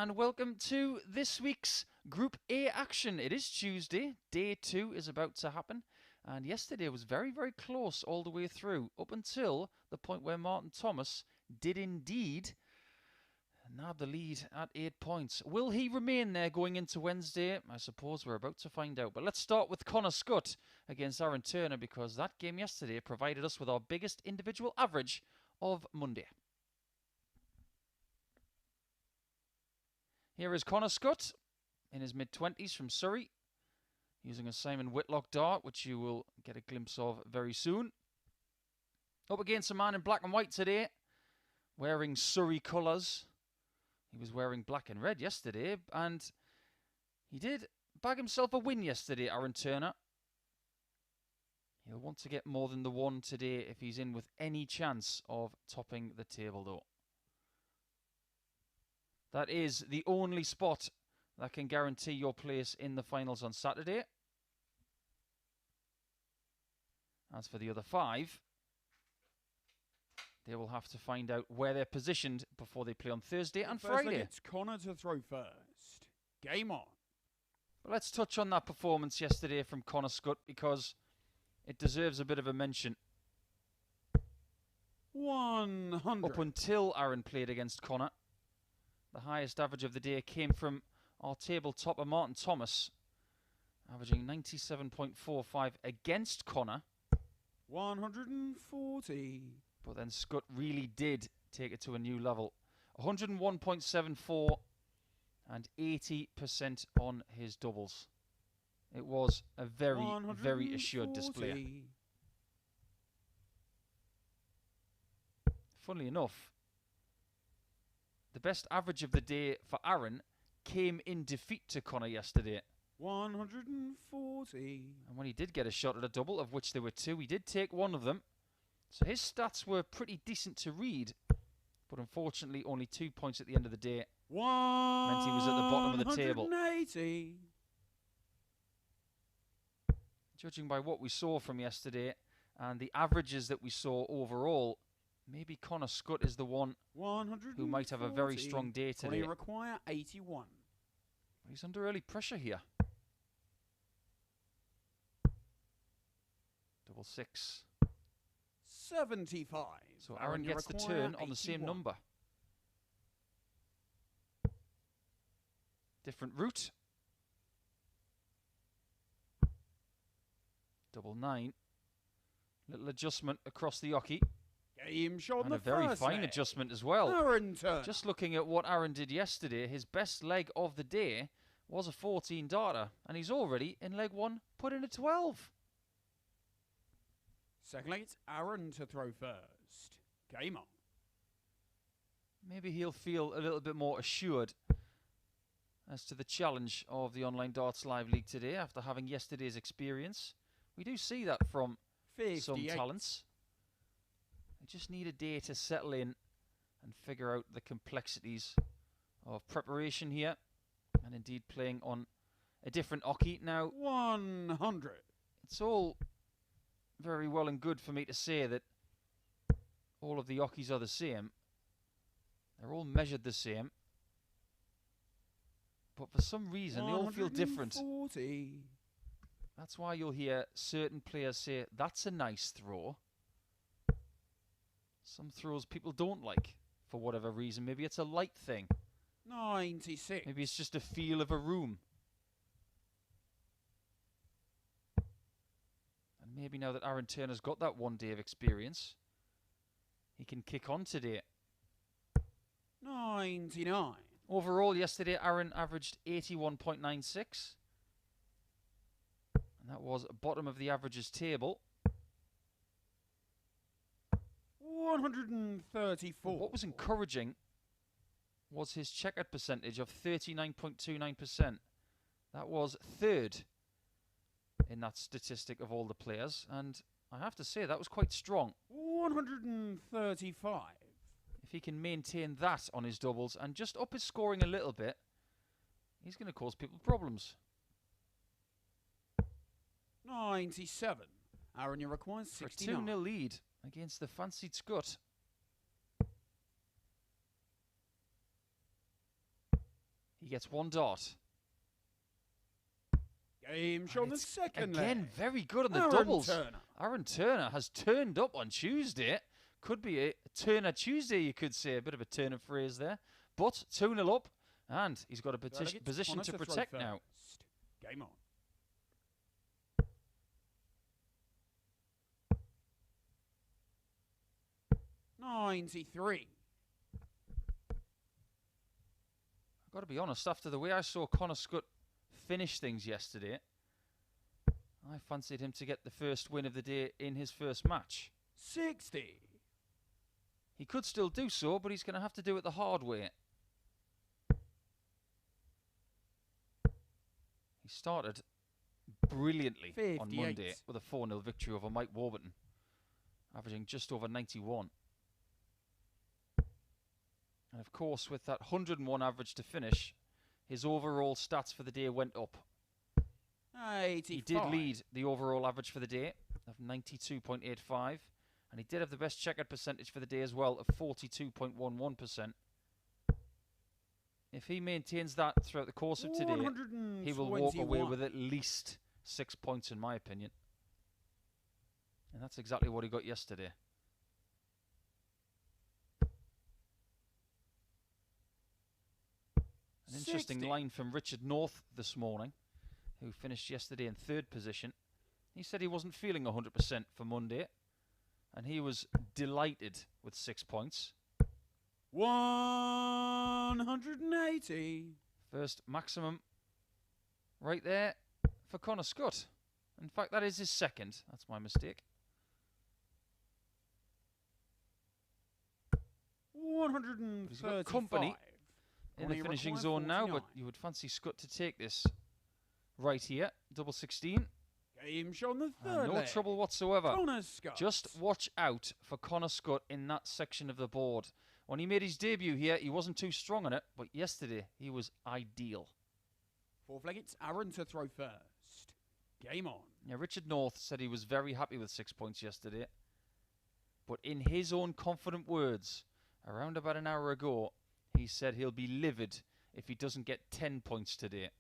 and welcome to this week's Group A action. It is Tuesday, day 2 is about to happen, and yesterday was very, very close all the way through, up until the point where Martin Thomas did indeed nab the lead at 8 points. Will he remain there going into Wednesday? I suppose we're about to find out. But let's start with Conor Scutt against Aaron Turner, because that game yesterday provided us with our biggest individual average of Monday. Here is Conor Scutt in his mid-20s from Surrey, using a Simon Whitlock dart, which you will get a glimpse of very soon. Up against a man in black and white today, wearing Surrey colours. He was wearing black and red yesterday, and he did bag himself a win yesterday, Aaron Turner. He'll want to get more than the one today if he's in with any chance of topping the table, though. That is the only spot that can guarantee your place in the finals on Saturday. As for the other 5, they will have to find out where they're positioned before they play on Thursday and Friday. It's Conor to throw first. Game on. But let's touch on that performance yesterday from Conor Scutt, because it deserves a bit of a mention. 100. Up until Aaron played against Conor, the highest average of the day came from our table topper Martin Thomas, averaging 97.45 against Conor. 140. But then Scutt really did take it to a new level. 101.74 and 80% on his doubles. It was a very, very assured display. Funnily enough, the best average of the day for Aaron came in defeat to Conor yesterday. 140. And when he did get a shot at a double, of which there were two, he did take one of them. So his stats were pretty decent to read. But unfortunately, only 2 points at the end of the day. Meant he was at the bottom of the table. 180. Judging by what we saw from yesterday and the averages that we saw overall, maybe Conor Scutt is the one who might have a very strong day today. Require 81. But he's under early pressure here. Double six. 75. So Aaron gets the turn on the same number. Different route. Double nine. Little adjustment across the hockey. Game shot And a very fine adjustment as well. Aaron turn. Just looking at what Aaron did yesterday, his best leg of the day was a 14 darter. And he's already, in leg one, put in a 12. Second leg, it's Aaron to throw first. Game on. Maybe he'll feel a little bit more assured as to the challenge of the Online Darts Live League today after having yesterday's experience. We do see that from 58. some talents. They just need a day to settle in and figure out the complexities of preparation here and indeed playing on a different hockey. Now, 100. it's all very well and good for me to say that all of the hockeys are the same. They're all measured the same. But for some reason, they all feel different. 140. That's why you'll hear certain players say, that's a nice throw. Some throws people don't like, for whatever reason. Maybe it's a light thing. 96. Maybe it's just a feel of a room. And maybe now that Aaron Turner's got that 1 day of experience, he can kick on today. 99. Overall, yesterday, Aaron averaged 81.96. And that was bottom of the averages table. 134. What was encouraging was his checkout percentage of 39.29%. That was third in that statistic of all the players. And I have to say, that was quite strong. 135. If he can maintain that on his doubles and just up his scoring a little bit, he's going to cause people problems. 97. Aaron, you require For a 69. 2-0 lead against the fancied Scutt. He gets 1 dart. Game shot on the second Again, leg. very good on the Aaron doubles. Turner. Aaron Turner has turned up on Tuesday. Could be a Turner Tuesday, you could say. A bit of a turn of phrase there. But 2-0 up, and he's got a position Conor to throw protect now. first. Game on. 93. I've got to be honest, after the way I saw Conor Scutt finish things yesterday, I fancied him to get the first win of the day in his first match. 60. He could still do so, but he's going to have to do it the hard way. He started brilliantly on 58. Monday with a 4-0 victory over Mike Warburton, averaging just over 91. And of course, with that 101 average to finish, his overall stats for the day went up. 85. He did lead the overall average for the day of 92.85, and he did have the best checkout percentage for the day as well of 42.11%. If he maintains that throughout the course of today, he will walk away with at least 6 points, in my opinion. And that's exactly what he got yesterday. An interesting 60. line from Richard North this morning, who finished yesterday in 3rd position. He said he wasn't feeling 100% for Monday, and he was delighted with 6 points. 180. First maximum right there for Conor Scutt. In fact, that is his second. That's my mistake. 135. He's got company in the finishing zone now, but you would fancy Scutt to take this right here. Double 16. Game show on the And third no leg. trouble whatsoever. Conor Scutt. Just watch out for Conor Scutt in that section of the board. When he made his debut here, he wasn't too strong on it, but yesterday he was ideal. Fourth leg, it's Aaron to throw first. Game on. Now, Richard North said he was very happy with 6 points yesterday. But in his own confident words, around about an hour ago, he said he'll be livid if he doesn't get 10 points today.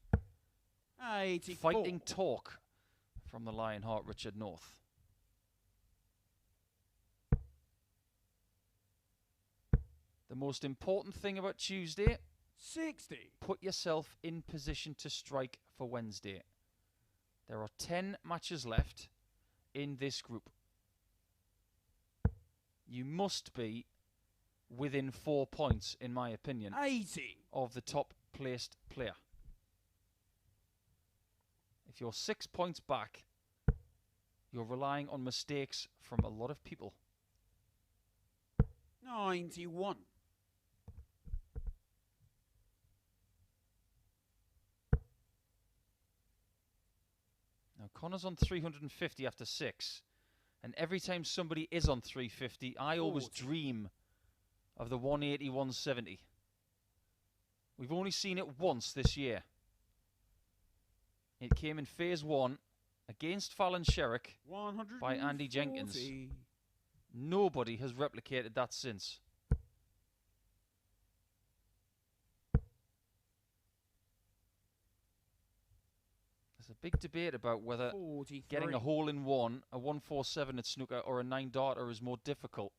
84. Fighting talk from the Lionheart Richard North. The most important thing about Tuesday, 60. put yourself in position to strike for Wednesday. There are 10 matches left in this group. You must be within 4 points, in my opinion, 80. of the top placed player. If you're 6 points back, you're relying on mistakes from a lot of people. 91. Now, Conor's on 350 after 6. And every time somebody is on 350, I always 40. dream of the 180, 170. We've only seen it once this year. It came in phase 1 against Fallon Sherrick 140. by Andy Jenkins. Nobody has replicated that since. There's a big debate about whether 43. getting a hole-in-one, a 147 at snooker, or a 9-darter is more difficult.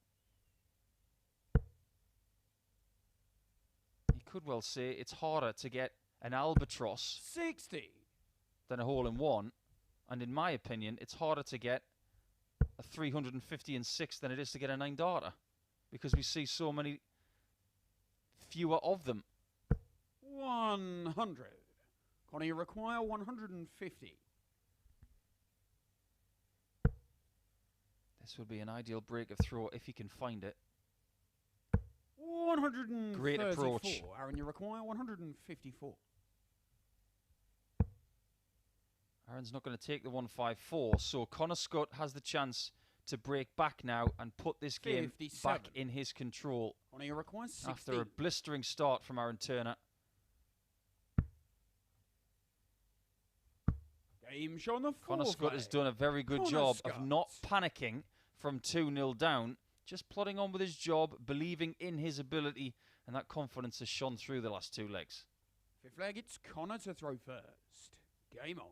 You could well say it's harder to get an albatross 60. than a hole-in-one, and in my opinion, it's harder to get a 350 and 6 than it is to get a 9-darter, because we see so many fewer of them. 100. Conor, you require 150. This would be an ideal break of throw if he can find it. 134. Great approach. Aaron, you require 154. Aaron's not going to take the 154, so Conor Scutt has the chance to break back now and put this game 57. back in his control. Conor, you require 60. After a blistering start from Aaron Turner. Game show on the fourth Conor Scutt leg. has done a very good Conor job Scutt. of not panicking from 2-0 down, just plodding on with his job, believing in his ability, and that confidence has shone through the last 2 legs. Fifth leg, it's Conor to throw first. Game on.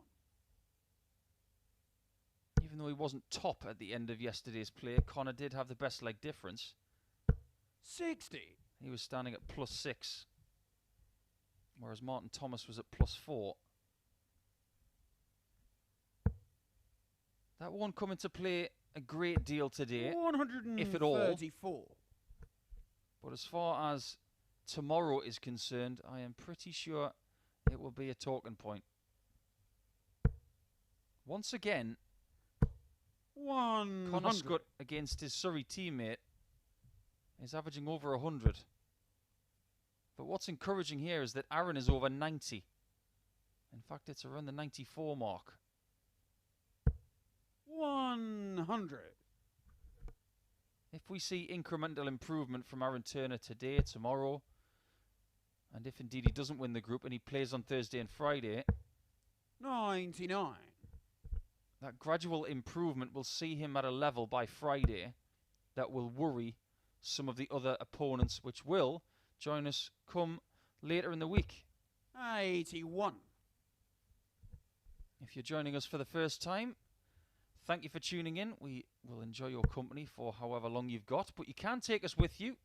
Even though he wasn't top at the end of yesterday's play, Conor did have the best leg difference. 60. He was standing at +6, whereas Martin Thomas was at +4. That won't come into play a great deal today, 134. if at all. But as far as tomorrow is concerned, I am pretty sure it will be a talking point. Once again, 100. Conor Scutt against his Surrey teammate is averaging over 100. But what's encouraging here is that Aaron is over 90. In fact, it's around the 94 mark. 100. If we see incremental improvement from Aaron Turner today, tomorrow, and if indeed he doesn't win the group and he plays on Thursday and Friday, 99. that gradual improvement will see him at a level by Friday that will worry some of the other opponents, which will join us come later in the week. 81. If you're joining us for the first time, thank you for tuning in. We will enjoy your company for however long you've got, but you can take us with you.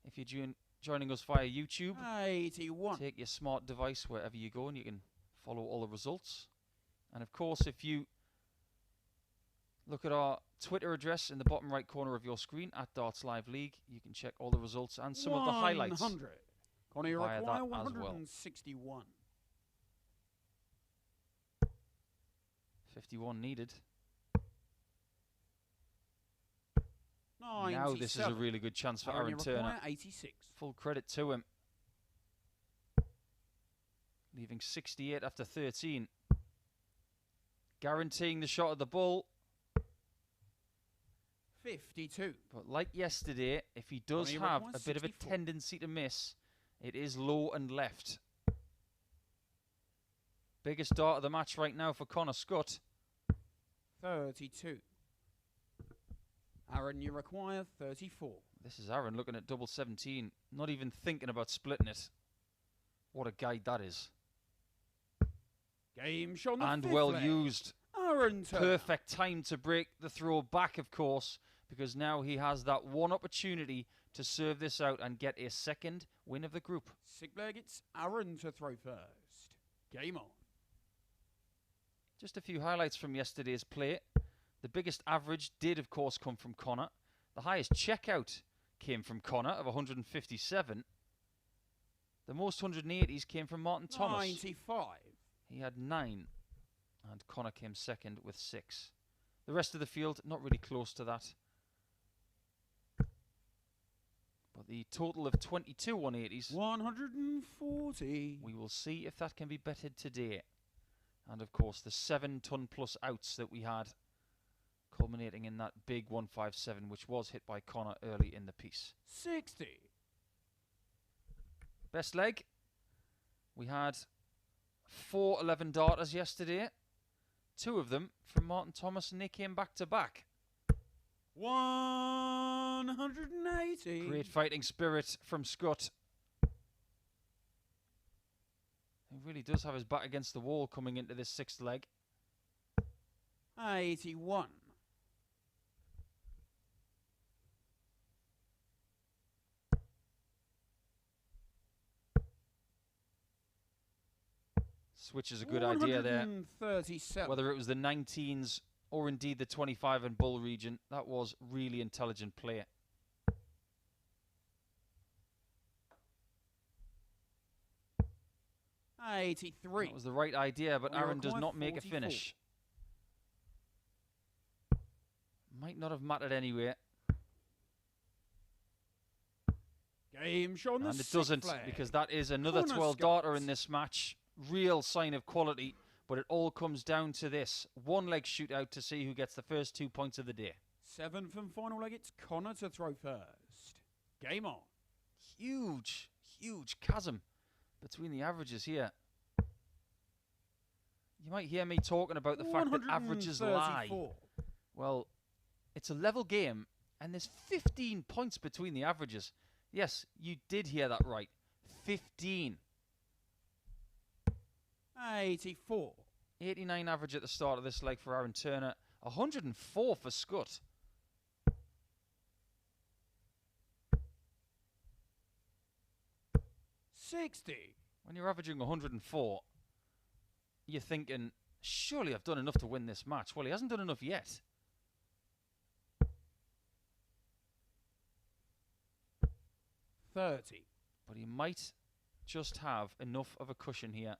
If you're joining us via YouTube, 81. take your smart device wherever you go and you can follow all the results. And of course, if you look at our Twitter address in the bottom right corner of your screen, at Darts Live League, you can check all the results and some of the highlights 100. Conor, you via require that as well. 161. 51 needed. 97. Now this is a really good chance for Aaron you Turner. require 86. Full credit to him. Leaving 68 after 13. guaranteeing the shot at the bull. 52. But like yesterday, if he does Conor have requires a bit of a 64. tendency to miss, it is low and left. Biggest dart of the match right now for Conor Scutt. 32. Aaron, you require 34. This is Aaron looking at double 17, not even thinking about splitting it. What a guide that is. Game shot on the And fifth well leg. used. Aaron Turner. Perfect time to break the throw back, of course, because now he has that one opportunity to serve this out and get a second win of the group. Sixth leg, it's Aaron to throw first. Game on. Just a few highlights from yesterday's play. The biggest average did, of course, come from Conor. The highest checkout came from Conor of 157. The most 180s came from Martin Thomas. 95. He had 9. And Conor came second with 6. The rest of the field, not really close to that. But the total of 22 180s, 140. we will see if that can be bettered today. And of course, the 7-ton plus outs that we had, culminating in that big 157, which was hit by Conor early in the piece. 60. Best leg, we had 4 11 darters yesterday. 2 of them from Martin Thomas, and they came back to back. 180. Great fighting spirit from Scutt. He really does have his back against the wall coming into this 6th leg. 81. Switch is a good idea there. 137. Whether it was the 19s or indeed the 25 and bull region, that was really intelligent play. $83. That was the right idea, but We Aaron does require not make a 44. finish. Might not have mattered anyway. Game shot on the And it sixth doesn't, leg. because that is another Conor 12 Scutt. darter in this match. Real sign of quality, but it all comes down to this. 1 leg shootout to see who gets the first 2 points of the day. 7th and final leg, it's Conor to throw first. Game on. Huge, huge chasm between the averages here. You might hear me talking about the fact that averages lie. 134. Well, it's a level game, and there's 15 points between the averages. Yes, you did hear that right. 15. 84. 89 average at the start of this leg for Aaron Turner. 104 for Scutt. $60. When you're averaging 104, you're thinking, surely I've done enough to win this match. Well, he hasn't done enough yet. $30. But he might just have enough of a cushion here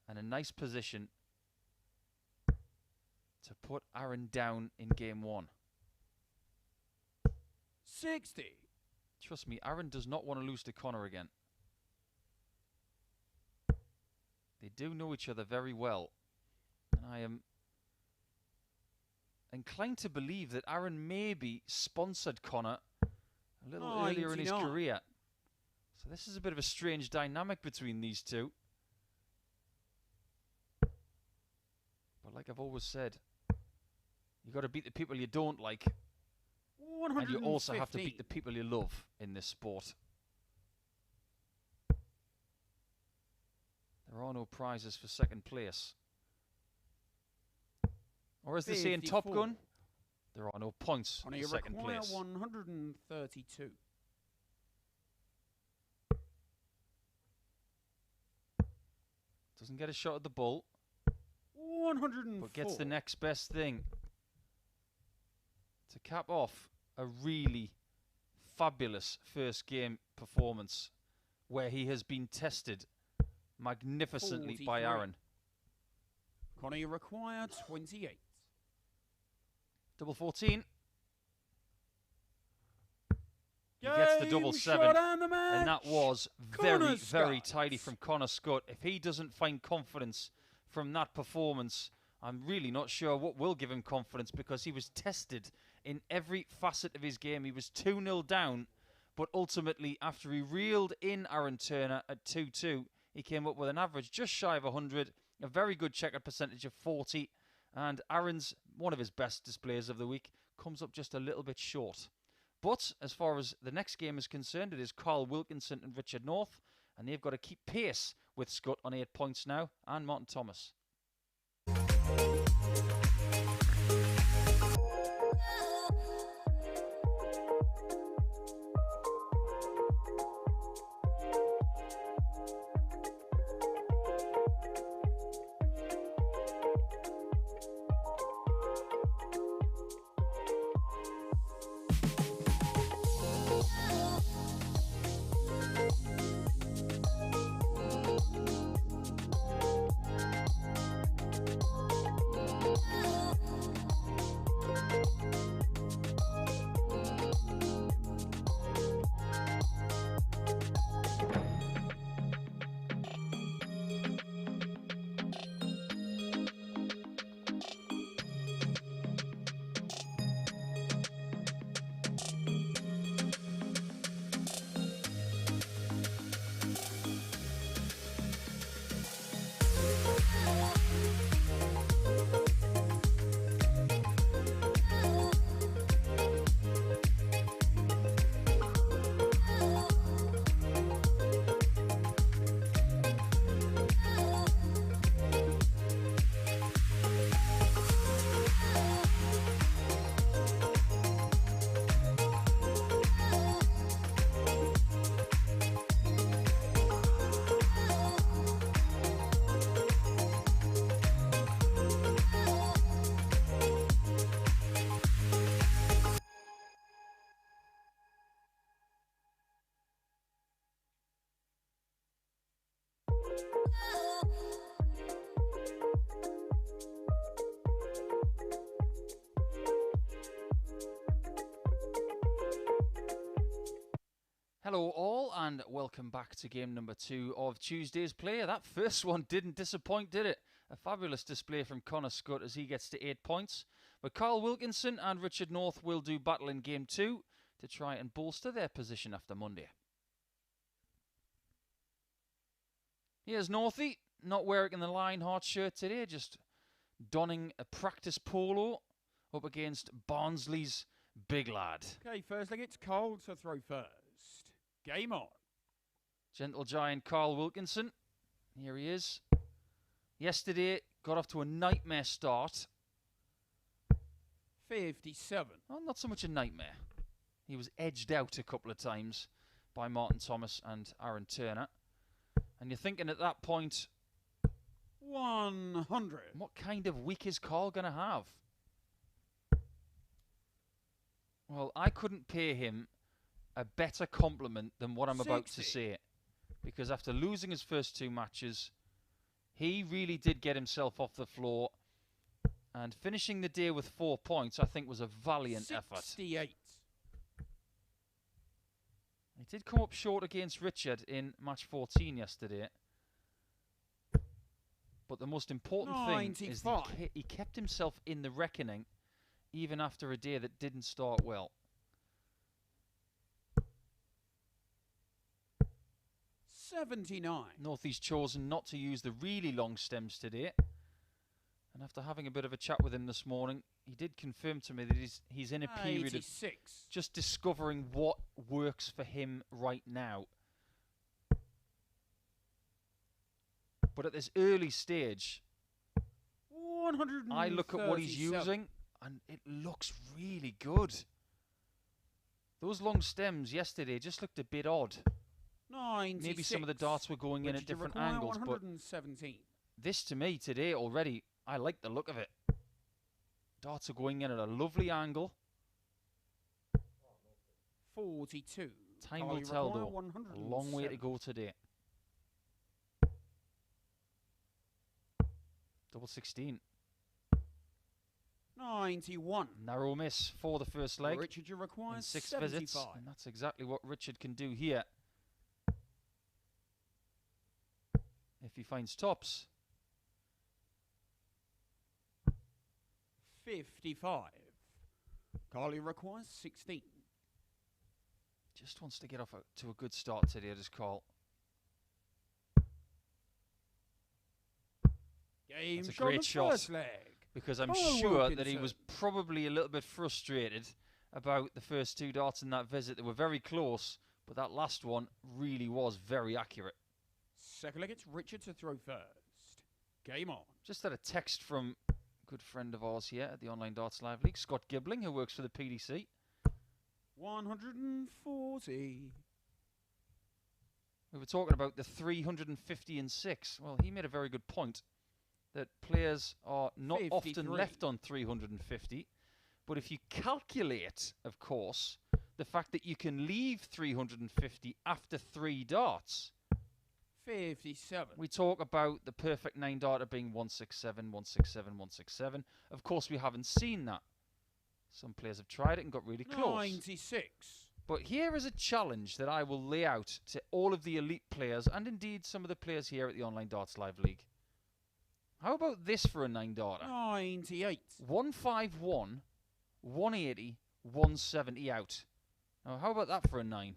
and a nice position to put Aaron down in game 1. 60. Trust me, Aaron does not want to lose to Conor again. They do know each other very well. And I am inclined to believe that Aaron maybe sponsored Conor a little earlier in his 99. career. So this is a bit of a strange dynamic between these two. But like I've always said, you got to beat the people you don't like. And you also have to beat the people you love in this sport. There are no prizes for second place. Or as they say in Top 54. Gun, there are no points Conor, for you second require place. 132. Doesn't get a shot at the bull, 104. but gets the next best thing. To cap off a really fabulous first game performance where he has been tested magnificently by 43. Aaron. Conor, you require 28. Double 14. He gets the double 7. And that was very, Conor very Scutt. tidy from Conor Scutt. If he doesn't find confidence from that performance I'm really not sure what will give him confidence, because he was tested in every facet of his game. He was 2-0 down, but ultimately, after he reeled in Aaron Turner at 2-2, he came up with an average just shy of 100, a very good checkered percentage of 40, and Aaron's, one of his best displays of the week, comes up just a little bit short. But as far as the next game is concerned, it is Carl Wilkinson and Richard North, and they've got to keep pace with Scutt on 8 points now, and Martin Thomas. Hello all, and welcome back to game number 2 of Tuesday's play. That first one didn't disappoint, did it? A fabulous display from Conor Scutt as he gets to 8 points. But Carl Wilkinson and Richard North will do battle in game 2 to try and bolster their position after Monday. Here's Northie, not wearing the Lionheart shirt today, just donning a practice polo up against Barnsley's big lad. Okay, first leg, it's Cole to throw first. Game on. Gentle giant Carl Wilkinson. Here he is. Yesterday, got off to a nightmare start. 57. Well, not so much a nightmare. He was edged out a couple of times by Martin Thomas and Aaron Turner. And you're thinking at that point, 100. what kind of week is Carl going to have? Well, I couldn't pay him a better compliment than what I'm 60. about to say. Because after losing his first 2 matches, he really did get himself off the floor. And finishing the day with 4 points, I think, was a valiant 68. effort. He did come up short against Richard in match 14 yesterday. But the most important thing is that he kept himself in the reckoning even after a day that didn't start well. 79. Northie's chosen not to use the really long stems today. And after having a bit of a chat with him this morning, he did confirm to me that he's in a period 86. of just discovering what works for him right now. But at this early stage, 137. I look at what he's using and it looks really good. Those long stems yesterday just looked a bit odd. 96. Maybe some of the darts were going in at different angles, but 117. this to me today already, I like the look of it. Darts are going in at a lovely angle. 42. Time will tell though. A long way to go today. Double 16. 91. Narrow miss for the first leg. Richard, you require 6 75. visits. And that's exactly what Richard can do here. If he finds tops. 55. Carly requires 16. Just wants to get off to a good start today, does Carl. Game That's a great shot. First leg. Because I'm Conor sure Wilkinson. that he was probably a little bit frustrated about the first 2 darts in that visit. They were very close, but that last one really was very accurate. Second leg, it's Richard to throw first. Game on. Just had a text from a good friend of ours here at the Online Darts Live League, Scott Gibbling, who works for the PDC. 140. We were talking about the 350 and 6. Well, he made a very good point that players are not 53. often left on 350. But if you calculate, of course, the fact that you can leave 350 after 3 darts, 57. we talk about the perfect 9 darter being 167, 167, 167. Of course, we haven't seen that. Some players have tried it and got really close. 96. But here is a challenge that I will lay out to all of the elite players and indeed some of the players here at the Online Darts Live League. How about this for a 9 darter? 98. 151, 180, 170 out. Now, how about that for a 9?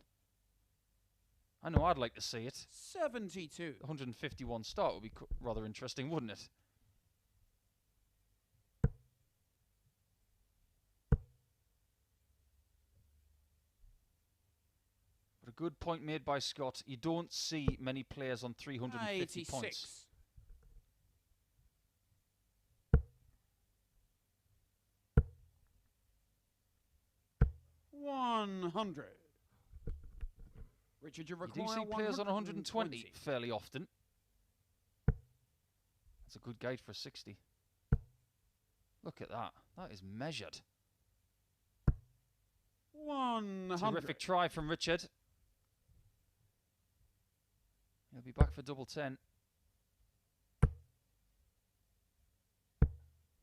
I know I'd like to see it. 72. 151 start would be rather interesting, wouldn't it? But a good point made by Scott. You don't see many players on 350 86. points. 100. Richard, you You require do see players on 120 120. fairly often. That's a good gauge for a 60. Look at that. That is measured. 100. Terrific try from Richard. He'll be back for double 10.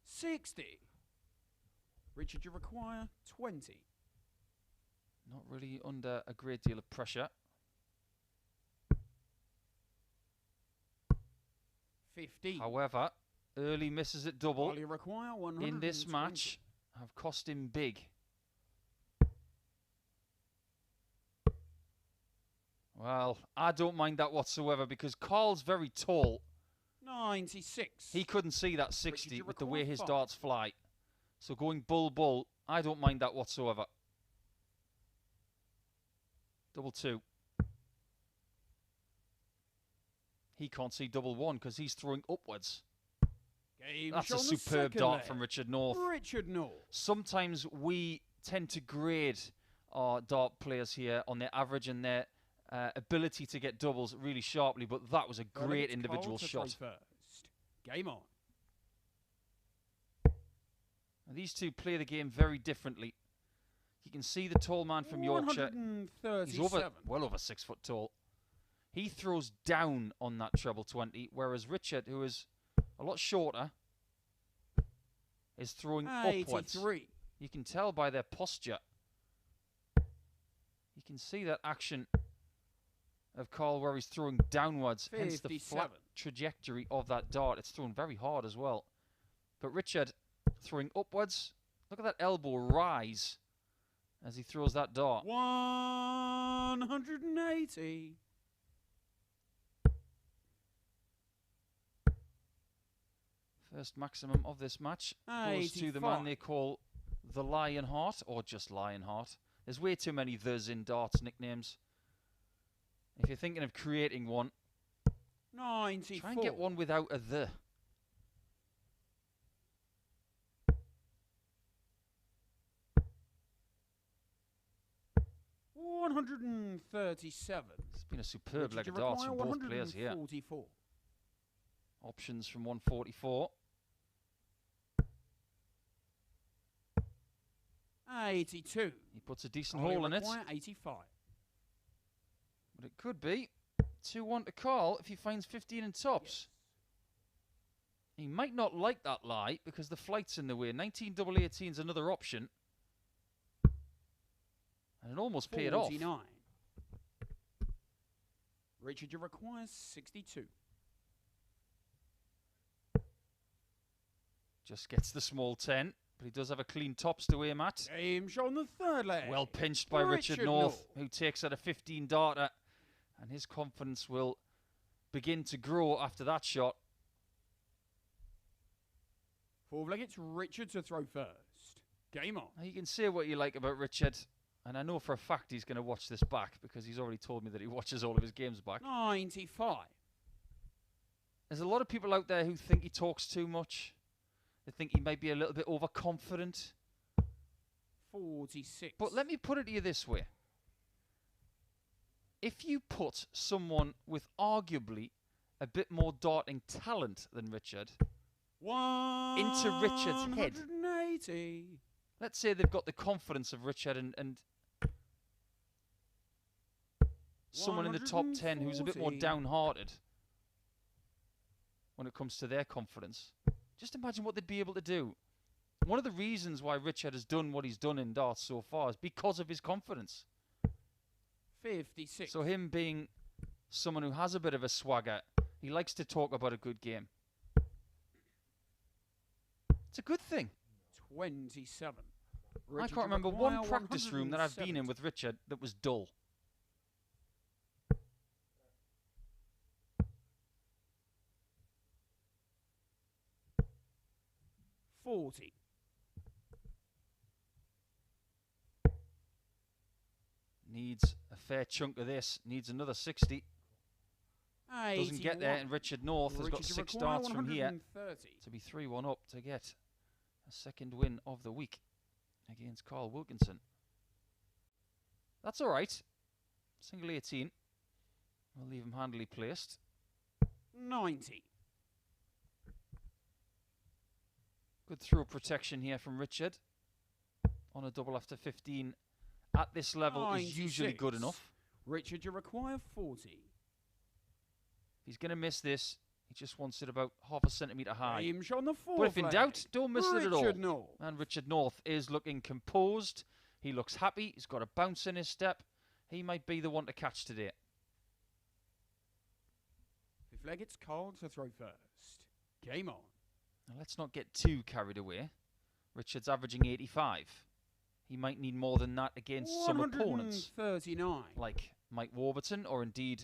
60. Richard, you require 20. Not really under a great deal of pressure. 50. However, early misses at double All you require 120. in this match have cost him big. Well, I don't mind that whatsoever because Carl's very tall. 96. He couldn't see that 60 you with the way require his 5. darts fly. So going bull, I don't mind that whatsoever. Double 2. He can't see double 1 because he's throwing upwards. Game That's a shown the superb second dart leg. from Richard North. Richard North. Sometimes we tend to grade our dart players here on their average and their ability to get doubles really sharply, but that was a great It's individual Carl to throw shot. First. Game on. And these two play the game very differently. You can see the tall man from Yorkshire. He's well over 6 foot tall. He throws down on that treble 20, whereas Richard, who is a lot shorter, is throwing upwards. 83. You can tell by their posture. You can see that action of Carl where he's throwing downwards, hence the flat 57. trajectory of that dart. It's thrown very hard as well. But Richard throwing upwards. Look at that elbow rise as he throws that dart. 180. First maximum of this match goes to the man 85. they call the Lionheart, or just Lionheart. There's way too many the's in darts nicknames. If you're thinking of creating one, 94. try and get one without a the. $137. It's been a superb leg Richard, of you darts from require both players here. 144. Options from 144. 82. He puts a decent Carl, you hole in it. require 85. But it could be 2-1 to Carl if he finds 15 in tops. He might not like that lie because the flight's in the way. 19 double 18's another option. And it almost paid off. 49. Richard, you require 62. Just gets the small 10. But he does have a clean tops to aim at. Game shown the third leg. Well pinched by Richard North, who takes out a 15 darter. And his confidence will begin to grow after that shot. Fourth leg, it's Richard to throw first. Game on. Now you can say what you like about Richard. And I know for a fact he's going to watch this back because he's already told me that he watches all of his games back. 95. There's a lot of people out there who think he talks too much. They think he might be a little bit overconfident. 46. But let me put it to you this way. If you put someone with arguably a bit more darting talent than Richard into Richard's head, 180. let's say they've got the confidence of Richard and someone in the top 10 who's a bit more 140. downhearted when it comes to their confidence. Just imagine what they'd be able to do. One of the reasons why Richard has done what he's done in darts so far is because of his confidence. 56. So him being someone who has a bit of a swagger, he likes to talk about a good game. It's a good thing. 27. I can't remember one practice room that I've been in with Richard that was dull. $40. Needs a fair chunk of this. Needs another 60. Doesn't get there, and Richard North has got 6 darts from here to be 3-1 up to get a second win of the week against Carl Wilkinson. That's all right. Single 18. We'll leave him handily placed. 90. Good throw protection here from Richard. On a double after 15 at this level 96. is usually good enough. Richard, you require 40. If he's going to miss this, he just wants it about half a centimetre high. Game shot on the fourth But if in leg. doubt, don't miss it at all. Richard North. And Richard North is looking composed. He looks happy. He's got a bounce in his step. He might be the one to catch today. Fifth leg, it's Carl to throw first. Game on. Now let's not get too carried away. Richard's averaging 85. He might need more than that against some opponents. 139. Like Mike Warburton or indeed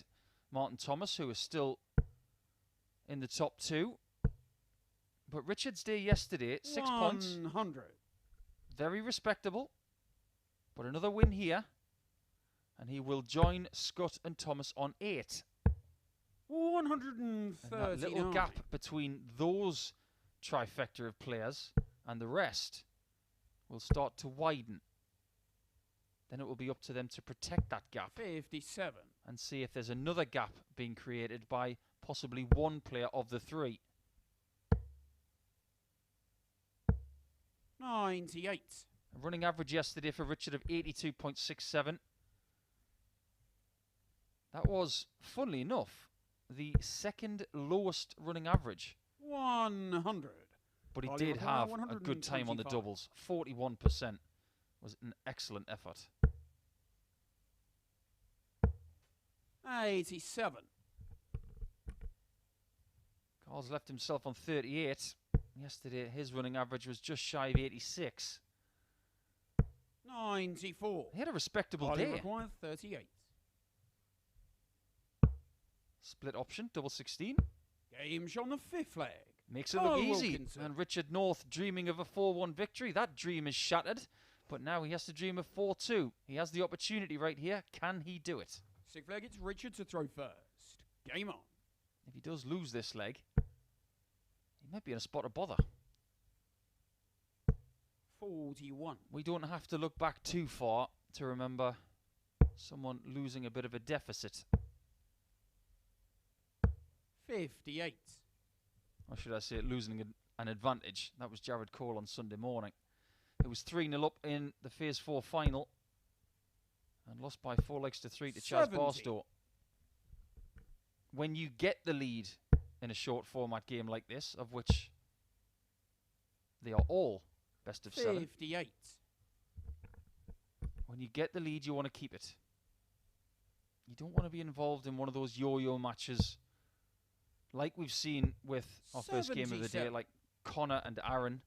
Martin Thomas, who is still in the top 2. But Richard's day yesterday, 6 points. 100. Very respectable. But another win here. And he will join Scutt and Thomas on 8. 139. And that little gap between those trifecta of players and the rest will start to widen. Then it will be up to them to protect that gap 57. and see if there's another gap being created by possibly one player of the 3. 98. A running average yesterday for Richard of 82.67. That was, funnily enough, the second lowest running average. 100. But he Ollie did have McGuire, a good time on the 125. doubles. 41% was an excellent effort. 87. Carl's left himself on 38. Yesterday, his running average was just shy of 86. 94. He had a respectable Ollie day. requires 38. Split option, double 16. Game shot on the fifth leg. Makes it look easy. Wilkinson. And Richard North dreaming of a 4-1 victory. That dream is shattered. But now he has to dream of 4-2. He has the opportunity right here. Can he do it? Sixth leg, it's Richard to throw first. Game on. If he does lose this leg, he might be in a spot of bother. 41. We don't have to look back too far to remember someone losing a bit of a deficit. 58. Or should I say losing an advantage. That was Jared Cole on Sunday morning. It was 3-0 up in the Phase 4 final. And lost by 4 legs to 3 to Chaz 70. Barstow. When you get the lead in a short format game like this, of which they are all best of 7. 58. When you get the lead, you want to keep it. You don't want to be involved in one of those yo-yo matches like we've seen with our first game of the day, 77. like Conor and Aaron.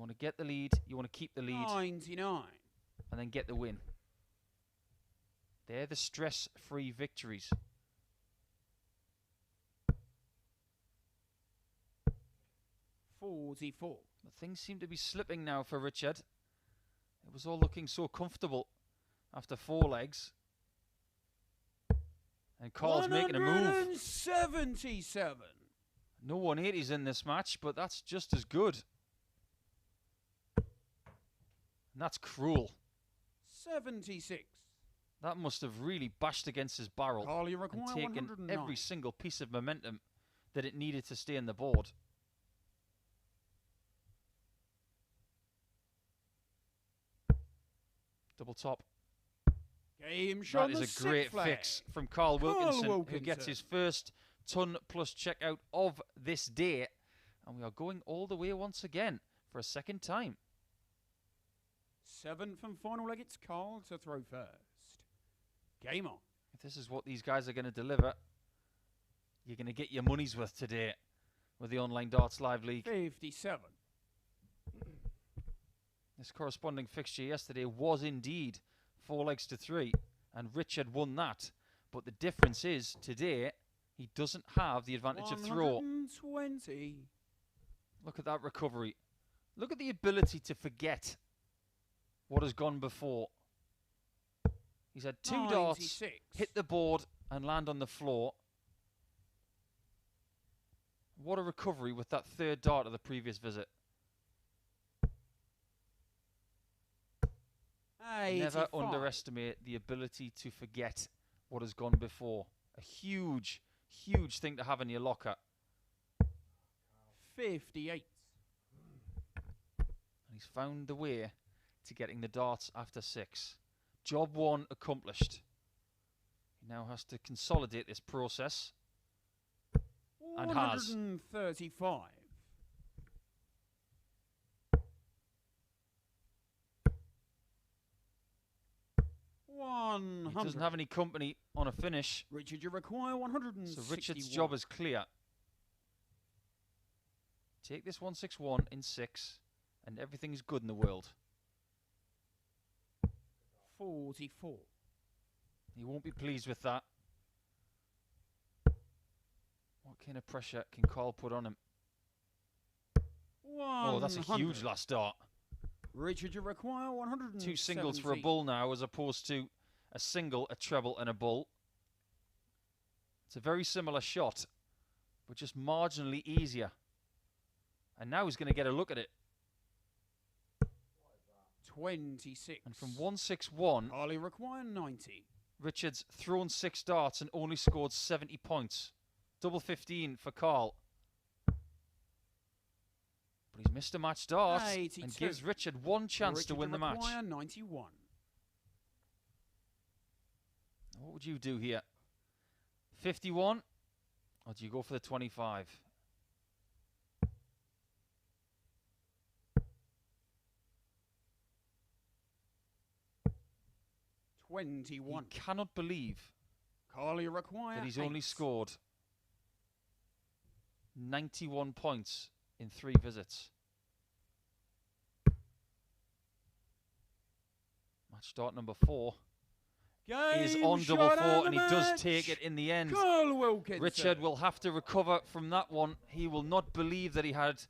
want to get the lead. You want to keep the lead. 99. And then get the win. They're the stress-free victories. 44. But things seem to be slipping now for Richard. It was all looking so comfortable after 4 legs. And Carl's making a move. 177. No 180s in this match, but that's just as good. And that's cruel. 76. That must have really bashed against his barrel Carl, you and require taken 109. every single piece of momentum that it needed to stay on the board. Double top. Game shot. That is a great fix from Carl Wilkinson, who gets his first ton plus checkout of this day. And we are going all the way once again for a second time. 7th and final leg, it's Carl to throw first. Game on. If this is what these guys are going to deliver, you're going to get your money's worth today with the Online Darts Live League. 57. This corresponding fixture yesterday was indeed 4 legs to 3, and Richard won that. But the difference is, today, he doesn't have the advantage of throw. 120. Look at that recovery. Look at the ability to forget what has gone before. He's had 2 darts, hit the board and land on the floor. What a recovery with that 3rd dart of the previous visit. 85. Never underestimate the ability to forget what has gone before. A huge, huge thing to have in your locker. 58. And he's found the way to getting the darts after 6. Job 1 accomplished. He now has to consolidate this process. And has. 135. He doesn't have any company on a finish. Richard, you require 161. So Richard's job is clear. Take this 161 in 6, and everything's good in the world. 44. He won't be pleased with that. What kind of pressure can Carl put on him? 100. Oh, that's a huge last dart. Richard, you require 100. 2 singles for a bull now, as opposed to a single, a treble, and a bull. It's a very similar shot, but just marginally easier. And now he's going to get a look at it. 26. And from 161, Carly require 90. Richard's thrown 6 darts and only scored 70 points. Double 15 for Carl. But he's missed a match dart 82. and gives Richard one chance to win the match. 91. What would you do here? 51? Or do you go for the 25? He cannot believe Carly require that he's 8. only scored 91 points in 3 visits. Match start number 4 is on double 4, and he does take it in the end. Wilkinson. Richard will have to recover from that one. He will not believe that he had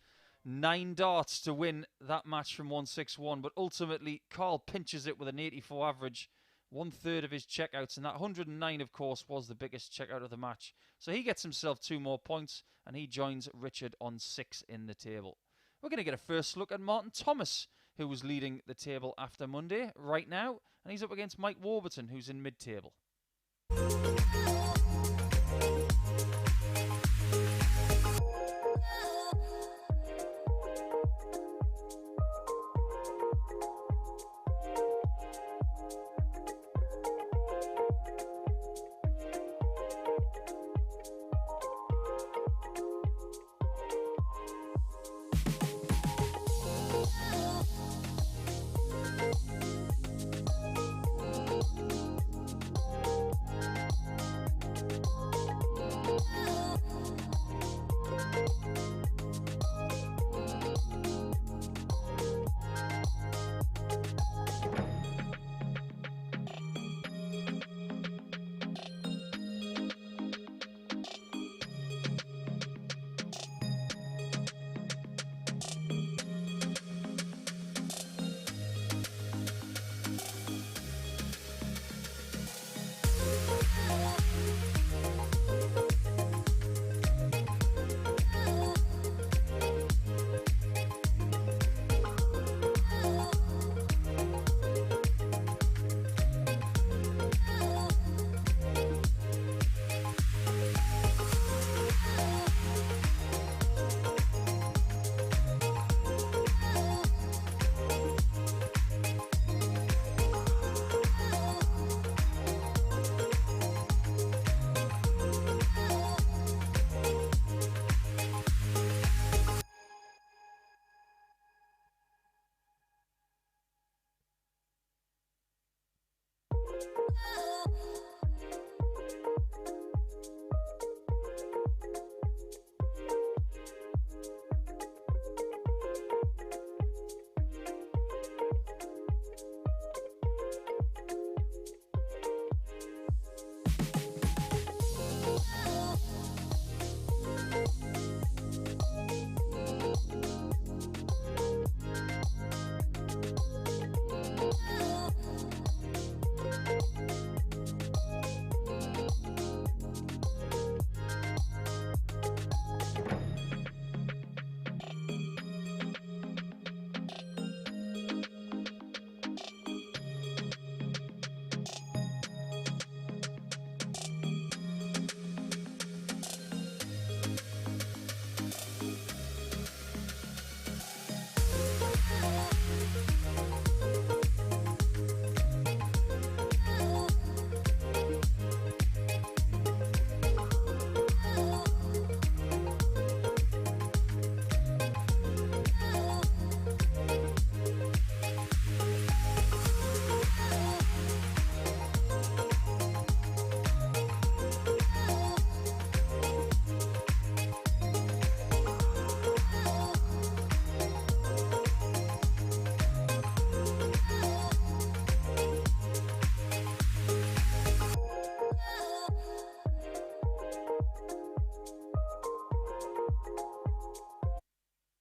9 darts to win that match from 161, but ultimately Carl pinches it with an 84 average, 1/3 of his checkouts, and that 109, of course, was the biggest checkout of the match. So he gets himself 2 more points, and he joins Richard on 6 in the table. We're going to get a first look at Martin Thomas, who was leading the table after Monday right now, and he's up against Mike Warburton, who's in mid-table.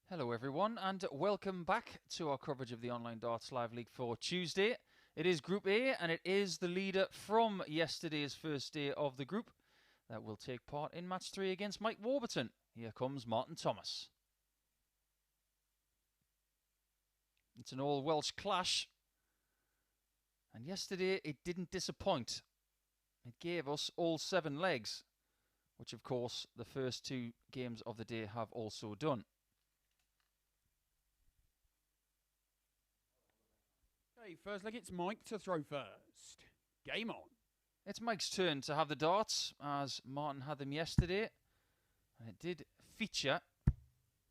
Hello everyone and welcome back to our coverage of the Online Darts Live League for Tuesday. It is Group A and it is the leader from yesterday's first day of the group that will take part in match 3 against Mike Warburton. Here comes Martin Thomas. It's an all Welsh clash and yesterday it didn't disappoint. It gave us all 7 legs, which of course the first 2 games of the day have also done. Okay, first leg, it's Mike to throw first. Game on. It's Mike's turn to have the darts, as Martin had them yesterday. And it did feature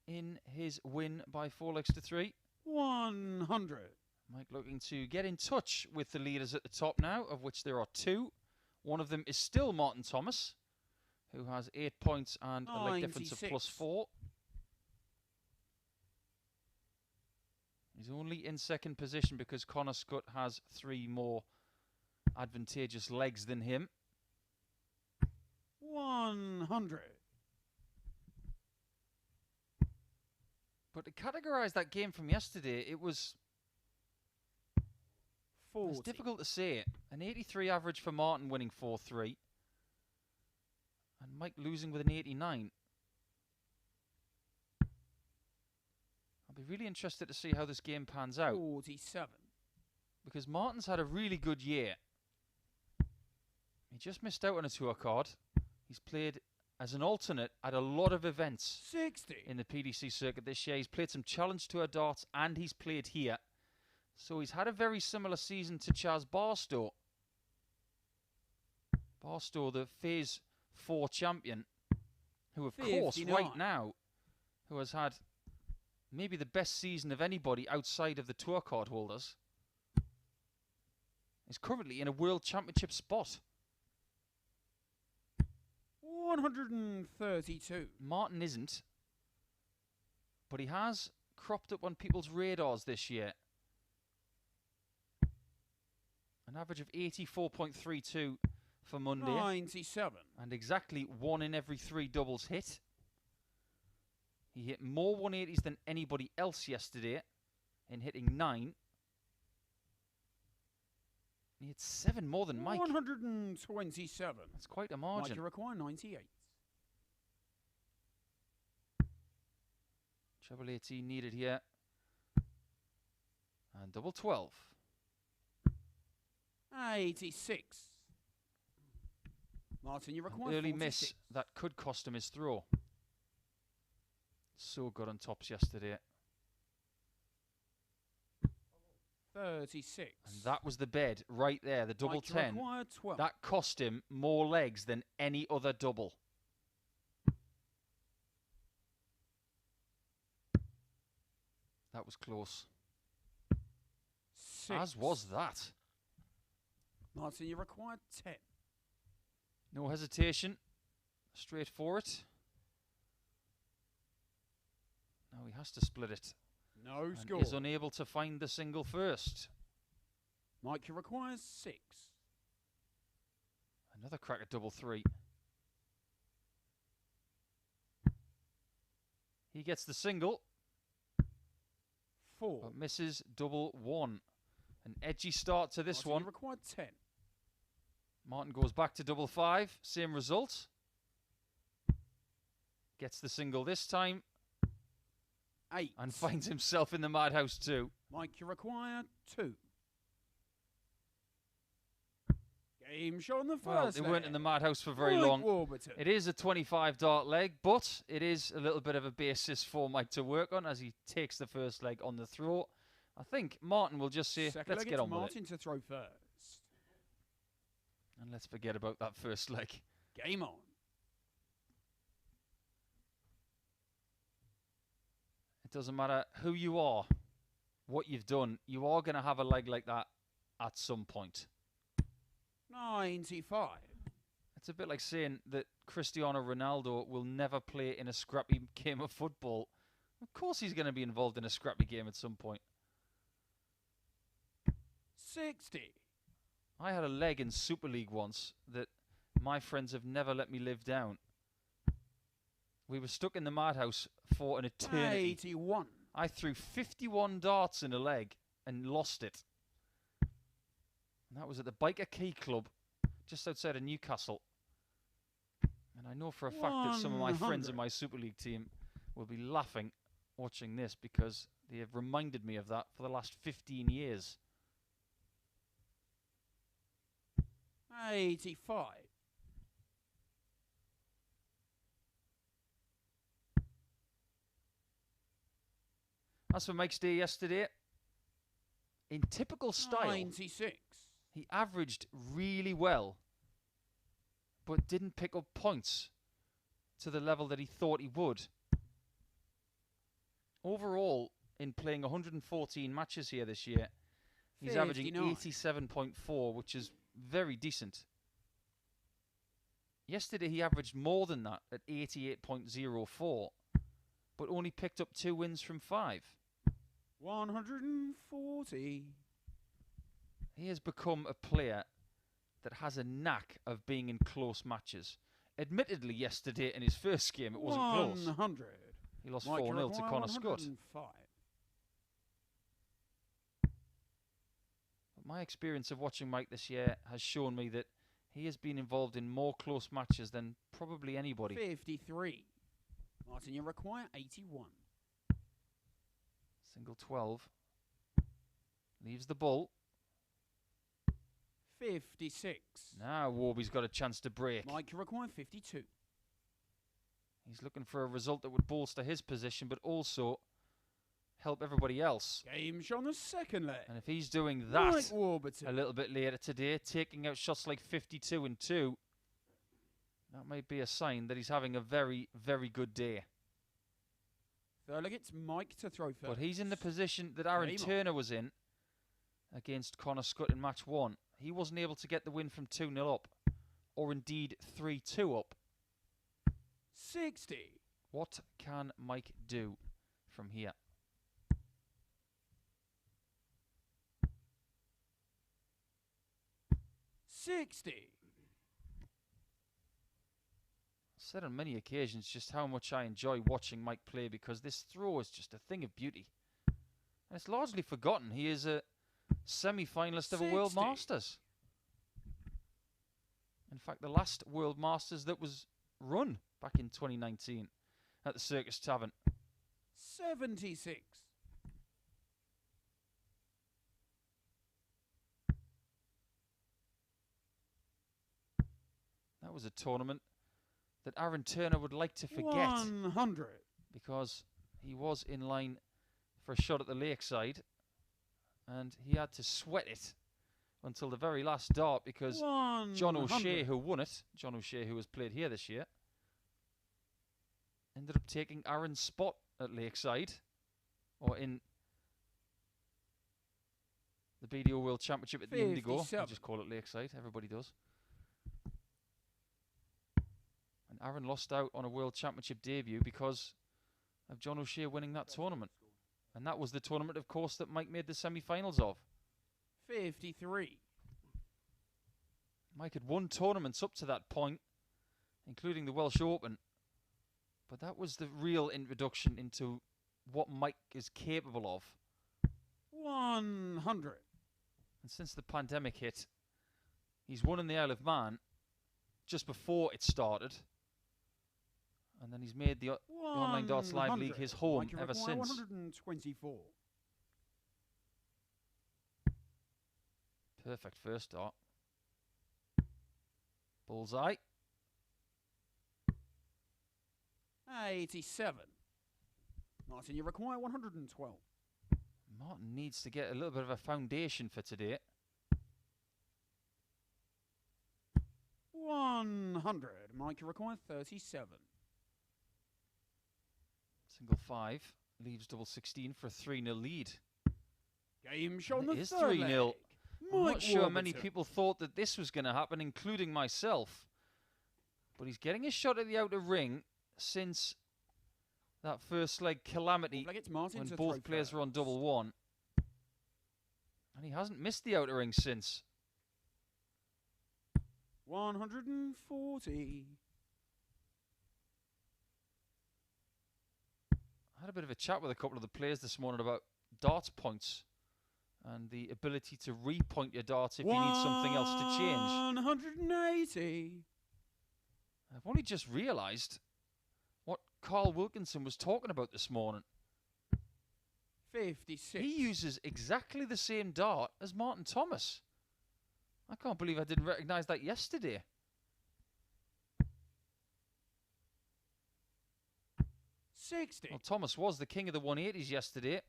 in his win by 4 legs to 3. 100. Mike looking to get in touch with the leaders at the top now, of which there are 2. One of them is still Martin Thomas, who has 8 points and a leg difference of +4. He's only in second position because Conor Scutt has 3 more advantageous legs than him. 100. But to categorise that game from yesterday, it was 40. It's difficult to say. An 83 average for Martin winning 4-3. And Mike losing with an 89. I'll be really interested to see how this game pans out. 47. Because Martin's had a really good year. He just missed out on a tour card. He's played as an alternate at a lot of events 60. in the PDC circuit this year. He's played some Challenge Tour darts and he's played here. So he's had a very similar season to Chaz Barstow. Barstow, the Phase 4 champion, who of 59. Course right now, who has had maybe the best season of anybody outside of the tour card holders, is currently in a World Championship spot. 132. Martin isn't, but he has cropped up on people's radars this year. An average of 84.32 for Monday. 97. And exactly 1 in every 3 doubles hit. He hit more 180s than anybody else yesterday in hitting 9. He hit 7 more than Mike. 127. That's quite a margin. Mike, you require 98. Treble 18 needed here. And double 12. 86. Martin, you require An early 46. miss that could cost him his throw. So good on tops yesterday. 36. And that was the bed right there, the double Mike, 10. required 12. That cost him more legs than any other double. That was close. 6. As was that. Martin, you require 10. No hesitation. Straight for it. Now he has to split it. No And score. is unable to find the single first. Mike, you requires 6. Another crack at double 3. He gets the single. 4. But misses double 1. An edgy start to this Martin, one. you require 10. Martin goes back to double 5. Same result. Gets the single this time. 8. And finds himself in the madhouse too. Mike, you require 2. Game show on the first Well, they weren't in the madhouse for very long. Warburton. It is a 25 dart leg, but it is a little bit of a basis for Mike to work on as he takes the first leg on the throw. I think Martin will just say, Second let's leg, get it's on with Martin it. to throw first. And let's forget about that first leg. Game on. It doesn't matter who you are, what you've done, you are going to have a leg like that at some point. 95. It's a bit like saying that Cristiano Ronaldo will never play in a scrappy game of football. Of course he's going to be involved in a scrappy game at some point. 60. I had a leg in Super League once that my friends have never let me live down. We were stuck in the madhouse for an eternity. 81. I threw 51 darts in a leg and lost it. And that was at the Biker Key Club just outside of Newcastle. And I know for a fact that some of my friends in my Super League team will be laughing watching this because they have reminded me of that for the last 15 years. 85. As for Mike's day yesterday, in typical style, 96. he averaged really well, but didn't pick up points to the level that he thought he would. Overall, in playing 114 matches here this year, he's averaging 87.4, which is very decent. Yesterday he averaged more than that at 88.04, but only picked up 2 wins from 5. 140. He has become a player that has a knack of being in close matches. Admittedly, yesterday in his first game, it wasn't close. 100. He lost Mike, 4-0 to Conor Scutt. 105. But my experience of watching Mike this year has shown me that he has been involved in more close matches than probably anybody. 53. Martin, you require 81. Single 12. Leaves the bull. 56. Now Warby's got a chance to break. Mike, you require 52. He's looking for a result that would bolster his position, but also help everybody else. Game shot on the second leg. And if he's doing that Mike Warburton. a little bit later today, taking out shots like 52 and 2, that might be a sign that he's having a very, very good day. Third leg, it's Mike to throw first. But he's in the position that Aaron Game on. Turner was in against Conor Scutt in match 1. He wasn't able to get the win from 2-0 up, or indeed 3-2 up. 60. What can Mike do from here? $60. Said on many occasions just how much I enjoy watching Mike play because this throw is just a thing of beauty. And it's largely forgotten. He is a semi-finalist of a World 60. Masters. In fact, the last World Masters that was run back in 2019 at the Circus Tavern. 76. That was a tournament that Aaron Turner would like to forget 100. because he was in line for a shot at the lakeside and he had to sweat it until the very last dart because 100. John O'Shea, who won it, John O'Shea, who has played here this year, ended up taking Aaron's spot at lakeside or in the BDO World Championship at the Indigo. I 57. just call it Lakeside. Everybody does. And Aaron lost out on a World Championship debut because of John O'Shea winning that tournament. And that was the tournament, of course, that Mike made the semi-finals of. 53. Mike had won tournaments up to that point, including the Welsh Open. But that was the real introduction into what Mike is capable of. 100. And since the pandemic hit, he's won in the Isle of Man just before it started. And then he's made the Online Darts Live League his home ever since. 124. Perfect first dart. Bullseye. 87. Martin, you require 112. Martin needs to get a little bit of a foundation for today. 100. Mike, you require 37. Single 5 leaves double 16 for a 3-0 lead. Game show on the It is third 3-0. leg. I'm Mike not sure many Warburton. people thought that this was going to happen, including myself. But he's getting a shot at the outer ring since that first leg calamity Like it's Martin when to both throw players were on first. double 1. And he hasn't missed the outer ring since. 140. I had a bit of a chat with a couple of the players this morning about darts points and the ability to repoint your darts if you need something else to change. 180. I've only just realised what Carl Wilkinson was talking about this morning. 56. He uses exactly the same dart as Martin Thomas. I can't believe I didn't recognise that yesterday. 60. Well, Thomas was the king of the 180s yesterday,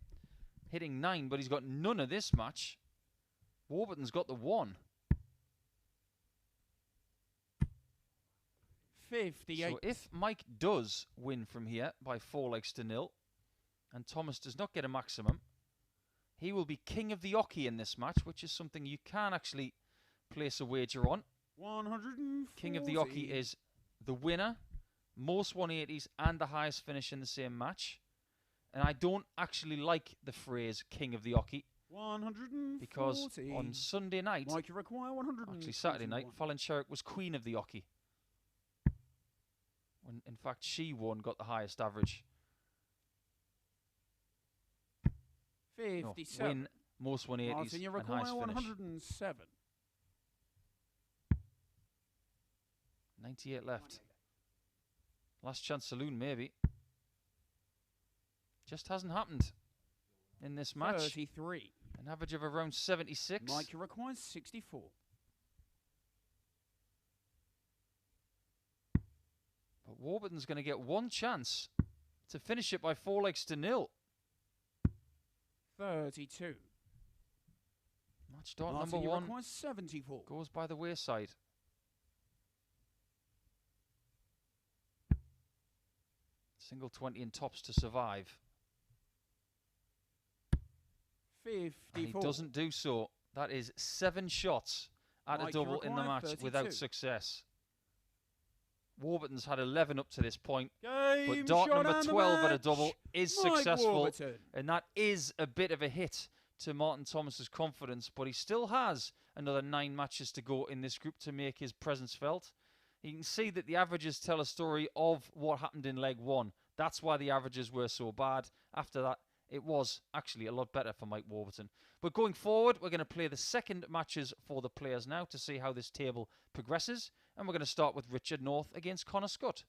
hitting 9, but he's got none of this match. Warburton's got the 1. 58. So if Mike does win from here by 4 legs to 0, and Thomas does not get a maximum, he will be king of the Oki in this match, which is something you can actually place a wager on. 140. King of the Oki is the winner, most 180s, and the highest finish in the same match. And I don't actually like the phrase King of the Oki 140. because on Sunday night, Mike, you require 100. actually Saturday night, Fallon Sherrick was Queen of the Oki. When in fact she won, got the highest average. No, 57. win, most 180s, Martin, you and require highest finish. 107. 98 left. Last chance saloon, maybe. Just hasn't happened in this match. 33. An average of around 76. Mike, you require 64. But Warburton's going to get one chance to finish it by 4 legs to 0. 32. Match start Martin, number you 1 require 74. goes by the wayside. Single 20 in tops to survive. 54. And he doesn't do so. That is 7 shots at Mike, a you double in the require match without 32. success. Warburton's had 11 up to this point, Game but dart shot number and the 12 at a match. double is Mike successful, Warburton. and that is a bit of a hit to Martin Thomas's confidence, but he still has another 9 matches to go in this group to make his presence felt. You can see that the averages tell a story of what happened in leg 1. That's why the averages were so bad. After that, it was actually a lot better for Mike Warburton. But going forward, we're going to play the second matches for the players now to see how this table progresses. And we're going to start with Richard North against Conor Scutt.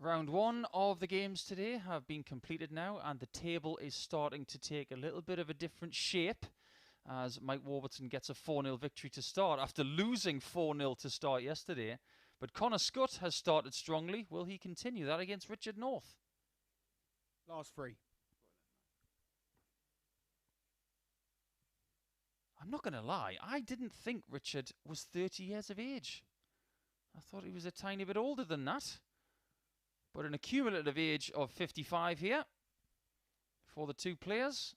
Round one of the games today have been completed now, and the table is starting to take a little bit of a different shape as Mike Warburton gets a 4-0 victory to start after losing 4-0 to start yesterday. But Conor Scutt has started strongly. Will he continue that against Richard North? Last three. I'm not going to lie, I didn't think Richard was 30 years of age. I thought he was a tiny bit older than that. But an accumulative age of 55 here for the two players.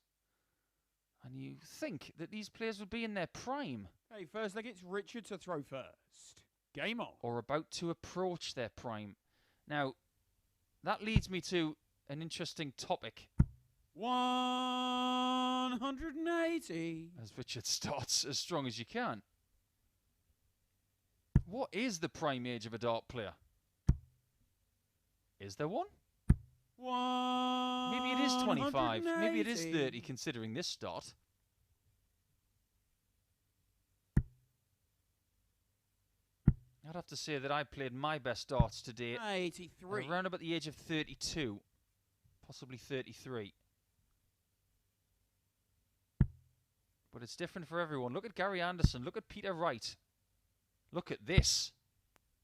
And you think that these players would be in their prime. Okay, first leg, it's Richard to throw first. Game on. Or about to approach their prime. Now, that leads me to an interesting topic. 180. As Richard starts as strong as you can. What is the prime age of a dart player? Is there one? Maybe it is 25. Maybe it is 30, considering this start. I'd have to say that I played my best darts today 83. around about the age of 32, possibly 33. But it's different for everyone. Look at Gary Anderson. Look at Peter Wright. Look at this.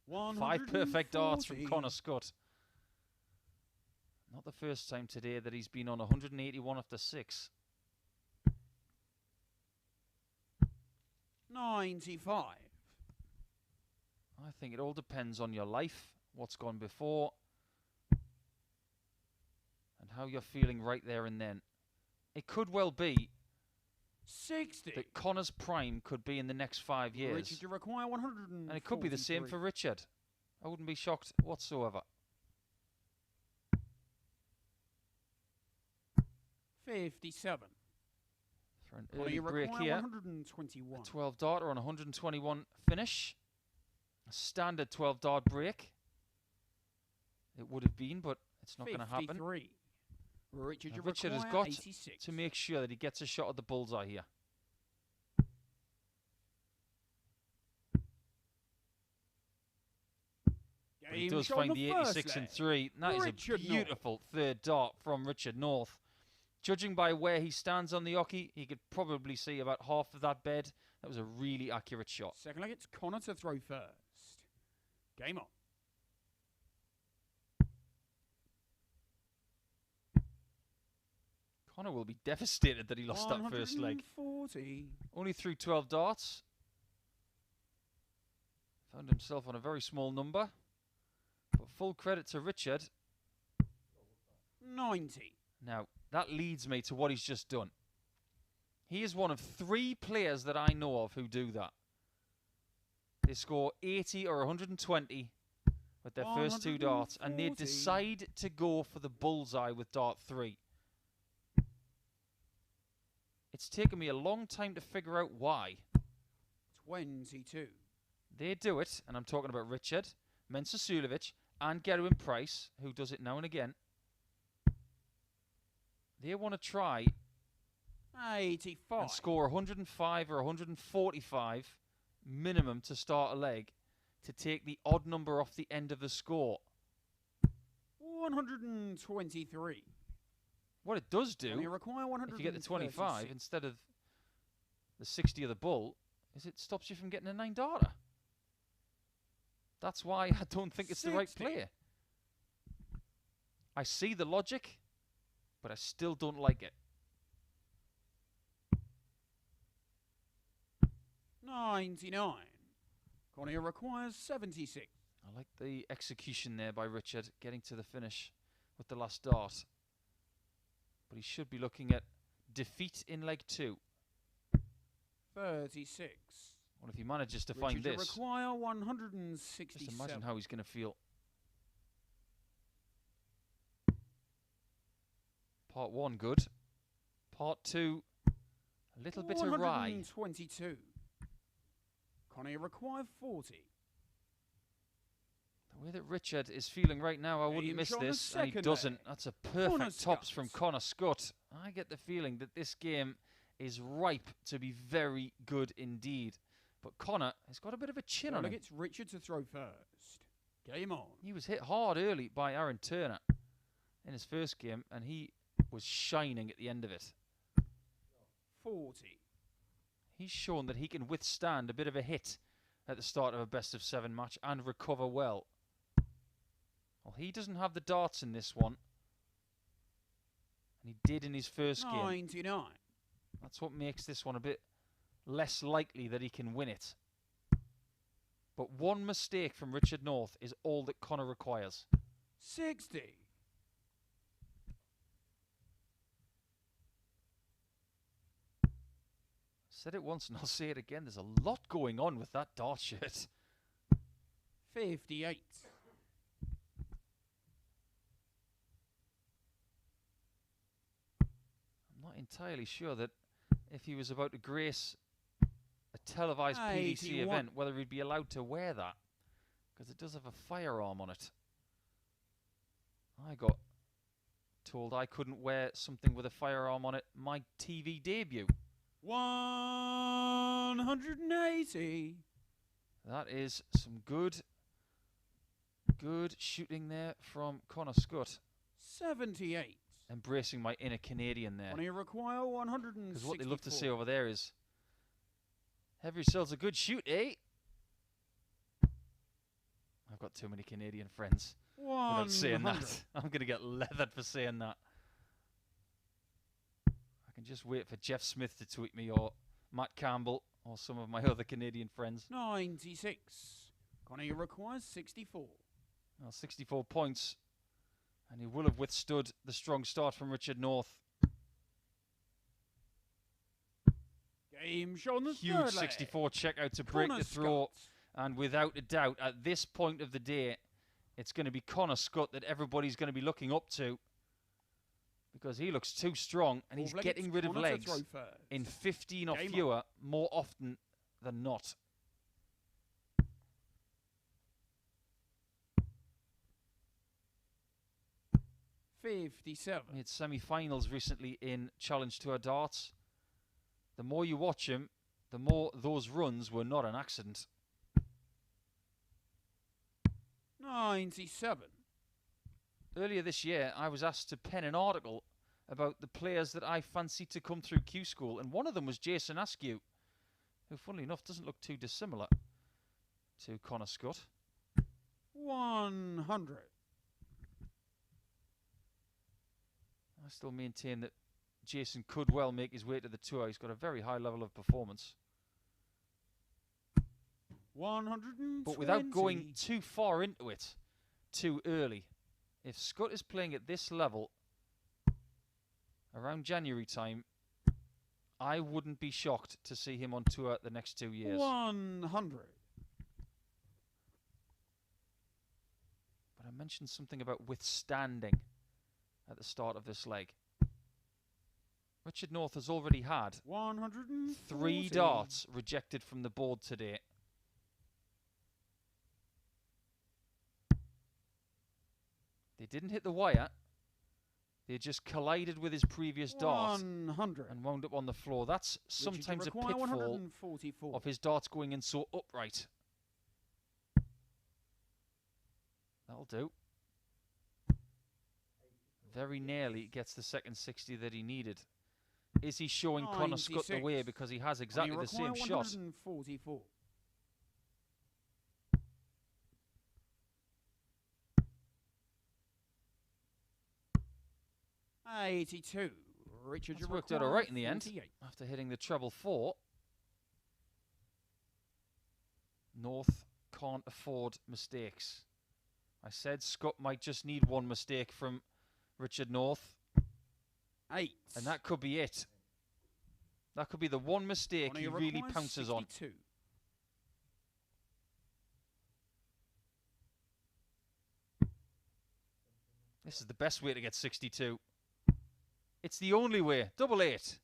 5 perfect darts from Conor Scutt. Not the first time today that he's been on 181 after 6. 95. I think it all depends on your life, what's gone before, and how you're feeling right there and then. It could well be 60. that Conor's prime could be in the next 5 years. Richard, you require 100. And it could be the same for Richard. I wouldn't be shocked whatsoever. 57. For an early break here, 121. a 12 darter on 121 finish. A standard 12 dart break. It would have been, but it's not going to happen. 53. Richard, you Richard has require got 86. to make sure that he gets a shot at the bullseye here. But he does find the 86 and 3. And that is a beautiful third dart from Richard North. Judging by where he stands on the hockey, he could probably see about half of that bed. That was a really accurate shot. Second leg, it's Conor to throw first. Game on. Conor will be devastated that he lost that first leg. 140. Only threw 12 darts. Found himself on a very small number. But full credit to Richard. 90. Now, that leads me to what he's just done. He is one of 3 players that I know of who do that. They score 80 or 120 with their first 2 darts, and they decide to go for the bullseye with dart 3. It's taken me a long time to figure out why. 22. They do it, and I'm talking about Richard, Mensah-Sulovic, and Gerwin Price, who does it now and again. They want to try 85. and score 105 or 145 minimum to start a leg to take the odd number off the end of the score. 123. What it does do, You require if you get the 25 instead of the 60 of the bull, is it stops you from getting a 9 darter. That's why I don't think it's 60. the right play. I see the logic, but I still don't like it. 99. Conor requires 76. I like the execution there by Richard, getting to the finish with the last dart. But he should be looking at defeat in leg 2. 36. Well, if he manages to Richard, find you this, require 167. just imagine how he's going to feel. Part 1, good. Part 2, a little bit awry. 122. Conor require 40. The way that Richard is feeling right now, I wouldn't miss this, and he doesn't. That's a perfect tops from Conor Scutt. I get the feeling that this game is ripe to be very good indeed. But Conor has got a bit of a chin on him. It's Richard to throw first. Game on. He was hit hard early by Aaron Turner in his first game, and he was shining at the end of it. 40. He's shown that he can withstand a bit of a hit at the start of a best-of-7 match and recover well. Well, he doesn't have the darts in this one. And he did in his first game. 99. That's what makes this one a bit less likely that he can win it. But one mistake from Richard North is all that Conor requires. 60. Said it once and I'll say it again. There's a lot going on with that dart shirt. 58. I'm not entirely sure that if he was about to grace a televised PDC 81. event, whether he'd be allowed to wear that. Because it does have a firearm on it. I got told I couldn't wear something with a firearm on it my TV debut. 180. That is some good shooting there from Conor Scutt. 78. Embracing my inner Canadian there. Conor require 164. Because what they love to say over there is, have yourselves a good shoot, eh? I've got too many Canadian friends without saying that. I'm going to get leathered for saying that. I can just wait for Jeff Smith to tweet me, or Matt Campbell, or some of my other Canadian friends. 96. Conor requires 64. Well, 64 points. And he will have withstood the strong start from Richard North. Game shown the Huge third 64 check out to break the throw. And without a doubt, at this point of the day, it's going to be Conor Scutt that everybody's going to be looking up to. Because he looks too strong, and he's getting rid of legs in 15 or fewer more often than not. We had semi-finals recently in Challenge Tour Darts. The more you watch him, the more those runs were not an accident. 97. Earlier this year, I was asked to pen an article about the players that I fancied to come through Q School, and one of them was Jason Askew, who, funnily enough, doesn't look too dissimilar to Conor Scutt. 100. I still maintain that Jason could well make his way to the tour. He's got a very high level of performance. 120. But without going too far into it too early, if Scutt is playing at this level around January time, I wouldn't be shocked to see him on tour the next 2 years. 100. But I mentioned something about withstanding at the start of this leg. Richard North has already had 140. 3 darts rejected from the board today. They didn't hit the wire. They just collided with his previous dart 100. and wound up on the floor. That's sometimes a pitfall 144. of his darts going in so upright. That'll do. Very nearly gets the second 60 that he needed. Is he showing Conor Scutt the way because he has exactly the same shot? 144. 82. Richard, That's worked out all right in the end. After hitting the treble 4. North can't afford mistakes. I said Scutt might just need one mistake from Richard North. 8. And that could be it. That could be the one mistake he really pounces 62. on. This is the best way to get 62. It's the only way. Double 8.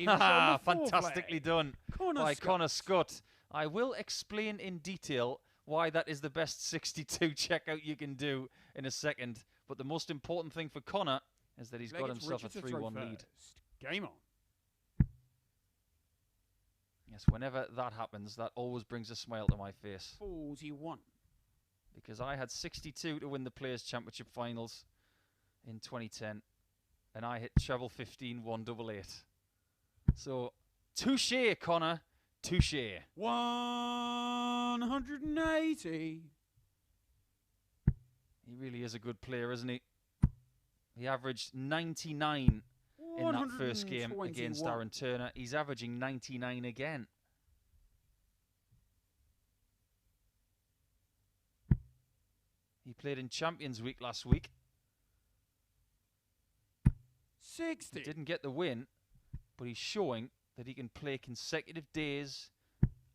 Haha, fantastically done by Conor Scutt. I will explain in detail why that is the best 62 checkout you can do in a second. But the most important thing for Conor is that he's got himself a 3-1 lead. Game on. Yes, whenever that happens, that always brings a smile to my face. 41. Because I had 62 to win the Players' Championship Finals in 2010. And I hit treble 15, 188. So, touche, Conor. Touche. 180. He really is a good player, isn't he? He averaged 99 in that first game against Aaron Turner. He's averaging 99 again. He played in Champions Week last week. 60. He didn't get the win, but he's showing that he can play consecutive days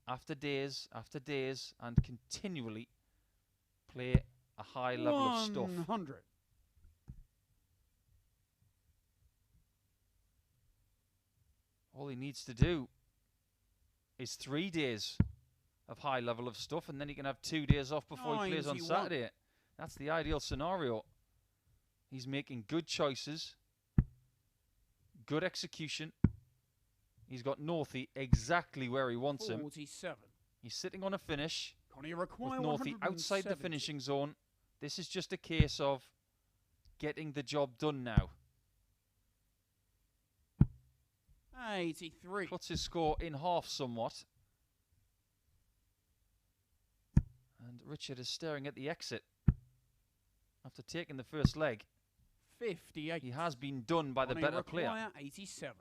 after days after days and continually play a high level of stuff. 100. All he needs to do is 3 days of high level of stuff, and then he can have 2 days off before he plays on Saturday. That's the ideal scenario. He's making good choices, good execution. He's got Northey exactly where he wants 47. him. He's sitting on a finish with Northey Northey outside the finishing zone. This is just a case of getting the job done now. 83. Cuts his score in half somewhat. And Richard is staring at the exit. After taking the first leg, 58. he has been done by the better player. 87.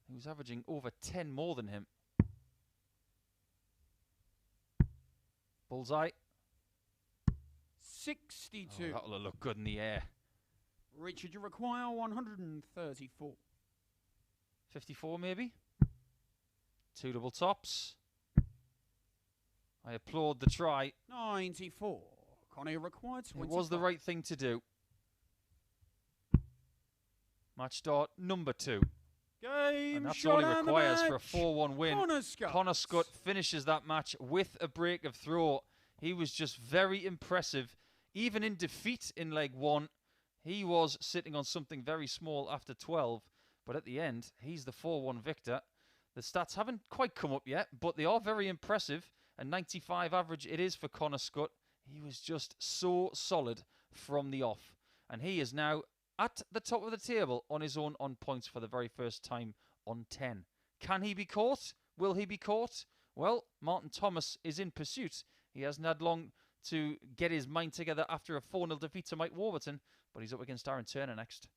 He was averaging over 10 more than him. Bullseye. 62. Oh, that'll look good in the air. Richard, you require 134. 54 maybe. 2 double tops. I applaud the try. 94. Conor required 25. It was the right thing to do. Match start number 2. Game and that's all he requires for a 4-1 win. Conor Scutt finishes that match with a break of throw. He was just very impressive. Even in defeat in leg 1, he was sitting on something very small after 12. But at the end, he's the 4-1 victor. The stats haven't quite come up yet, but they are very impressive. A 95 average it is for Conor Scutt. He was just so solid from the off. And he is now at the top of the table on his own on points for the very first time on 10. Can he be caught? Will he be caught? Well, Martin Thomas is in pursuit. He hasn't had long to get his mind together after a 4-0 defeat to Mike Warburton, but he's up against Aaron Turner next.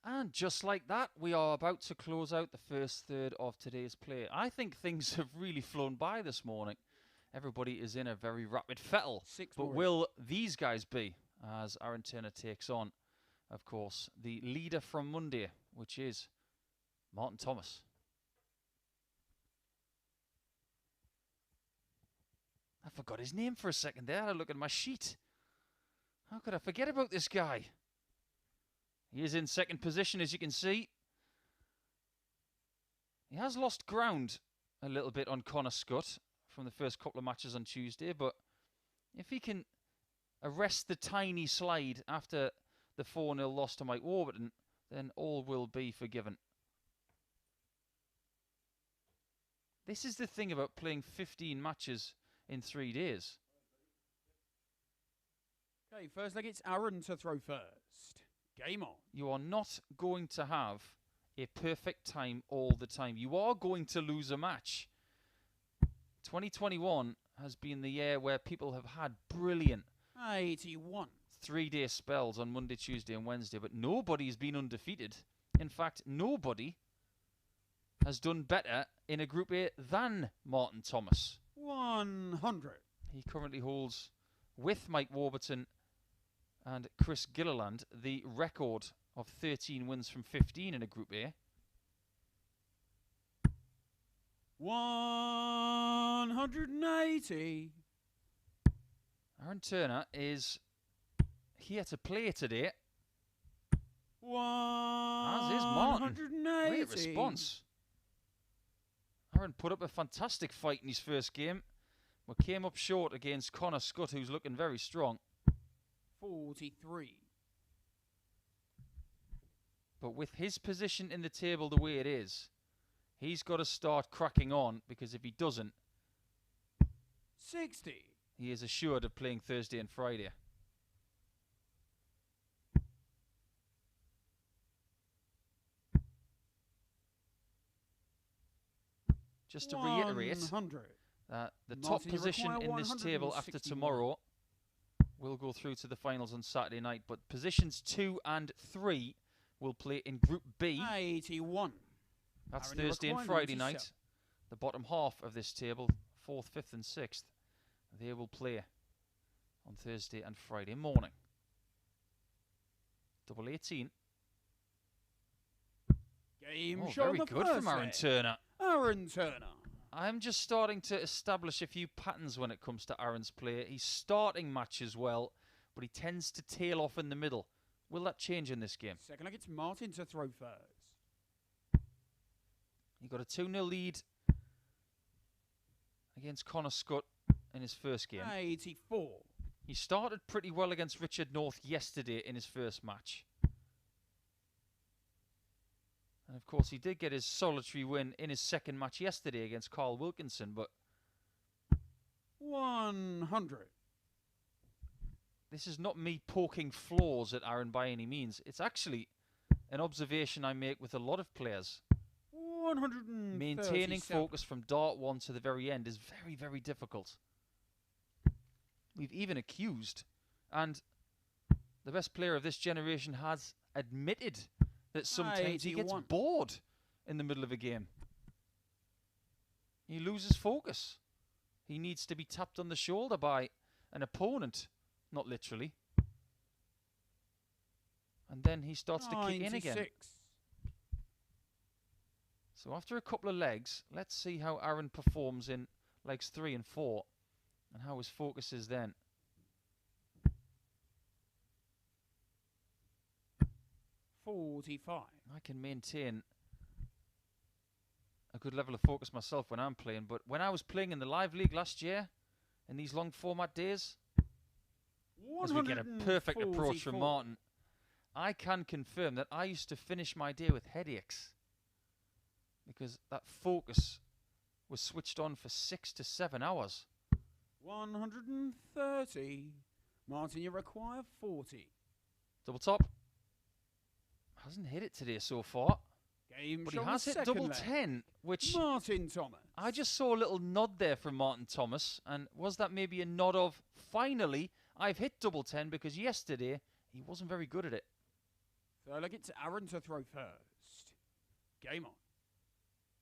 And just like that, we are about to close out the first third of today's play. I think things have really flown by this morning. Everybody is in a very rapid fettle. But will these guys be, as Aaron Turner takes on, of course, the leader from Monday, which is Martin Thomas. I forgot his name for a second there. I look at my sheet. How could I forget about this guy? He is in second position, as you can see. He has lost ground a little bit on Conor Scutt from the first couple of matches on Tuesday, but if he can arrest the tiny slide after the 4-0 loss to Mike Warburton, then all will be forgiven. This is the thing about playing 15 matches in 3 days. Okay, first leg, it's Aaron to throw first. Game on. You are not going to have a perfect time all the time. You are going to lose a match. 2021 has been the year where people have had brilliant 81 3-day spells on Monday, Tuesday and Wednesday, but nobody's been undefeated. In fact, nobody has done better in a Group A than Martin Thomas. 100. He currently holds, with Mike Warburton and Chris Gilliland, the record of 13 wins from 15 in a Group A. 180. Aaron Turner is here to play today. As is Martin. Great response. Aaron put up a fantastic fight in his first game, but came up short against Conor Scutt, who's looking very strong. 43. But with his position in the table the way it is, he's got to start cracking on, because if he doesn't, 60. He is assured of playing Thursday and Friday. Just to reiterate, the top position in this table after tomorrow will go through to the finals on Saturday night, but positions 2 and 3 will play in Group B. 81. That's Thursday and Friday night. The bottom half of this table, 4th, 5th and 6th, they will play on Thursday and Friday morning. Double 18. Game very good from Aaron Turner. Aaron Turner. I'm just starting to establish a few patterns when it comes to Aaron's play. He's starting matches well, but he tends to tail off in the middle. Will that change in this game? Second leg, it's Martin to throw first. He got a 2-0 lead against Conor Scutt in his first game. 84. He started pretty well against Richard North yesterday in his first match. And of course, he did get his solitary win in his second match yesterday against Carl Wilkinson, but 100. This is not me poking flaws at Aaron by any means. It's actually an observation I make with a lot of players. 137. Maintaining focus from dart 1 to the very end is very, very difficult. We've even accused, and the best player of this generation has admitted that sometimes he gets bored in the middle of a game. He loses focus. He needs to be tapped on the shoulder by an opponent, not literally. And then he starts to kick in again. So after a couple of legs, let's see how Aaron performs in legs 3 and 4 and how his focus is then. 45. I can maintain a good level of focus myself when I'm playing, but when I was playing in the live league last year, in these long format days, as we get a perfect approach from Martin, I can confirm that I used to finish my day with headaches because that focus was switched on for 6 to 7 hours. 130. Martin, you require 40. Double top. Hasn't hit it today so far. Game but he shot has hit second double leg. 10, which Martin Thomas. I just saw a little nod there from Martin Thomas. And was that maybe a nod of, finally, I've hit double 10, because yesterday he wasn't very good at it. So look, it's Aaron to throw first. Game on.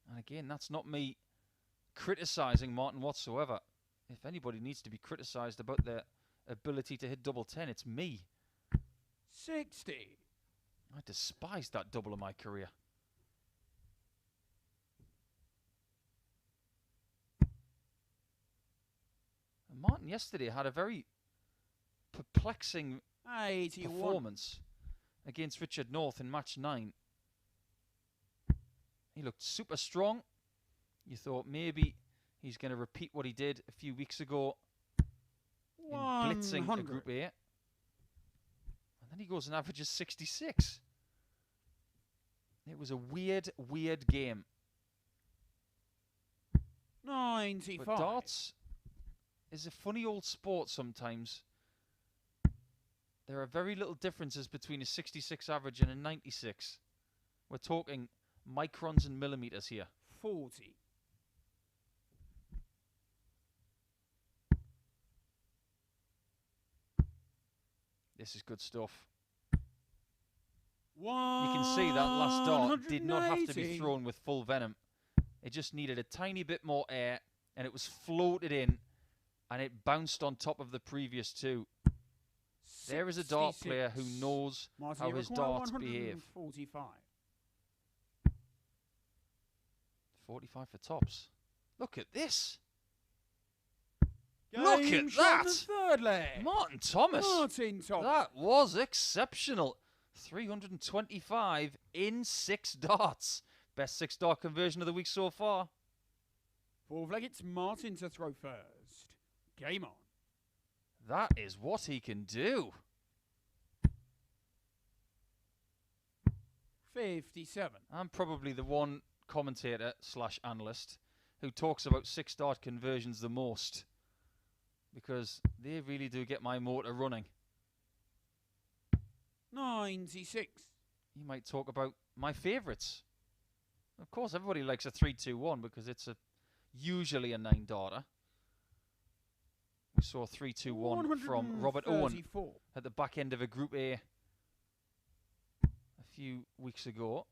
And again, that's not me criticising Martin whatsoever. If anybody needs to be criticised about their ability to hit double 10, it's me. 60. I despised that double in my career. And Martin yesterday had a very perplexing 81. performance against Richard North in match 9. He looked super strong. You thought maybe he's going to repeat what he did a few weeks ago in blitzing a Group A. And then he goes and averages 66. It was a weird, weird game. 95. But darts is a funny old sport sometimes. There are very little differences between a 66 average and a 96. We're talking microns and millimeters here. 40. This is good stuff. 180. You can see that last dart did not have to be thrown with full venom. It just needed a tiny bit more air, and it was floated in, and it bounced on top of the previous two. There is a dart player who knows how his darts behave. 45. 45 for tops. Look at this. Game Look at shot that. the third leg. Martin Thomas. Martin Thomas. That was exceptional. 325 in 6 darts. Best 6-dart conversion of the week so far. Fourth leg, it's Martin to throw first. Game on. That is what he can do. 57. I'm probably the one commentator / analyst who talks about 6-dart conversions the most, because they really do get my motor running. 96. You might talk about my favourites. Of course, everybody likes a 3-2-1 because it's usually a 9-darter. We saw 3-2-1 from Robert Owen at the back end of a Group A a few weeks ago.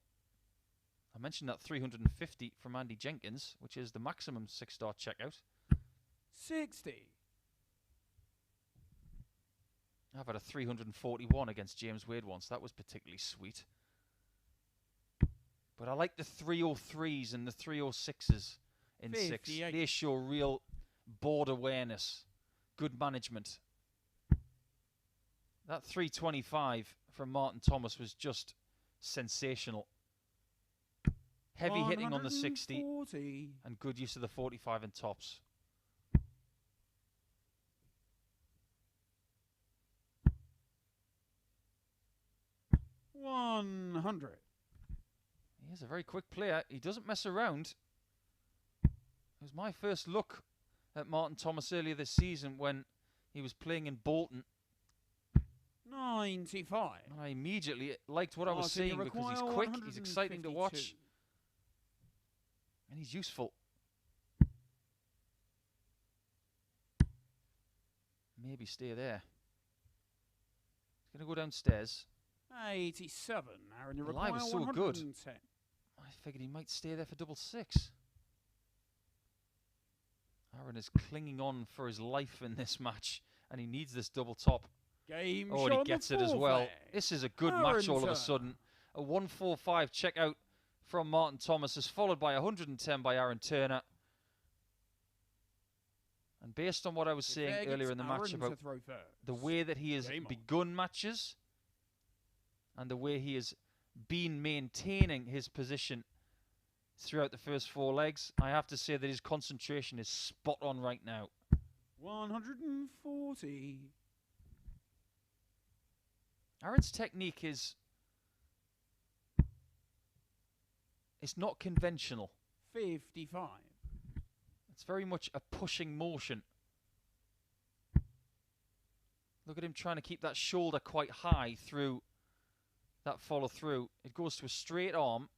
I mentioned that 350 from Andy Jenkins, which is the maximum 6-dart checkout. 60. I've had a 341 against James Wade once. That was particularly sweet. But I like the 303s and the 306s in 6. They show real board awareness, good management. That 325 from Martin Thomas was just sensational. Heavy hitting on the 60 and good use of the 45 in tops. $100. He is a very quick player. He doesn't mess around. It was my first look at Martin Thomas earlier this season when he was playing in Bolton. 95. And I immediately liked what I was seeing because he's quick, he's exciting to watch, and he's useful. Maybe stay there. He's going to go downstairs. 87. Aaron, you The lie require was so 110. good. I figured he might stay there for double 6. Aaron is clinging on for his life in this match, and he needs this double top. Game Oh, and he gets it as well. This is a good match all of a sudden. A 145 checkout from Martin Thomas is followed by 110 by Aaron Turner. And based on what I was saying earlier in the match about the way that he has begun matches and the way he has been maintaining his position throughout the first 4 legs. I have to say that his concentration is spot on right now. 140. Aaron's technique is... it's not conventional. 55. It's very much a pushing motion. Look at him trying to keep that shoulder quite high through that follow through. It goes to a straight arm.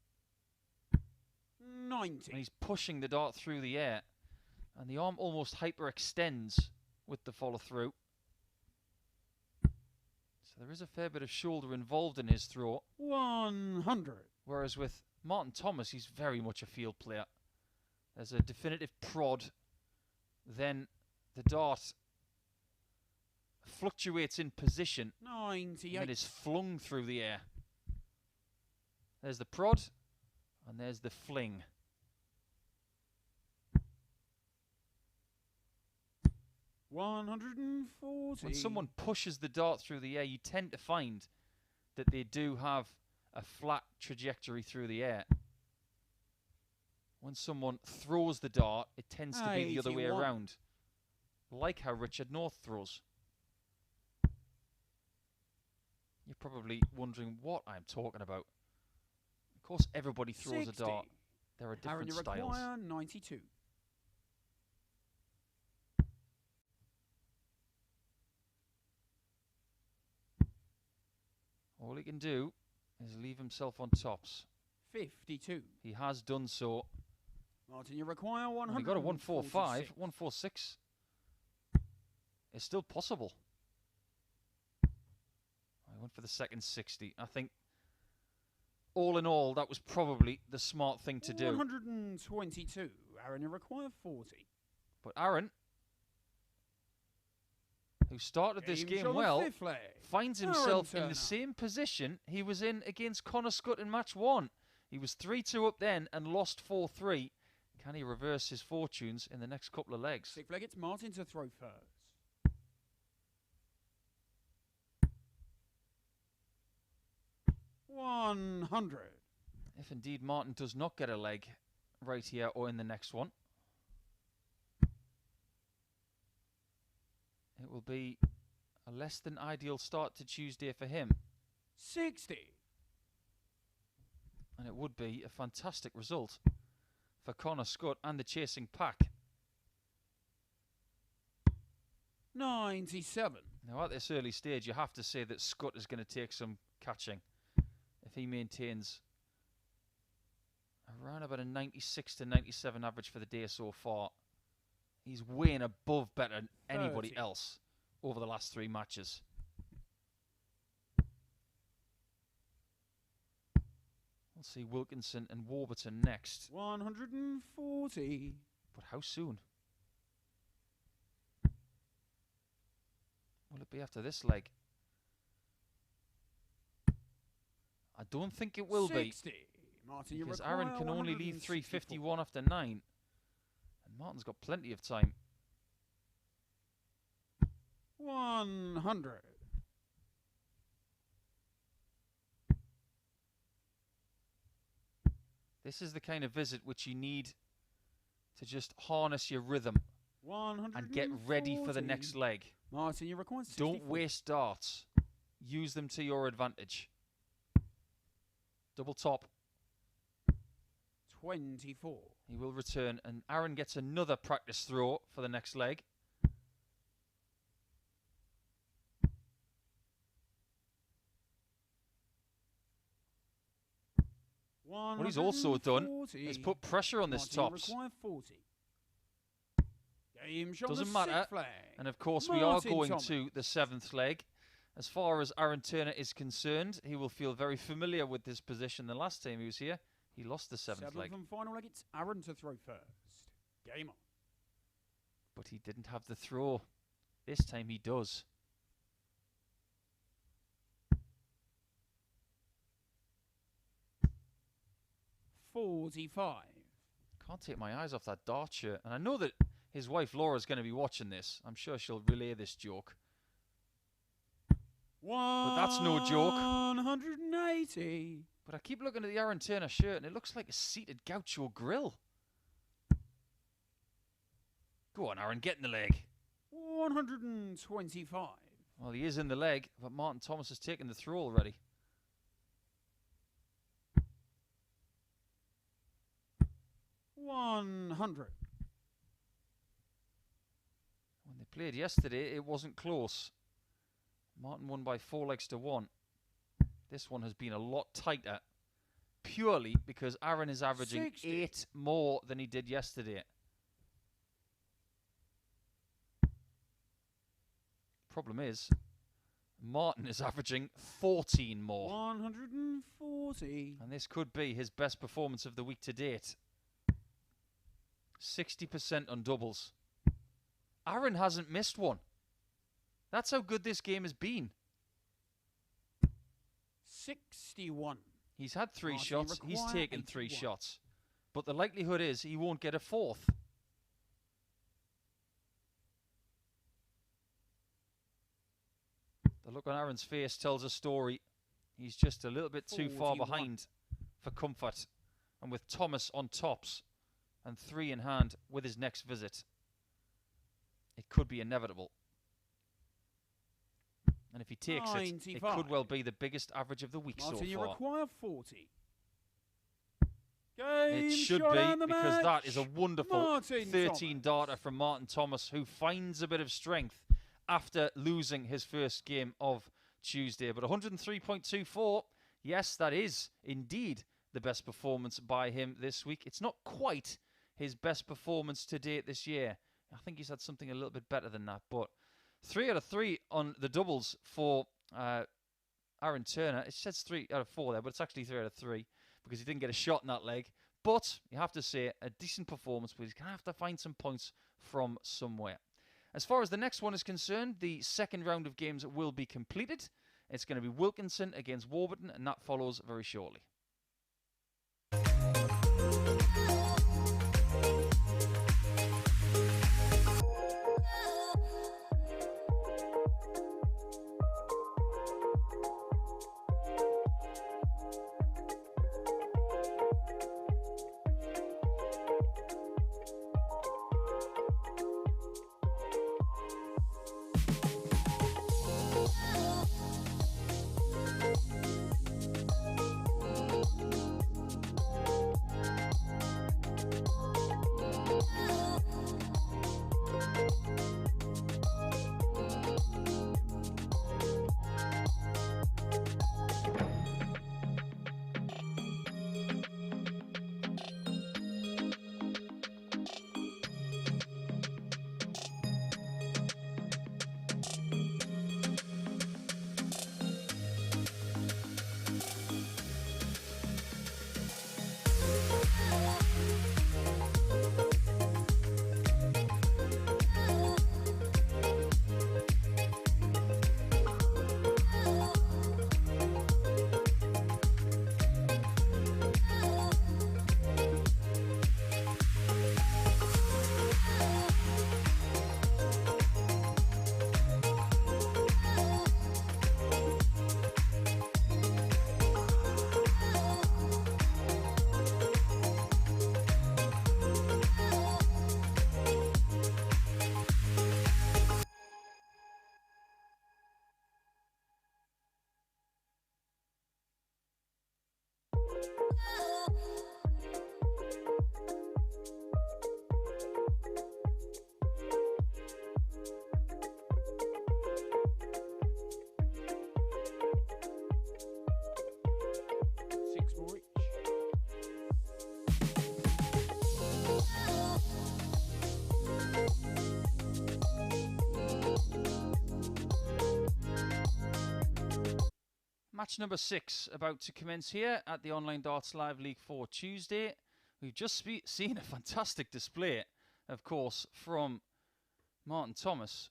90. And he's pushing the dart through the air. And the arm almost hyperextends with the follow through. So there is a fair bit of shoulder involved in his throw. 100. Whereas with Martin Thomas, he's very much a field player. There's a definitive prod. Then the dart fluctuates in position. 98. And then is flung through the air. There's the prod. And there's the fling. $140. When someone pushes the dart through the air, you tend to find that they do have a flat trajectory through the air. When someone throws the dart, it tends to be the other way around. Like how Richard North throws. You're probably wondering what I'm talking about. Of course, everybody throws 60. a dart. There are different Aaron, you styles. require 92. All he can do is leave himself on tops. 52. He has done so. Martin, you require 100. He got a 145, 146. It's still possible. I went for the second 60. I think, all in all, that was probably the smart thing to do. 122. Aaron, you require 40. But Aaron, who started this game well, finds himself in the same position he was in against Conor Scutt in match 1. He was 3-2 up then and lost 4-3. Can he reverse his fortunes in the next couple of legs? 6 leg, it's Martin to throw first. $100. If indeed Martin does not get a leg right here or in the next one, it will be a less than ideal start to Tuesday for him. 60. And it would be a fantastic result for Conor Scutt and the chasing pack. 97. Now at this early stage, you have to say that Scutt is going to take some catching. If he maintains around about a 96 to 97 average for the day so far, he's weighing above better than anybody 30. else over the last 3 matches. We'll see Wilkinson and Warburton next. 140. But how soon? Will it be after this leg? I don't think it will 60. Martin, be. Because you Aaron can only leave 164. 351 after 9. And Martin's got plenty of time. 100. This is the kind of visit which you need to just harness your rhythm and get ready for the next leg. Martin, you require 64. Don't waste darts. Use them to your advantage. Double top. 24. He will return, and Aaron gets another practice throw for the next leg. What he's also done is put pressure on this tops. Doesn't matter. And of course, we are going to the 7th leg. As far as Aaron Turner is concerned, he will feel very familiar with this position. The last time he was here, he lost the 7th leg. And final leg, it's Aaron to throw first. Game on. But he didn't have the throw. This time he does. $45. Can't take my eyes off that dart shirt. And I know that his wife Laura's going to be watching this. I'm sure she'll relay this joke. But that's no joke. 180. But I keep looking at the Aaron Turner shirt and it looks like a seated Gaucho grill. Go on, Aaron, get in the leg. 125. Well, he is in the leg, but Martin Thomas has taken the throw already. 100. When they played yesterday, it wasn't close. Martin won by 4 legs to 1. This one has been a lot tighter, purely because Aaron is averaging 60. 8 more than he did yesterday. Problem is, Martin is averaging 14 more. 140. And this could be his best performance of the week to date. 60% on doubles. Aaron hasn't missed one. That's how good this game has been. 61. He's had 3 Martin shots. He's require taken 3 81. shots. But the likelihood is he won't get a 4th. The look on Aaron's face tells a story. He's just a little bit too far 41. behind for comfort. And with Thomas on tops and 3 in hand with his next visit, it could be inevitable. And if he takes 95. it could well be the biggest average of the week Martin, so you far. require 40. Game It should shot be, and the because that match. is a wonderful Martin 13 Thomas. darter from Martin Thomas, who finds a bit of strength after losing his first game of Tuesday. But 103.24, yes, that is indeed the best performance by him this week. It's not quite his best performance to date this year. I think he's had something a little bit better than that. But 3 out of 3 on the doubles for Aaron Turner. It says 3 out of 4 there, but it's actually 3 out of 3 because he didn't get a shot in that leg. But you have to say a decent performance, but he's going to have to find some points from somewhere. As far as the next one is concerned, the second round of games will be completed. It's going to be Wilkinson against Warburton, and that follows very shortly. Match number 6 about to commence here at the Online Darts Live League for Tuesday. We've just seen a fantastic display, of course, from Martin Thomas.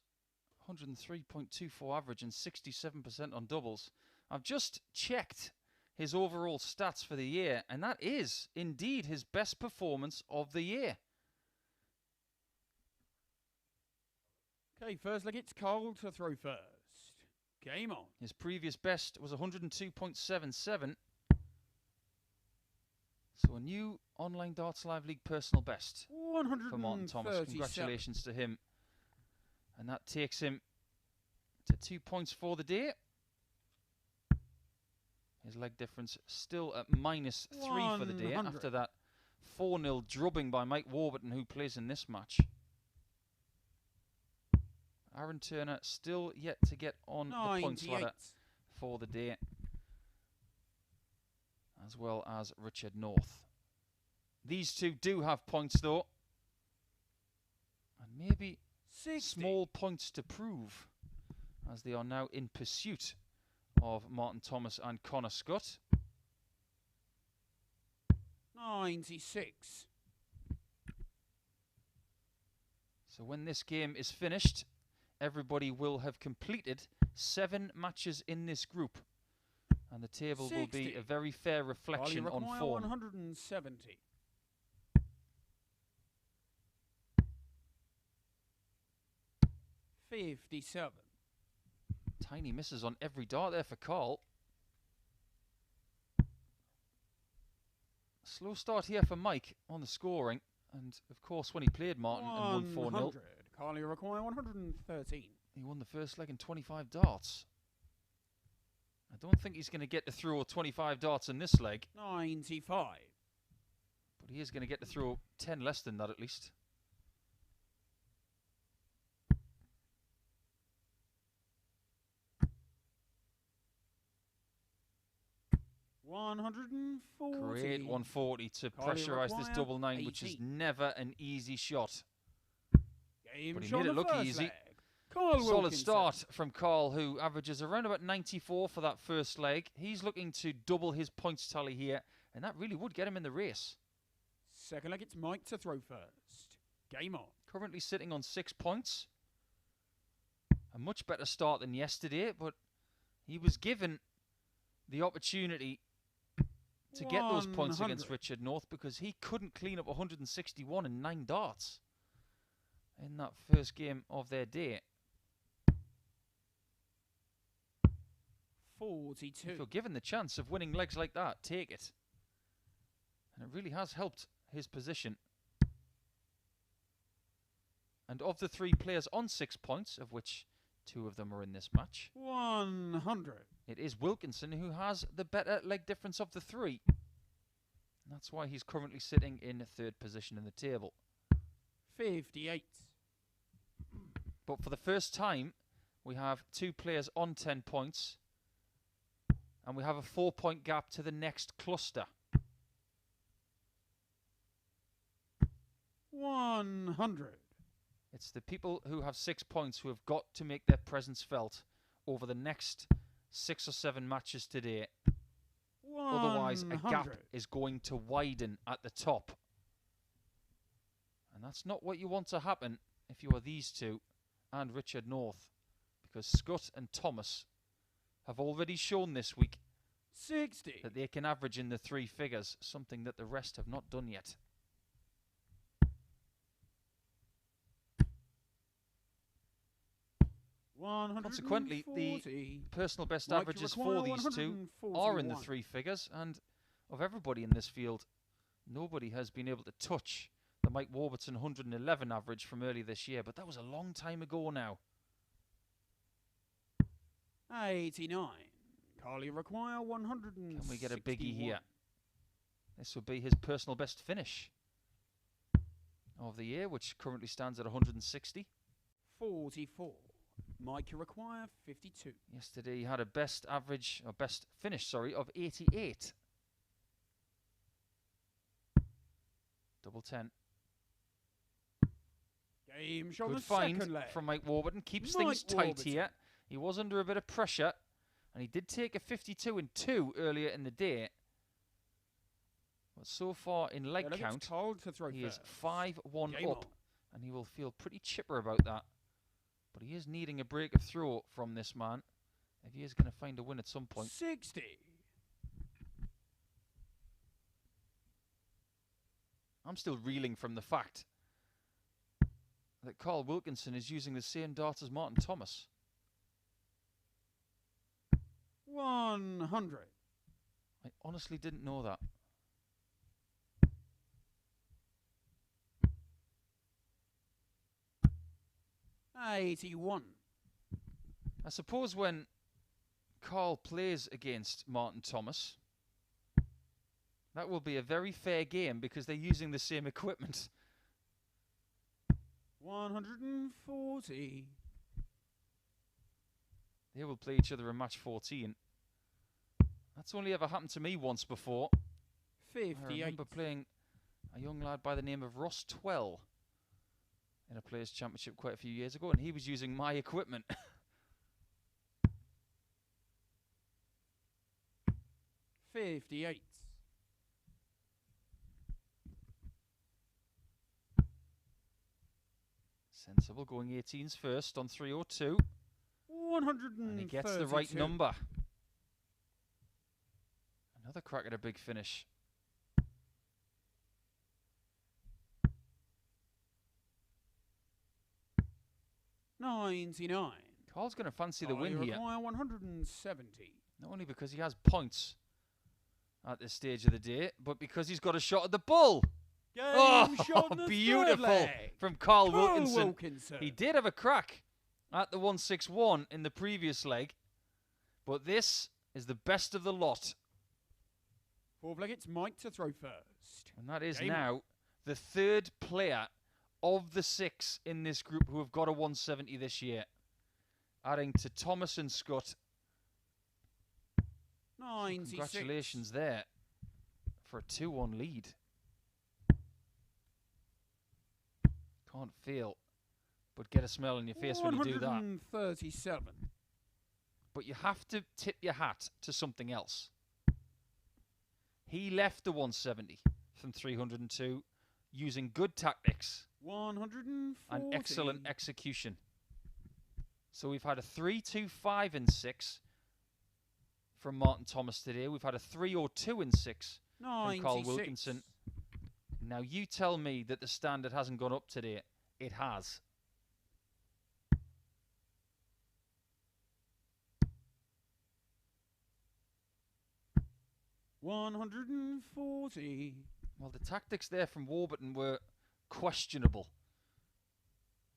103.24 average and 67% on doubles. I've just checked his overall stats for the year, and that is indeed his best performance of the year. Okay, first leg, it's Cole to throw first. Game on. His previous best was 102.77. to a new online Darts Live League personal best for Martin Thomas. 137. Congratulations to him. And that takes him to 2 points for the day. His leg difference still at -3 for the day after that 4-0 drubbing by Mike Warburton, who plays in this match. Aaron Turner still yet to get on the points ladder for the day, as well as Richard North. These two do have points though, and maybe 60. small points to prove, as they are now in pursuit of Martin Thomas and Conor Scutt. 96. So when this game is finished, everybody will have completed 7 matches in this group, and the table 60. will be a very fair reflection on form. 170. 57. Tiny misses on every dart there for Carl. Slow start here for Mike on the scoring, and of course when he played Martin and won 4-0, Carl, you require 113. he won the first leg in 25 darts. I don't think he's going to get to throw 25 darts in this leg, 95. but he is going to get to throw 10 less than that at least. 140. Great 140 to pressurise this double 9, which is never an easy shot. Game But he shot made it the look first easy. leg. Carl Solid Wilkinson. start from Carl, who averages around about 94 for that first leg. He's looking to double his points tally here, and that really would get him in the race. Second leg, it's Mike to throw first. Game on. Currently sitting on 6 points. A much better start than yesterday, but he was given the opportunity to get those points 100. against Richard North, because he couldn't clean up 161 in 9 darts in that first game of their day. 42. If you're given the chance of winning legs like that, take it. And it really has helped his position. And of the 3 players on 6 points, of which 2 of them are in this match, 100. it is Wilkinson who has the better leg difference of the 3. And that's why he's currently sitting in 3rd position in the table. 58. But for the first time, we have 2 players on 10 points, and we have a 4-point gap to the next cluster. 100. It's the people who have 6 points who have got to make their presence felt over the next 6 or 7 matches today. 100. Otherwise, a gap is going to widen at the top. And that's not what you want to happen if you are these 2 and Richard North, because Scutt and Thomas have already shown this week 60. that they can average in the 3 figures, something that the rest have not done yet. Consequently, the personal best Mike, you averages require for these 2 are in the 141. 3 figures, and of everybody in this field, nobody has been able to touch the Mike Warburton 111 average from early this year, but that was a long time ago now. 89. Carl, you require 161. Can we get a biggie here? This would be his personal best finish of the year, which currently stands at 160. 44. Mike, you require 52. Yesterday he had a best average, or best finish, sorry, of 88. Double 10. Game shot Good the find second leg. from Mike Warburton. Keeps Mike things tight Warburton. here. He was under a bit of pressure, and he did take a 52 in 2 earlier in the day. But so far in leg Third leg, count, it's Carl to throw he is first. 5-1 Game up, on. and he will feel pretty chipper about that. But he is needing a break of throw from this man if he is going to find a win at some point. 60. I'm still reeling from the fact that Carl Wilkinson is using the same darts as Martin Thomas. 100. I honestly didn't know that. 81. I suppose when Carl plays against Martin Thomas, that will be a very fair game because they're using the same equipment. 140. They will play each other in match 14. That's only ever happened to me once before. 58. I remember playing a young lad by the name of Ross Twell in a Players' Championship quite a few years ago, and he was using my equipment. 58. Sensible, going 18s first on 302. 132. And he gets the right number. Another crack at a big finish. $99. Carl's going to fancy the win here. 170. Not only because he has points at this stage of the day, but because he's got a shot at the bull. Game shot in the beautiful third leg. from Carl Wilkinson. Wilkinson. He did have a crack at the 161 in the previous leg, but this is the best of the lot. Fourth leg, it's Mike to throw first. And that is Game now the third player of the 6 in this group who have got a 170 this year, adding to Thomas and Scutt. 96. Congratulations there for a 2-1 lead. Can't feel, but get a smell on your face when you do that. 137. But you have to tip your hat to something else. He left the 170 from 302 using good tactics 140. and excellent execution. So we've had a 3, 2, 5 and 6 from Martin Thomas today. We've had a 3 or 2 and 6 from Carl Wilkinson. Now you tell me that the standard hasn't gone up today. It has. $140. Well, the tactics there from Warburton were questionable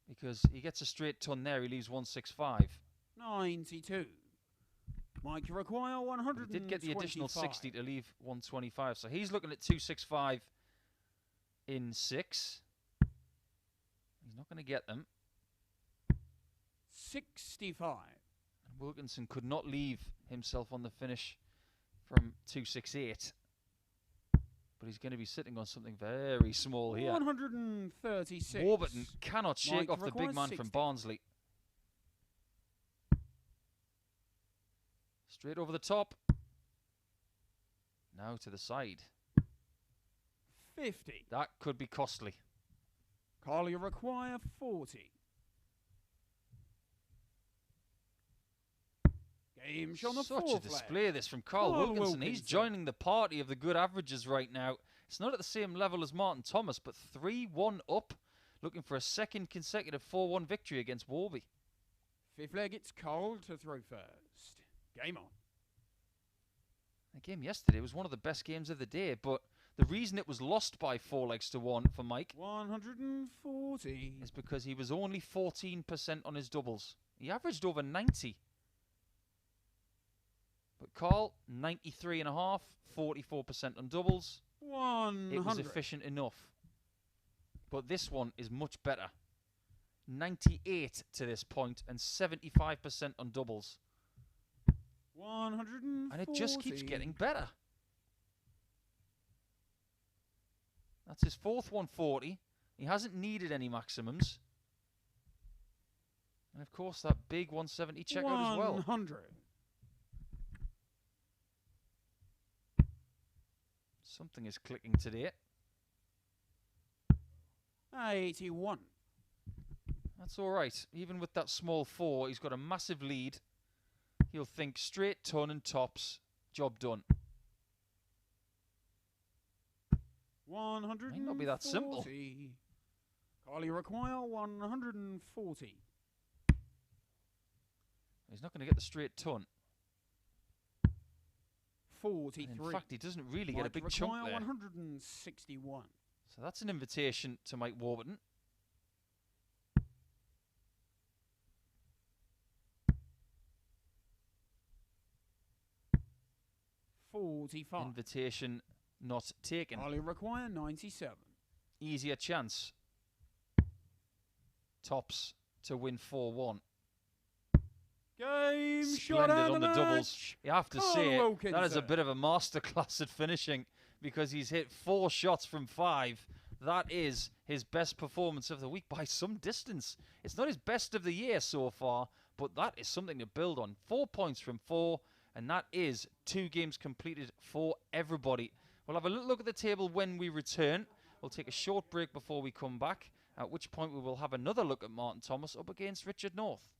because he gets a straight ton there. He leaves 165. 92. Mike, you require 125. He did get the additional 60 to leave 125. So he's looking at 265 in 6. He's not going to get them. 65. And Wilkinson could not leave himself on the finish from 268. But he's going to be sitting on something very small here. 136. Warburton cannot shake Mike off the big man 60. from Barnsley. Straight over the top. Now to the side. 50. That could be costly. Carl, you require 40. Game shot on the Such a fourth display leg. this from Carl Wilkinson. He's joining the party of the good averages right now. It's not at the same level as Martin Thomas, but 3-1 up, looking for a second consecutive 4-1 victory against Warby. Fifth leg, it's Carl to throw first. Game on. The game yesterday was one of the best games of the day, but the reason it was lost by 4 legs to 1 for Mike 140 is because he was only 14% on his doubles. He averaged over 90. But Carl, 93.5, 44% on doubles. 100. It was efficient enough. But this one is much better. 98 to this point and 75% on doubles. 140. And it just keeps getting better. That's his fourth 140. He hasn't needed any maximums. And of course that big 170 checkout as well. 100. Something is clicking today. 81. That's all right. Even with that small 4, he's got a massive lead. He'll think straight ton and tops. Job done. 140. Might not be that simple. Carly require 140. He's not going to get the straight ton. 43. And in fact, he doesn't really get a big chunk there. 161. So that's an invitation to Mike Warburton. 45. Invitation not taken. Only require 97. Easier chance. Tops to win 4-1. Game shot Splendid out on the match. doubles. You have to Conor say, that is a Wilkinson. bit of a masterclass at finishing, because he's hit 4 shots from 5. That is his best performance of the week by some distance. It's not his best of the year so far, but that is something to build on. 4 points from 4, and that is 2 games completed for everybody. We'll have a little look at the table when we return. We'll take a short break before we come back, at which point we will have another look at Martin Thomas up against Richard North.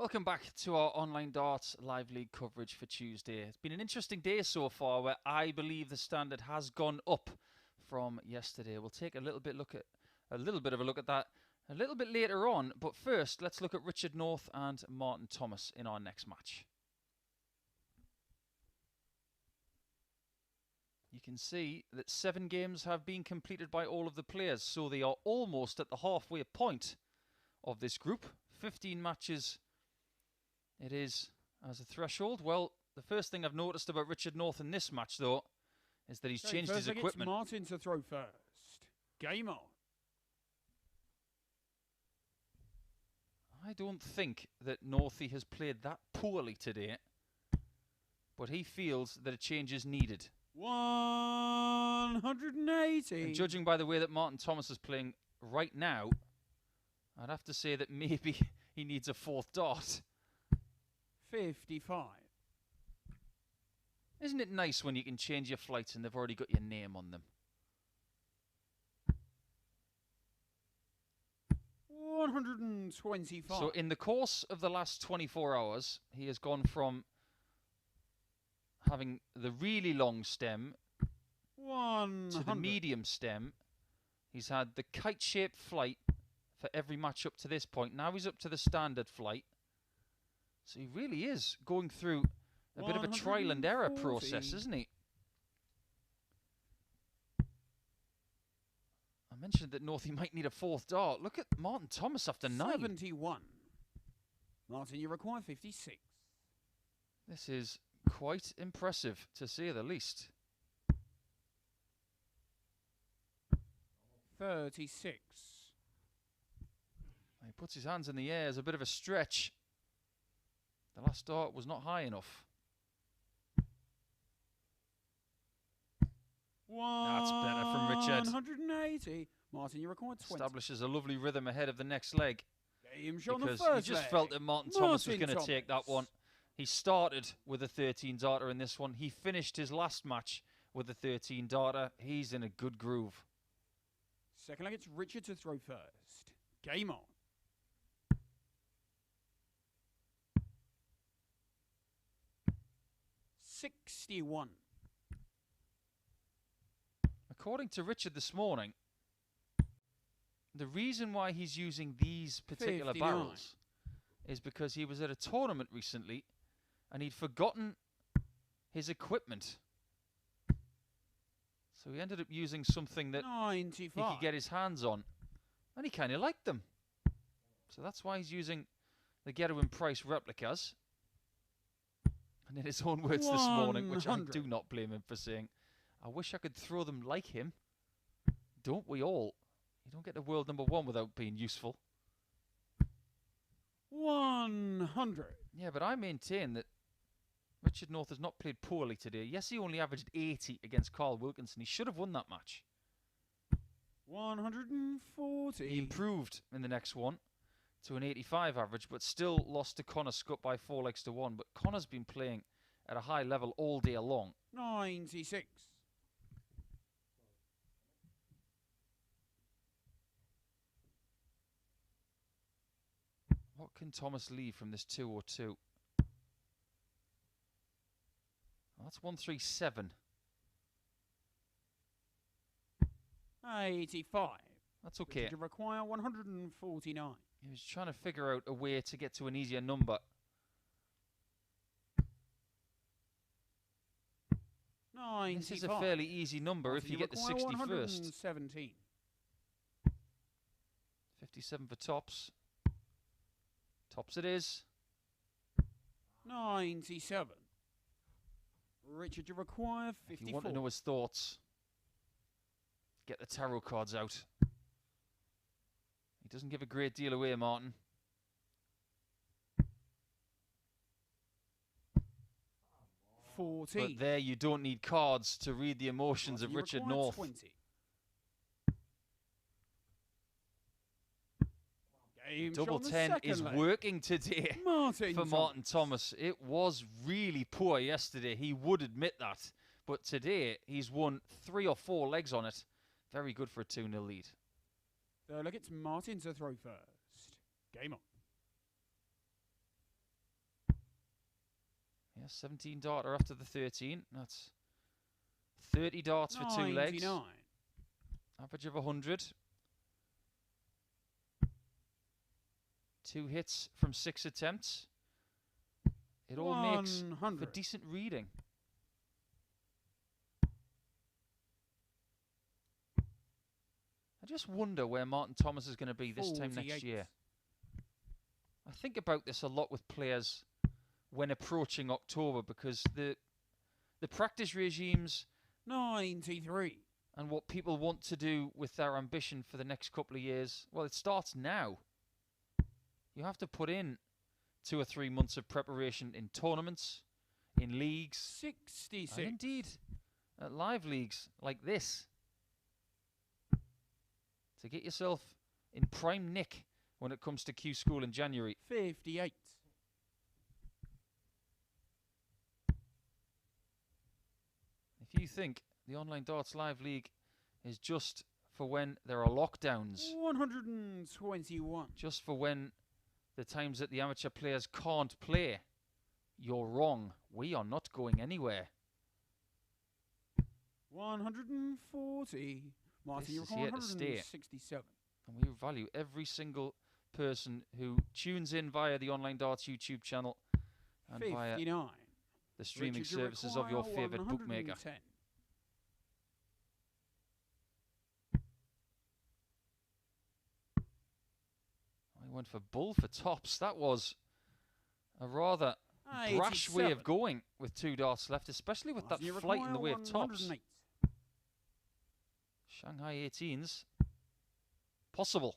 Welcome back to our online darts live league coverage for Tuesday. It's been an interesting day so far where I believe the standard has gone up from yesterday. We'll take a little bit of a look at that a little bit later on, but first let's look at Richard North and Martin Thomas in our next match. You can see that 7 games have been completed by all of the players, so they are almost at the halfway point of this group. 15 matches it is as a threshold. Well, the first thing I've noticed about Richard North in this match, though, is that he's changed his equipment. Martin to throw first. Game on. I don't think that Northie has played that poorly today, but he feels that a change is needed. 180. And judging by the way that Martin Thomas is playing right now, I'd have to say that maybe he needs a 4th dart. 55. Isn't it nice when you can change your flights and they've already got your name on them? 125. So in the course of the last 24 hours, he has gone from having the really long stem 100. to the medium stem. He's had the kite-shaped flight for every match up to this point. Now he's up to the standard flight. So he really is going through a bit of a trial and error process, isn't he? I mentioned that Northie might need a 4th dart. Look at Martin Thomas after 9. 71. Martin, you require 56. This is quite impressive, to say the least. 36. He puts his hands in the air as a bit of a stretch. The last dart was not high enough. That's better from Richard. 180. Martin, you require 20. Establishes a lovely rhythm ahead of the next leg. Game shot on the Because first he just leg. felt that Martin Thomas was going to take that one. He started with a 13 darter in this one. He finished his last match with a 13 darter. He's in a good groove. Second leg, it's Richard to throw first. Game on. 61. According to Richard this morning, the reason why he's using these particular 59. barrels is because he was at a tournament recently and he'd forgotten his equipment. So he ended up using something that 95. he could get his hands on, and he kind of liked them. So that's why he's using the Ghetto and Price replicas. And in his own words this morning, which I 100. do not blame him for saying, I wish I could throw them like him. Don't we all? You don't get to world #1 without being useful. 100. Yeah, but I maintain that Richard North has not played poorly today. Yes, he only averaged 80 against Carl Wilkinson. He should have won that match. 140. He improved in the next one to an 85 average, but still lost to Conor Scutt by 4 legs to 1. But Conor's been playing at a high level all day long. 96. What can Thomas leave from this 202? Well, that's 137. 85. That's okay. To require 149. He was trying to figure out a way to get to an easier number. 95. This is a fairly easy number if you get the 60 first. 117. 57 for tops. Tops it is. 97. Richard, you require 54. If you want to know his thoughts, get the tarot cards out. He doesn't give a great deal away, Martin. 14. But there you don't need cards to read the emotions of Richard North. 20. Game Double shot on the 10 second is leg. working today Martin for Martin Thomas. It was really poor yesterday. He would admit that. But today, he's won 3 or 4 legs on it. Very good for a 2-0 lead. Third leg, it's Martin to throw first. Game on. Yeah, 17 darter after the 13. That's 30 darts for 2 legs. 99. Average of 100. 2 hits from 6 attempts. It all makes for 100. decent reading. I just wonder where Martin Thomas is going to be this time next 48. year. I think about this a lot with players when approaching October, because the practice regimes 93. and what people want to do with their ambition for the next couple of years, well, it starts now. You have to put in 2 or 3 months of preparation in tournaments, in leagues, 66. and indeed at live leagues like this, to get yourself in prime nick when it comes to Q School in January. 58. If you think the Online Darts Live League is just for when there are lockdowns, 121. just for when the times that the amateur players can't play, you're wrong. We are not going anywhere. 140. Martin, you're This is here to stay. 167. And we value every single person who tunes in via the Online Darts YouTube channel and 59. via the streaming Richard, you services of your require favourite bookmaker. 110. I went for bull for tops. That was a rather brash way 87. of going with 2 darts left, especially with that Martin, you flight in the way require of tops. 108. Shanghai 18s. Possible.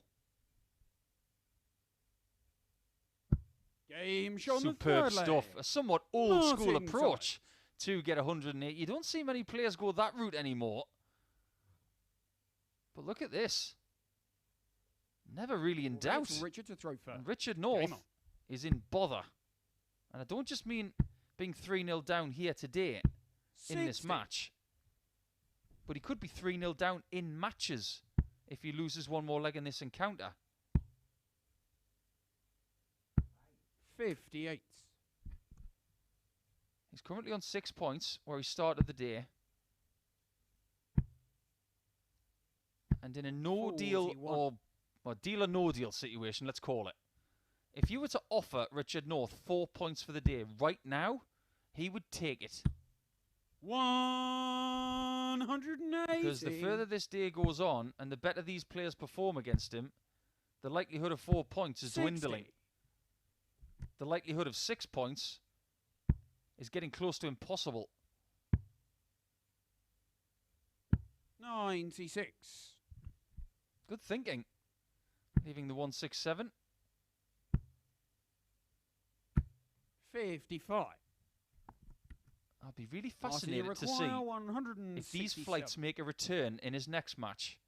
Game show on the Superb third stuff. leg. A somewhat old school Martin approach to get 108. You don't see many players go that route anymore. But look at this. Never really in Right, doubt. Richard to throw first. And Richard Game North on. is in bother. And I don't just mean being 3-0 down here today in this 60. match. But he could be 3-0 down in matches if he loses one more leg in this encounter. 58. He's currently on 6 points where he started the day. And in a no deal 41. or deal or no deal situation, let's call it. If you were to offer Richard North 4 points for the day right now, he would take it. 180. Because the further this day goes on and the better these players perform against him, the likelihood of 4 points is 60. dwindling. The likelihood of 6 points is getting close to impossible. 96. Good thinking. Leaving the 167. 55. I'll be really Martin, you fascinated to see require if these 167. flights make a return in his next match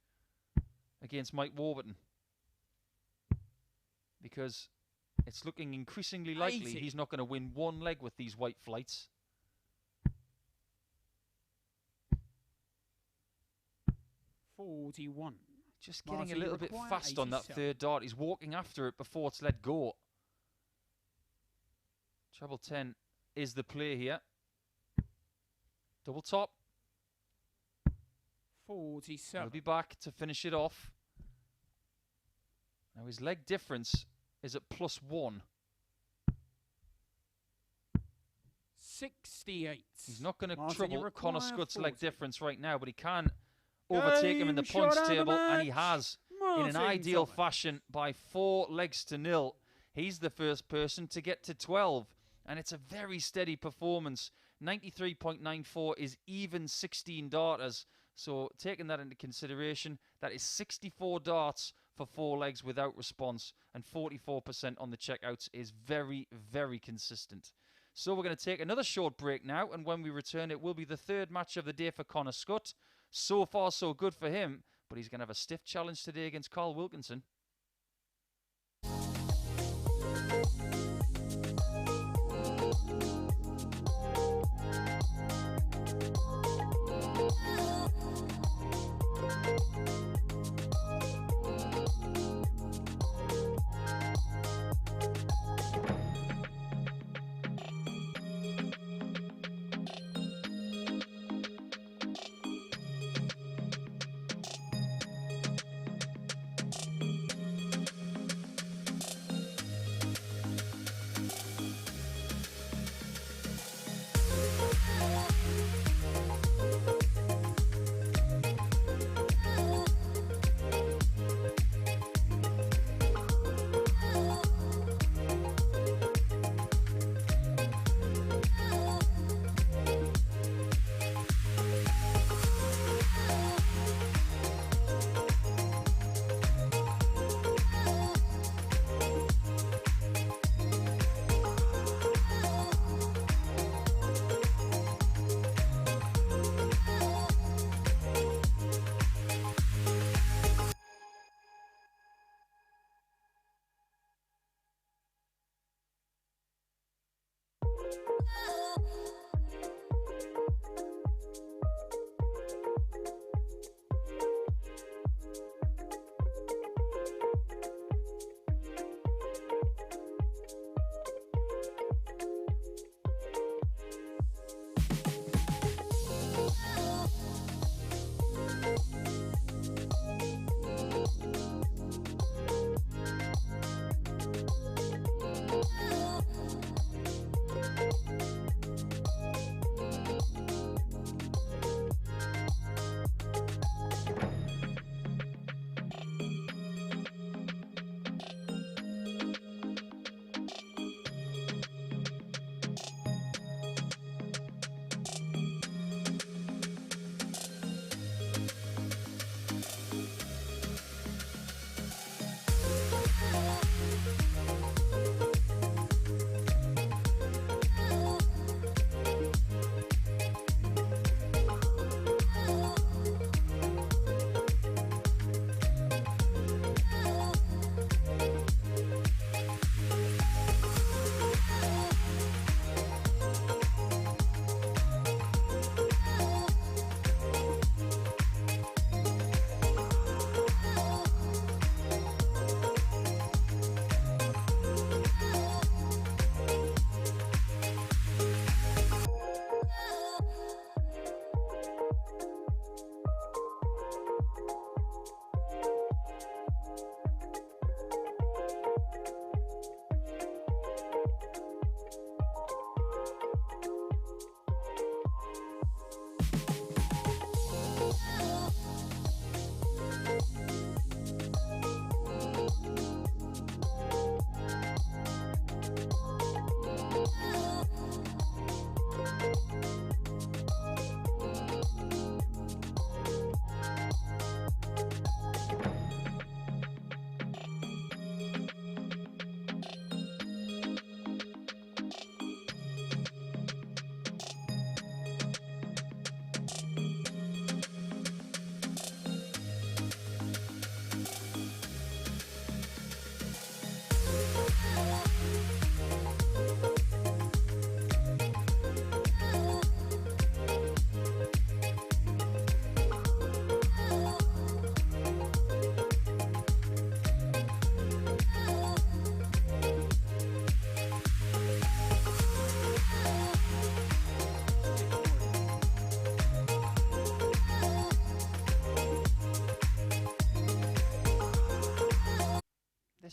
against Mike Warburton. Because it's looking increasingly likely 80. he's not going to win one leg with these white flights. 41. Just getting Martin, a you little bit require fast on that 87. third dart. He's walking after it before it's let go. Treble 10 is the play here. Double top. 47. He'll be back to finish it off. Now his leg difference is at +1. 68. He's not going to Martin, you trouble Conor require Scutt's leg 40. difference right now, but he can overtake him in the Game shot points and the table, and he match. has in an Martin ideal Thomas. fashion by 4 legs to 0. He's the first person to get to 12, and it's a very steady performance. 93.94 is even 16 darters, so taking that into consideration, that is 64 darts for 4 legs without response, and 44% on the checkouts is very, very consistent. So we're going to take another short break now, and when we return, it will be the third match of the day for Conor Scutt. So far, so good for him, but he's going to have a stiff challenge today against Carl Wilkinson.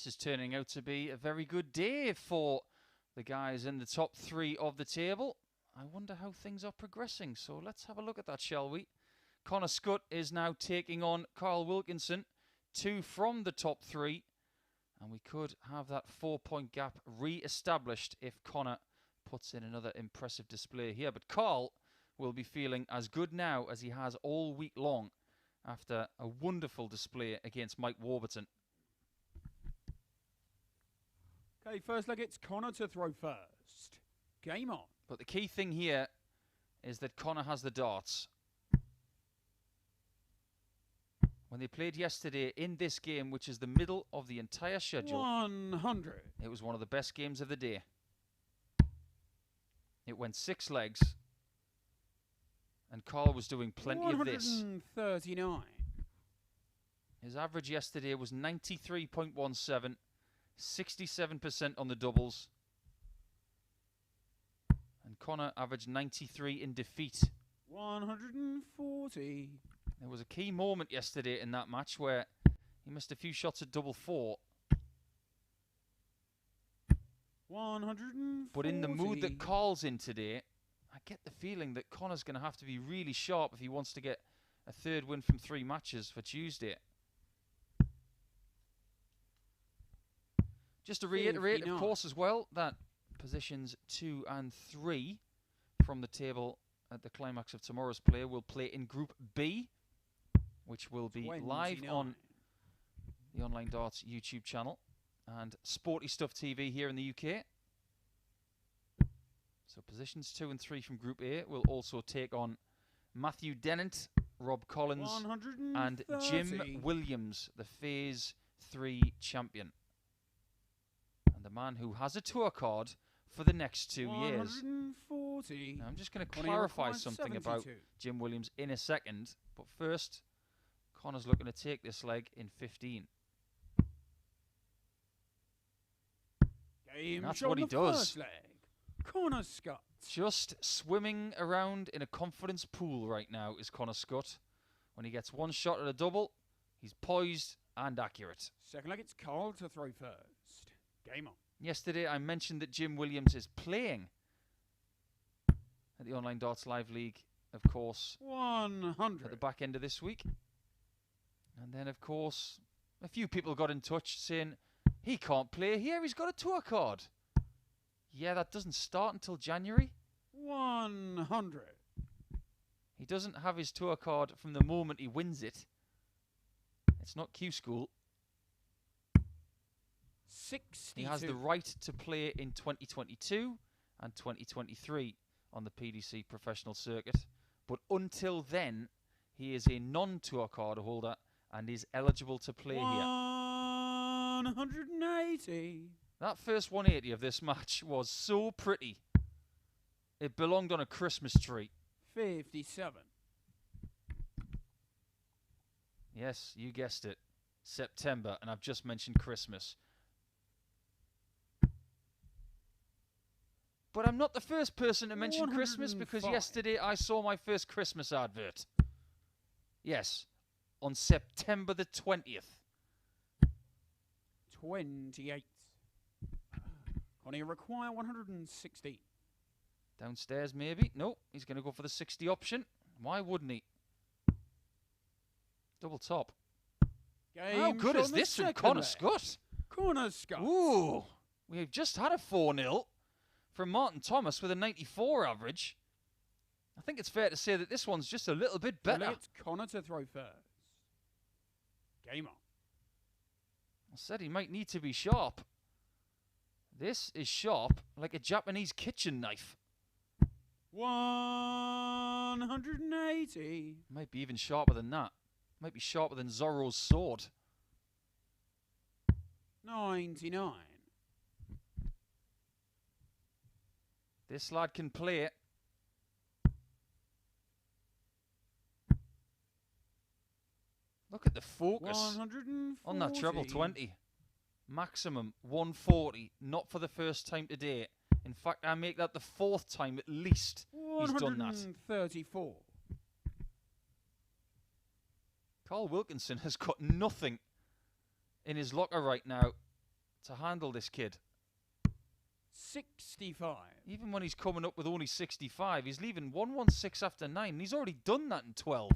this is turning out to be a very good day for the guys in the top 3 of the table. I wonder how things are progressing, so let's have a look at that, shall we? Conor Scutt is now taking on Carl Wilkinson, 2 from the top 3, and we could have that 4-point gap re-established if Conor puts in another impressive display here. But Carl will be feeling as good now as he has all week long after a wonderful display against Mike Warburton. Okay, first leg, it's Conor to throw first. Game on. But the key thing here is that Conor has the darts. When they played yesterday in this game, which is the middle of the entire schedule, 100. it was one of the best games of the day. It went 6 legs, and Carl was doing plenty of this. 139. His average yesterday was 93.17, 67% on the doubles. And Conor averaged 93 in defeat. 140. There was a key moment yesterday in that match where he missed a few shots at double 4. 140. But in the mood that Carl's in today, I get the feeling that Conor's going to have to be really sharp if he wants to get a 3rd win from 3 matches for Tuesday. Just to reiterate, 59. of course, as well, that positions 2 and 3 from the table at the climax of tomorrow's play will play in Group B, which will be 29. live on the Online Darts YouTube channel and Sporty Stuff TV here in the UK. So positions 2 and 3 from Group A will also take on Matthew Dennant, Rob Collins, and Jim Williams, the Phase 3 champion. And the man who has a tour card for the next 2 years. 140. Now, I'm just going to clarify something about Jim Williams in a second. But first, Conor's looking to take this leg in 15. Game that's what he does. Conor Scutt. Just swimming around in a confidence pool right now is Conor Scutt. When he gets 1 shot at a double, he's poised and accurate. Second leg, it's Carl to throw first. Game on. Yesterday, I mentioned that Jim Williams is playing at the Online Darts Live League, of course, 100. at the back end of this week. And then, of course, a few people got in touch saying, he can't play here, he's got a tour card. Yeah, that doesn't start until January. 100. He doesn't have his tour card from the moment he wins it. It's not Q School. 62. He has the right to play in 2022 and 2023 on the PDC professional circuit. But until then, he is a non-tour card holder and is eligible to play here. 180. That first 180 of this match was so pretty. It belonged on a Christmas tree. 57. Yes, you guessed it. September, and I've just mentioned Christmas. But I'm not the first person to mention Christmas because 105. yesterday I saw my first Christmas advert. Yes, on September the 20th. 28. Conor, you require 160. Downstairs, maybe. No, he's going to go for the 60 option. Why wouldn't he? Double top. Game How good is on the this from second Conor leg. Scutt? Conor Scutt. Ooh, we've just had a 4-0 from Martin Thomas with a 94 average. I think it's fair to say that this one's just a little bit better. It's Conor to throw first. Game on. I said he might need to be sharp. This is sharp like a Japanese kitchen knife. 180. Might be even sharper than that. Might be sharper than Zorro's sword. 99. This lad can play it. Look at the focus 140. on that treble 20. Maximum 140, not for the first time today. In fact, I make that the 4th time at least he's done that. 134. Carl Wilkinson has got nothing in his locker right now. to handle this kid. 65. Even when he's coming up with only 65, he's leaving 116 after 9. And he's already done that in 12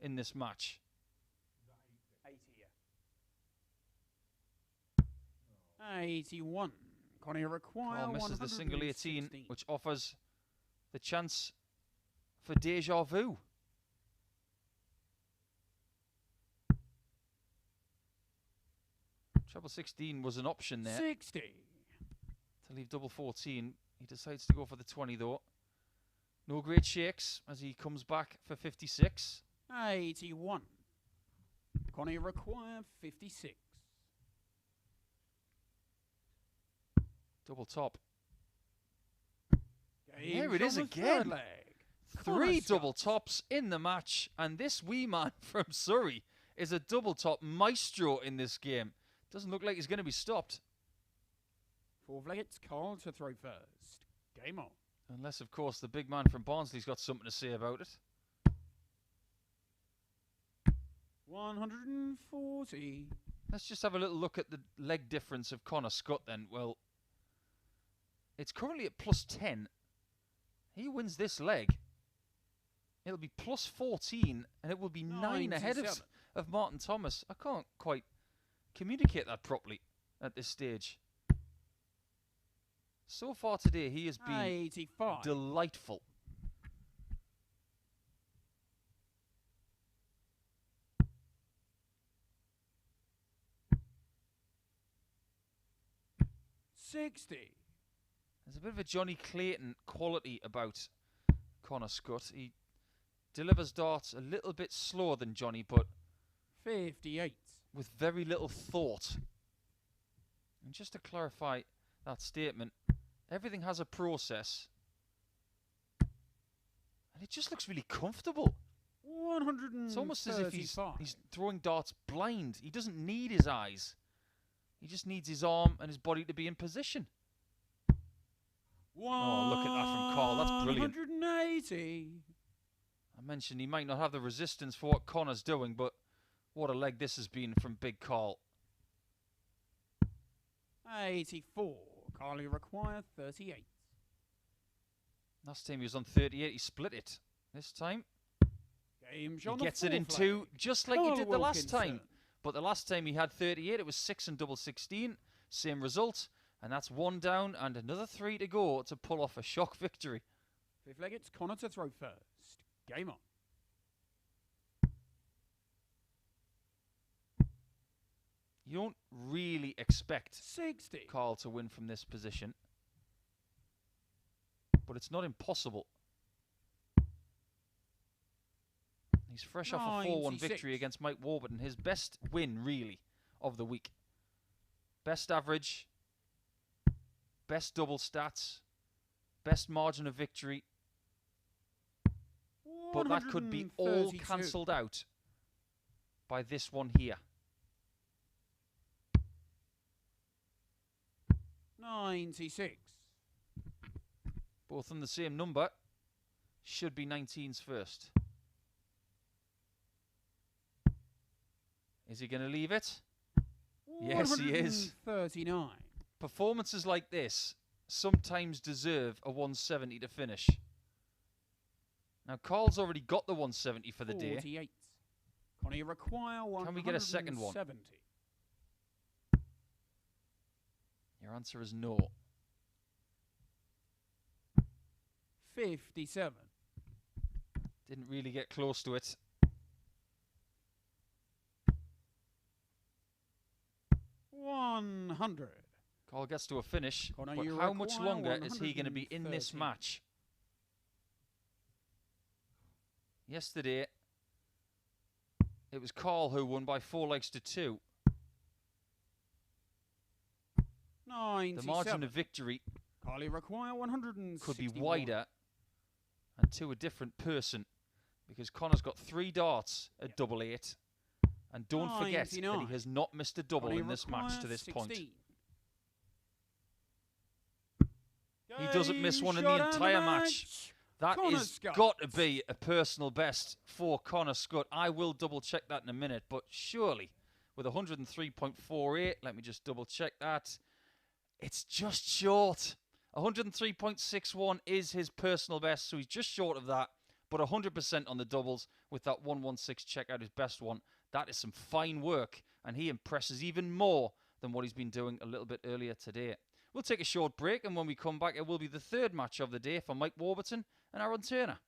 in this match. 81. Conor require Carl misses the single 18, 116. which offers the chance for deja vu. Treble 16 was an option there 60. to leave double 14. He decides to go for the 20 though. No great shakes as he comes back for 56. 81. Conor require 56. Double top. Game There it is from the third again. leg. 3 Scutt. double tops in the match, and this wee man from Surrey is a double top maestro in this game. Doesn't look like he's going to be stopped. 4 flaggets, Carl to throw first. Game on. Unless, of course, the big man from Barnsley's got something to say about it. 140. Let's just have a little look at the leg difference of Conor Scutt then. Well, it's currently at plus 10. He wins this leg. It'll be plus 14, and it will be 9 ahead 97. of Martin Thomas. I can't quite communicate that properly at this stage. So far today, he has been 85. delightful. $60. There's a bit of a Johnny Clayton quality about Conor Scutt. He delivers darts a little bit slower than Johnny, but 58. with very little thought. And just to clarify that statement, everything has a process. And it just looks really comfortable. 135. It's almost as if he's throwing darts blind. He doesn't need his eyes. He just needs his arm and his body to be in position. Oh, look at that from Carl. That's brilliant. 180. I mentioned he might not have the resistance for what Conor's doing, but what a leg this has been from Big Carl. 84. Carly require 38. Last time he was on 38, he split it. This time, Game he gets it in 2, just like he did the last time. But the last time he had 38, it was 6 and double 16. Same result. And that's 1 down and another 3 to go to pull off a shock victory. 5th leg, it's Conor to throw first. Game on. You don't really expect 60. Carl to win from this position. But it's not impossible. He's fresh off a 4-1 96. victory against Mike Warburton. His best win, really, of the week. Best average. Best double stats. Best margin of victory. But that could be all 132. cancelled out by this one here. 96. Both on the same number. Should be 19s first. Is he going to leave it? Yes, he is. 139. Performances like this sometimes deserve a 170 to finish. Now, Carl's already got the 170 for the 48. day. Conor require 170. Can we get a second one? Your answer is no. 57. Didn't really get close to it. 100. Carl gets to a finish, Conor, but you how much require longer is he going to be in this 113. match? Yesterday, it was Carl who won by 4 legs to 2. 97. The margin of victory Carly require 161. could be wider and to a different person, because Conor's got 3 darts at double 8. And don't forget that he 99. has not missed a double Conor in this match to this 16. point. He doesn't miss one in the Game shot entire and match. That Conor is Scutt. got to be a personal best for Conor Scutt. I will double check that in a minute, but surely with 103.48. Let me just double check that. It's just short. 103.61 is his personal best, so he's just short of that. But 100% on the doubles with that 116 checkout, his best one. That is some fine work, and he impresses even more than what he's been doing a little bit earlier today. We'll take a short break, and when we come back, it will be the third match of the day for Mike Warburton and Aaron Turner.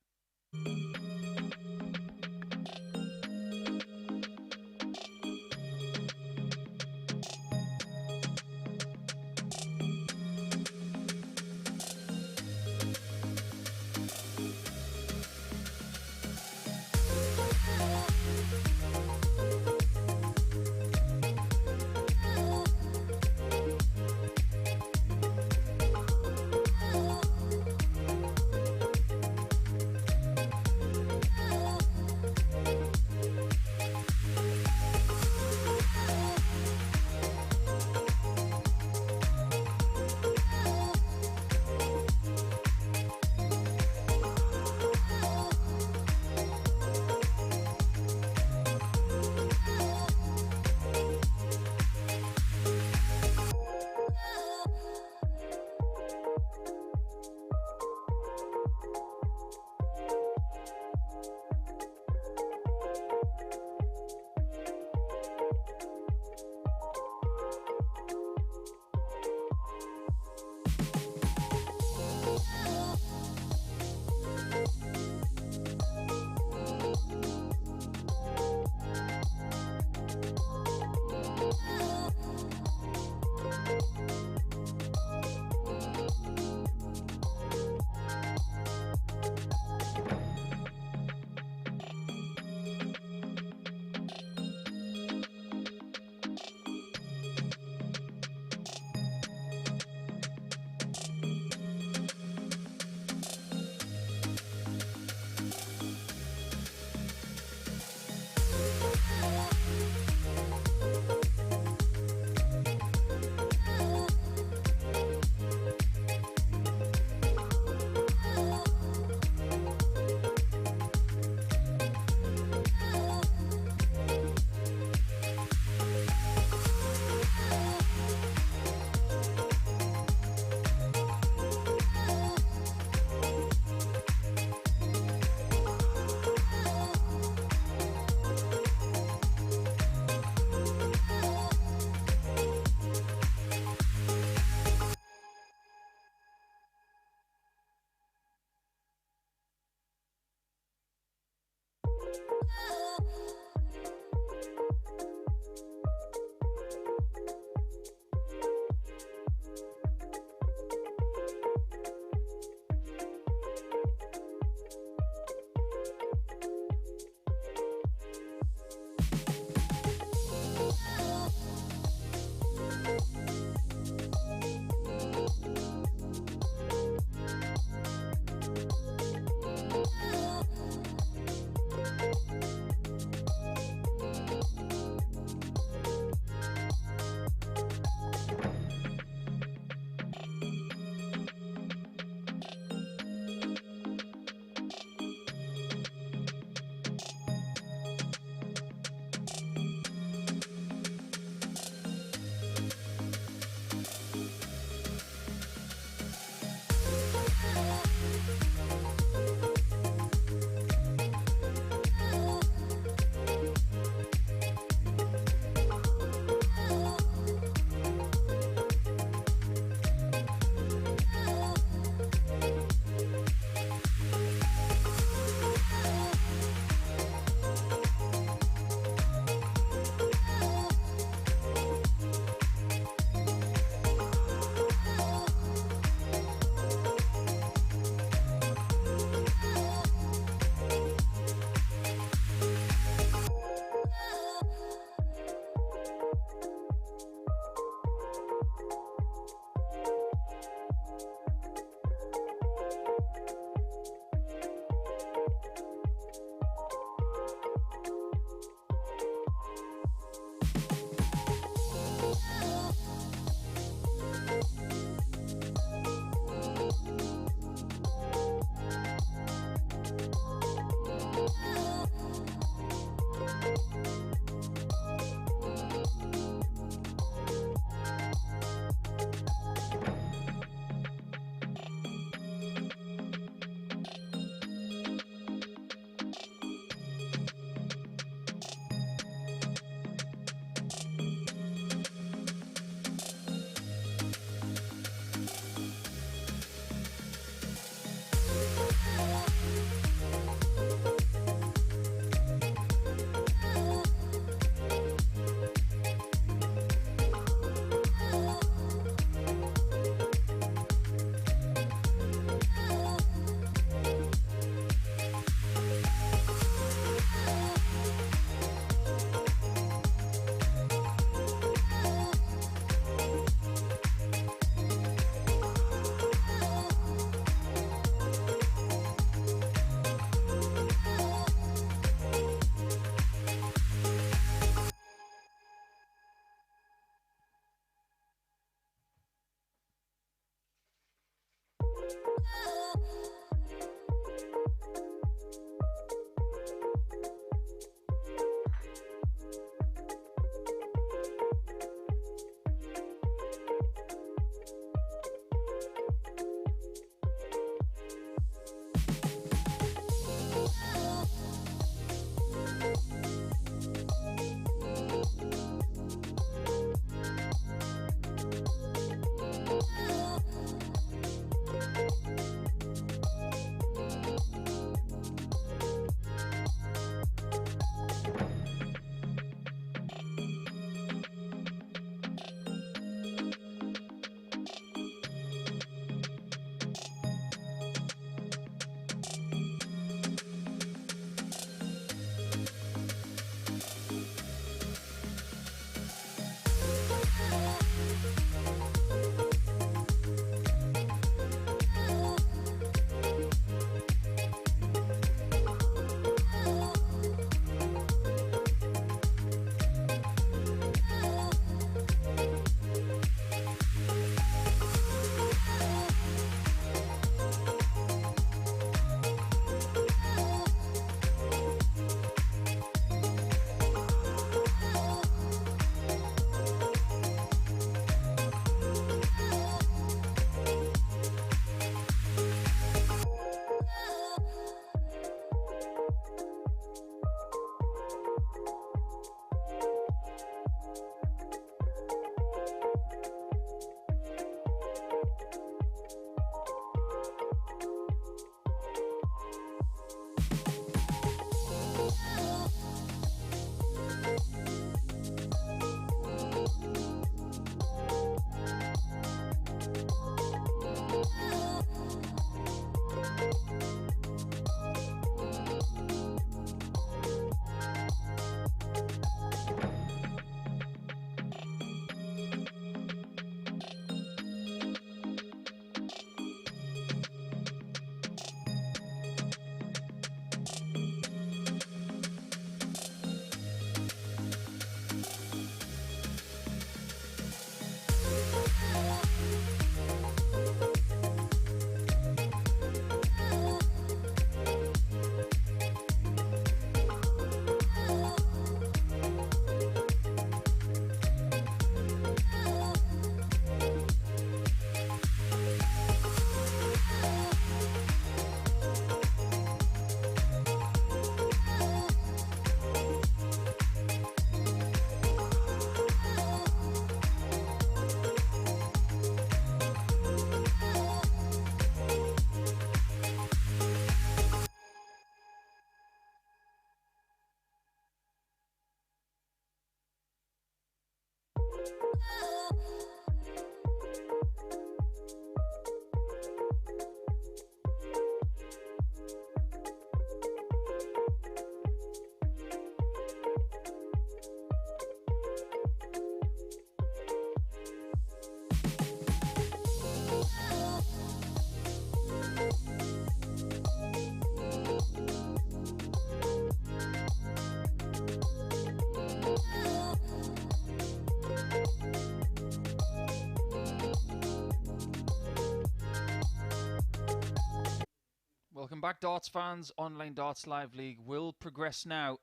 Welcome back, darts fans. Online Darts Live League will progress now.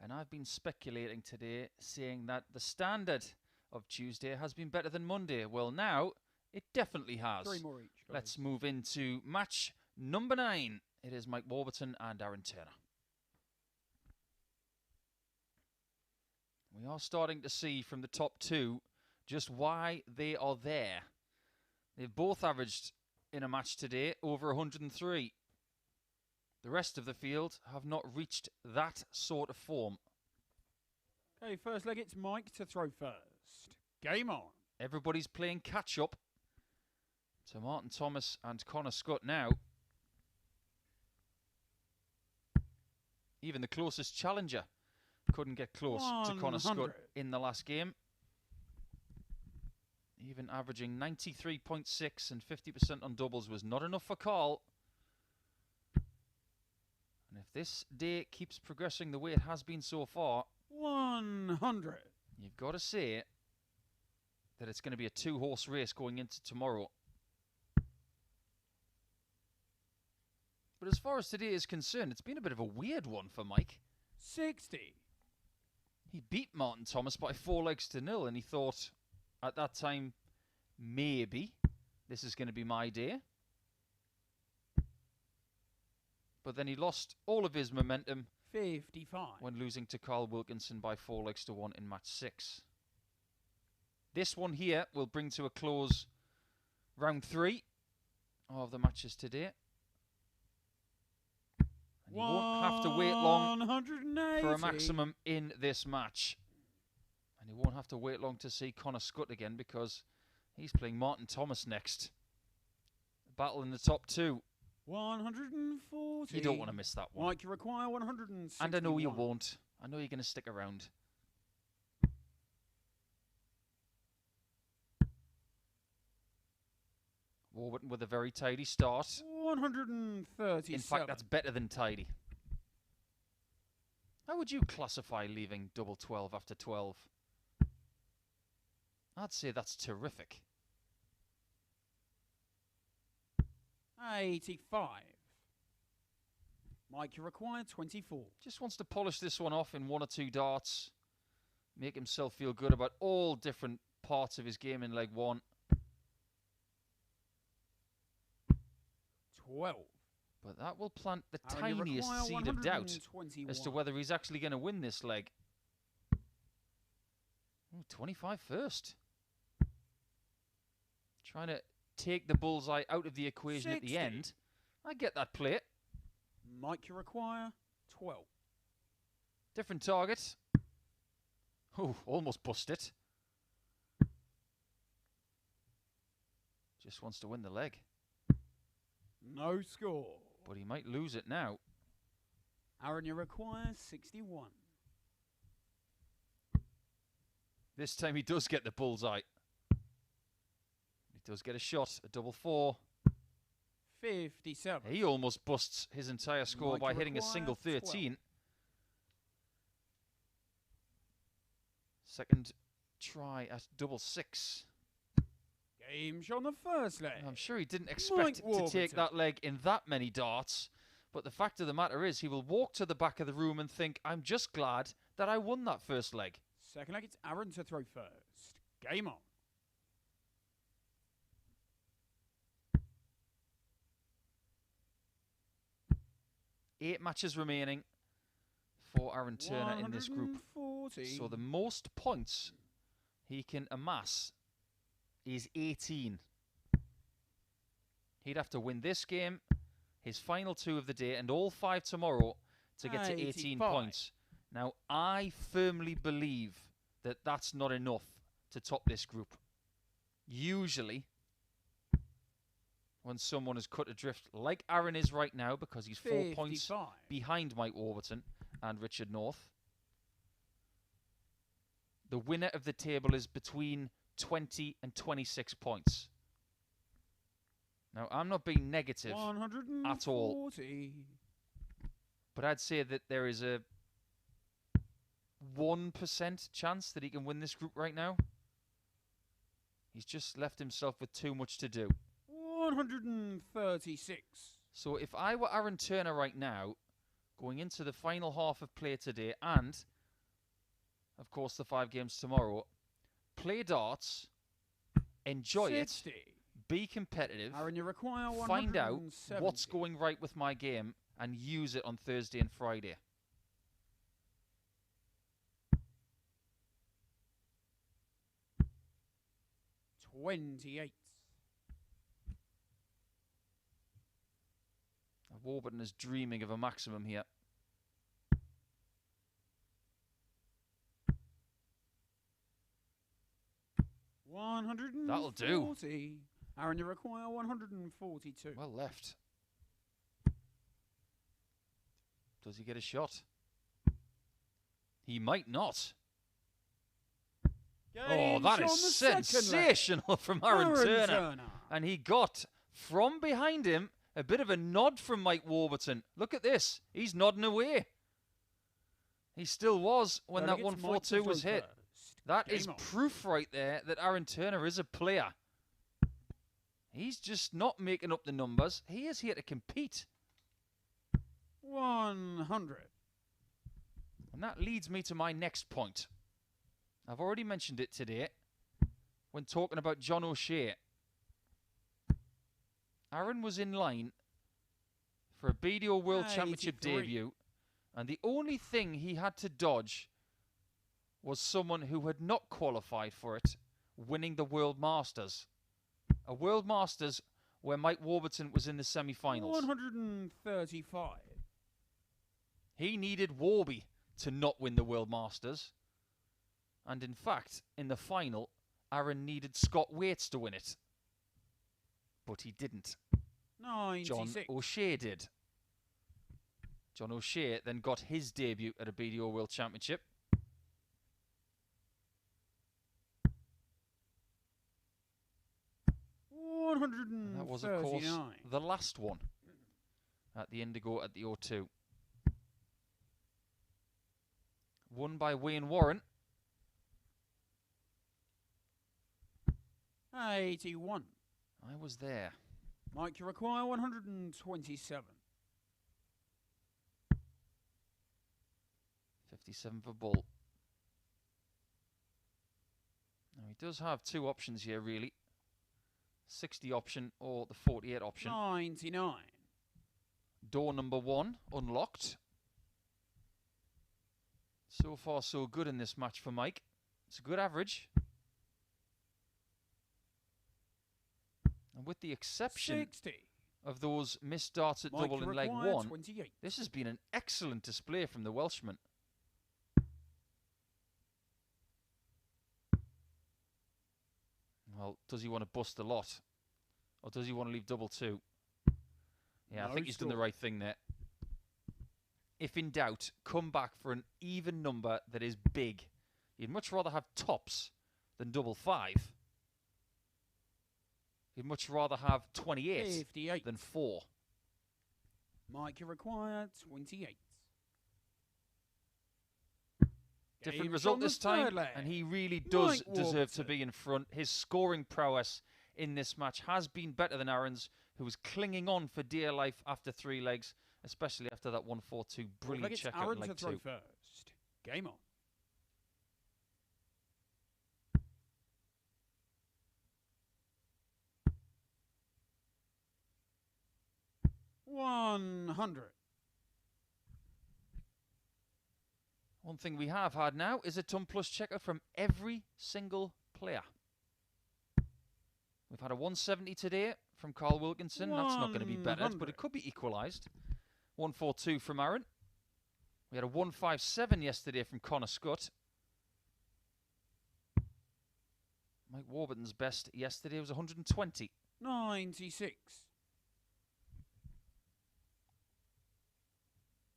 And I've been speculating today, saying that the standard of Tuesday has been better than Monday. Well, now, it definitely has. 3 more each, guys. Let's move into match number 9. It is Mike Warburton and Aaron Turner. We are starting to see from the top two just why they are there. They've both averaged in a match today over 103. The rest of the field have not reached that sort of form. Okay, first leg, it's Mike to throw first. Game on. Everybody's playing catch-up to Martin Thomas and Conor Scutt now. Even the closest challenger couldn't get close to Conor Scutt in the last game. Even averaging 93.6 and 50% on doubles was not enough for Carl. And if this day keeps progressing the way it has been so far, 100. You've got to say that it's going to be a 2-horse race going into tomorrow. But as far as today is concerned, it's been a bit of a weird one for Mike. 60. He beat Martin Thomas by 4-0, and he thought at that time, maybe this is going to be my day. But then he lost all of his momentum 55. when losing to Carl Wilkinson by 4-1 in match 6. This one here will bring to a close round 3 of the matches today. And you won't have to wait long for a maximum in this match. And you won't have to wait long to see Conor Scutt again, because he's playing Martin Thomas next. Battle in the top 2. 140. You don't want to miss that one. Mike, you require 160. And I know you won't. I know you're going to stick around. Warburton with a very tidy start. 137. In fact, that's better than tidy. How would you classify leaving double 12 after 12? I'd say that's terrific. 85. Mike, you require 24. Just wants to polish this one off in 1 or 2 darts. Make himself feel good about all different parts of his game in leg 1. 12. But that will plant the Aaron, you tiniest require seed of doubt 121. as to whether he's actually going to win this leg. Ooh, 25 first. Trying to take the bullseye out of the equation 60. at the end. I get that play. Mike, you require 12. Different target. Oh, almost bust it. Just wants to win the leg. No score. But he might lose it now. Aaron, you require 61. This time he does get the bullseye. He does get a shot, a double 4. 57. He almost busts his entire score Mike, by you hitting a require single 13. 12. Second try at double 6. Game shot on the first leg. I'm sure he didn't expect to take that leg in that many darts. But the fact of the matter is, he will walk to the back of the room and think, I'm just glad that I won that first leg. Second leg, it's Aaron to throw first. Game on. Eight matches remaining for Aaron Turner in this group. 140. So the most points he can amass is 18. He'd have to win this game, his final 2 of the day, and all 5 tomorrow to get to 18 85. points. Now, I firmly believe that that's not enough to top this group. Usually, when someone is cut adrift, like Aaron is right now, because he's 4 points behind Mike Warburton and Richard North, the winner of the table is between 20 and 26 points. Now, I'm not being negative at all, but I'd say that there is a 1% chance that he can win this group right now. He's just left himself with too much to do. 136. So if I were Aaron Turner right now, going into the final half of play today, and, of course, the 5 games tomorrow, play darts, enjoy 60. it, be competitive, Aaron, you require find out 170. what's going right with my game, and use it on Thursday and Friday. $28. Warburton is dreaming of a maximum here. That'll do. Aaron, you require 142. Well left. Does he get a shot? He might not. Oh, that is sensational from Aaron Turner. And he got, from behind him, a bit of a nod from Mike Warburton. Look at this. He's nodding away. He still was when that 142 was hit. That is proof right there that Aaron Turner is a player. He's just not making up the numbers. He is here to compete. 100. And that leads me to my next point. I've already mentioned it today when talking about John O'Shea. Aaron was in line for a BDO World Championship 83. debut, and the only thing he had to dodge was someone who had not qualified for it, winning the World Masters. A World Masters where Mike Warburton was in the semi-finals. 135. He needed Warby to not win the World Masters. And in fact, in the final, Aaron needed Scott Waits to win it. But he didn't. 96. John O'Shea did. John O'Shea then got his debut at a BDO World Championship. And that was, of course, the last one at the Indigo at the O2. Won by Wayne Warren. 81. I was there. Mike, you require 127. 57 for Bull. Now he does have two options here, really. 60 option or the 48 option. 99. Door number 1 unlocked. So far, so good in this match for Mike. It's a good average. And with the exception 60. of those missed darts at Mike, double you in leg require 1, 28. this has been an excellent display from the Welshman. Well, does he want to bust a lot? Or does he want to leave double 2? Yeah, No I think he's done the score. right thing there. If in doubt, come back for an even number that is big. You'd much rather have tops than double 5. You'd much rather have 28 58. than 4. Mike, you require 28. Different Game result on the this time, third leg. and he really does Mike deserve to Warburton. be in front. His scoring prowess in this match has been better than Aaron's, who was clinging on for dear life after 3 legs, especially after that 1-4-2 brilliant It's checkout in Aaron to leg throw 2. first. Game on. $100. One thing we have had now is a ton plus checkout from every single player. We've had a 170 today from Carl Wilkinson. That's not going to be bettered, but 100. it could be equalised. 142 from Aaron. We had a 157 yesterday from Conor Scutt. Mike Warburton's best yesterday was 120. 96.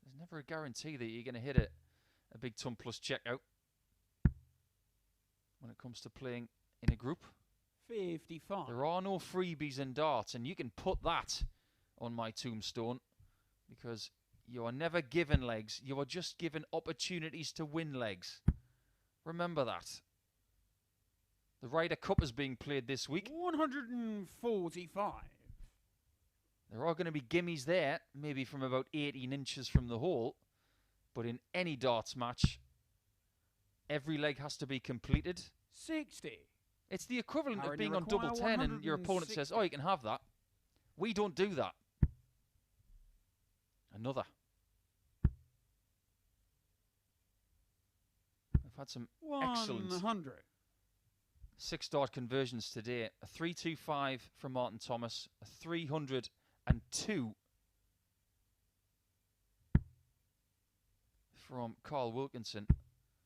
There's never a guarantee that you're going to hit it. A big ton plus checkout when it comes to playing in a group. 55. There are no freebies in darts, and you can put that on my tombstone because you are never given legs. You are just given opportunities to win legs. Remember that. The Ryder Cup is being played this week. 145. There are going to be gimmies there, maybe from about 18 inches from the hole. But in any darts match, every leg has to be completed. 60. It's the equivalent Aaron, of being you on double require 10 and your opponent says, oh, you can have that. We don't do that. Another. We've had some excellent 100. 6-dart conversions today. A 325 from Martin Thomas. A 302 from Carl Wilkinson.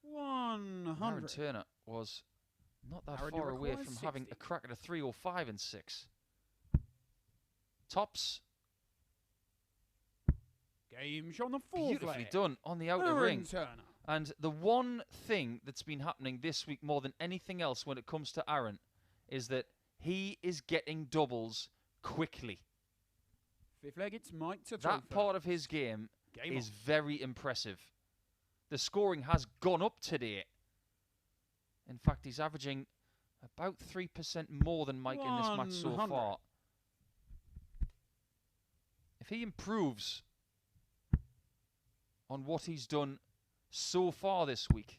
100. Aaron Turner was not that Aaron, far you away require from having a 60. crack at a 305 and 6. Tops. Game shot on the fourth Beautifully leg. done on the outer Aaron ring. Turner. And the one thing that's been happening this week more than anything else when it comes to Aaron is that he is getting doubles quickly. Fifth leg, it's Mike to throw That part of his game Game is on. very impressive. The scoring has gone up today. In fact, he's averaging about 3% more than Mike in this match so 100. far. If he improves on what he's done so far this week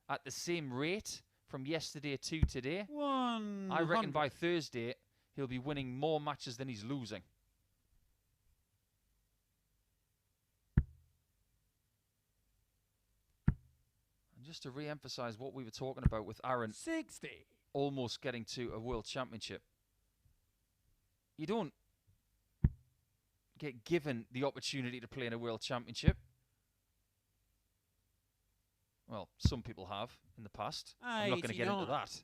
at the same rate from yesterday to today, 100. I reckon by Thursday he'll be winning more matches than he's losing. And just to re-emphasize what we were talking about with Aaron 60. almost getting to a world championship, you don't get given the opportunity to play in a world championship. Well, some people have in the past. I'm not going to get into that.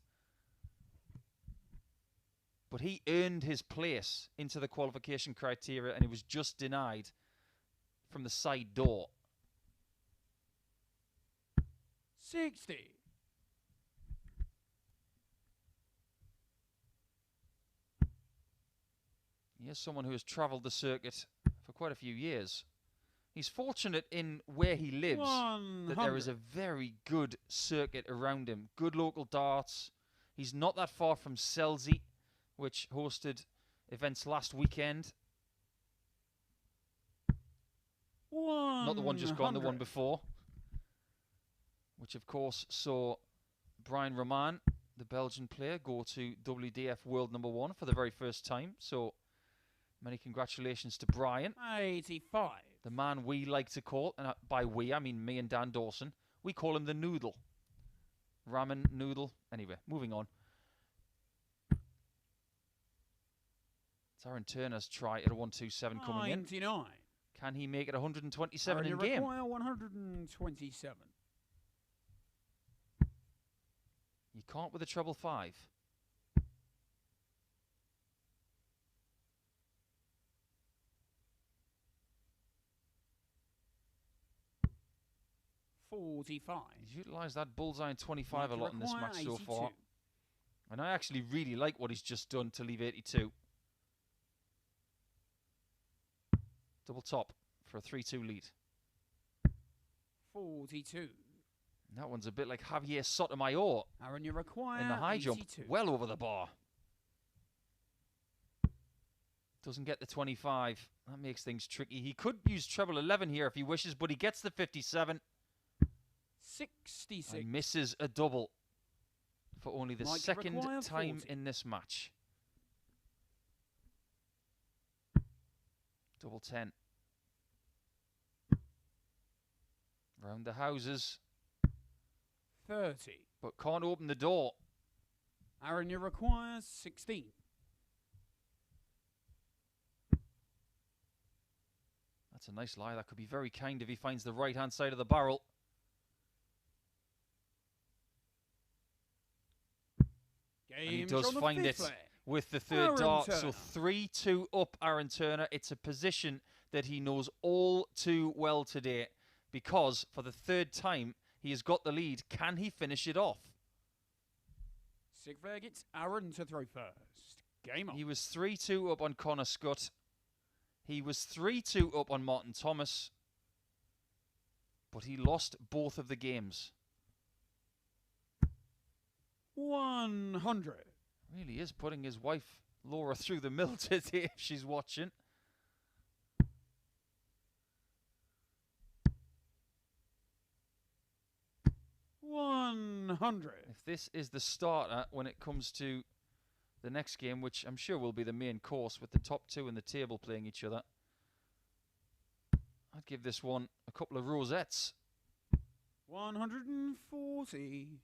But he earned his place into the qualification criteria, and he was just denied from the side door. 60. Here's someone who has travelled the circuit for quite a few years. He's fortunate in where he lives 100. that there is a very good circuit around him. Good local darts. He's not that far from Selzy, which hosted events last weekend. Not the one just gone, the one before. Which, of course, saw Brian Roman, the Belgian player, go to WDF World #1 for the very first time. So, many congratulations to Brian. 85. The man we like to call, and by we, I mean me and Dan Dawson, we call him the Noodle. Ramen, Noodle. Anyway, moving on. It's Aaron Turner's try at a 127 coming in. 99. Can he make it 127 in You game? require 127. You can't with a treble 5. 45. He's utilised that bullseye in 25 a lot in this match so 82. far. And I actually really like what he's just done to leave 82. Double top for a 3-2 lead. 42. And that one's a bit like Javier Sotomayor Aaron, you require in the high jump. 82. Well over the bar. Doesn't get the 25. That makes things tricky. He could use treble 11 here if he wishes, but he gets the 57. 66. And misses a double for only the second time 40. in this match. Double 10. Round the houses. 30. But can't open the door. Aaron, you require 16. That's a nice lie. That could be very kind if he finds the right-hand side of the barrel. And he does find it with the third dart. So 3-2 up Aaron Turner. It's a position that he knows all too well today because for the third time he has got the lead. Can he finish it off? Sigfrid gets Aaron to throw first. Game on. He was 3-2 up on Conor Scutt. He was 3-2 up on Martin Thomas. But he lost both of the games. 100. Really is putting his wife Laura through the mill today if she's watching. If this is the starter when it comes to the next game, which I'm sure will be the main course with the top two in the table playing each other, I'd give this one a couple of rosettes. 140.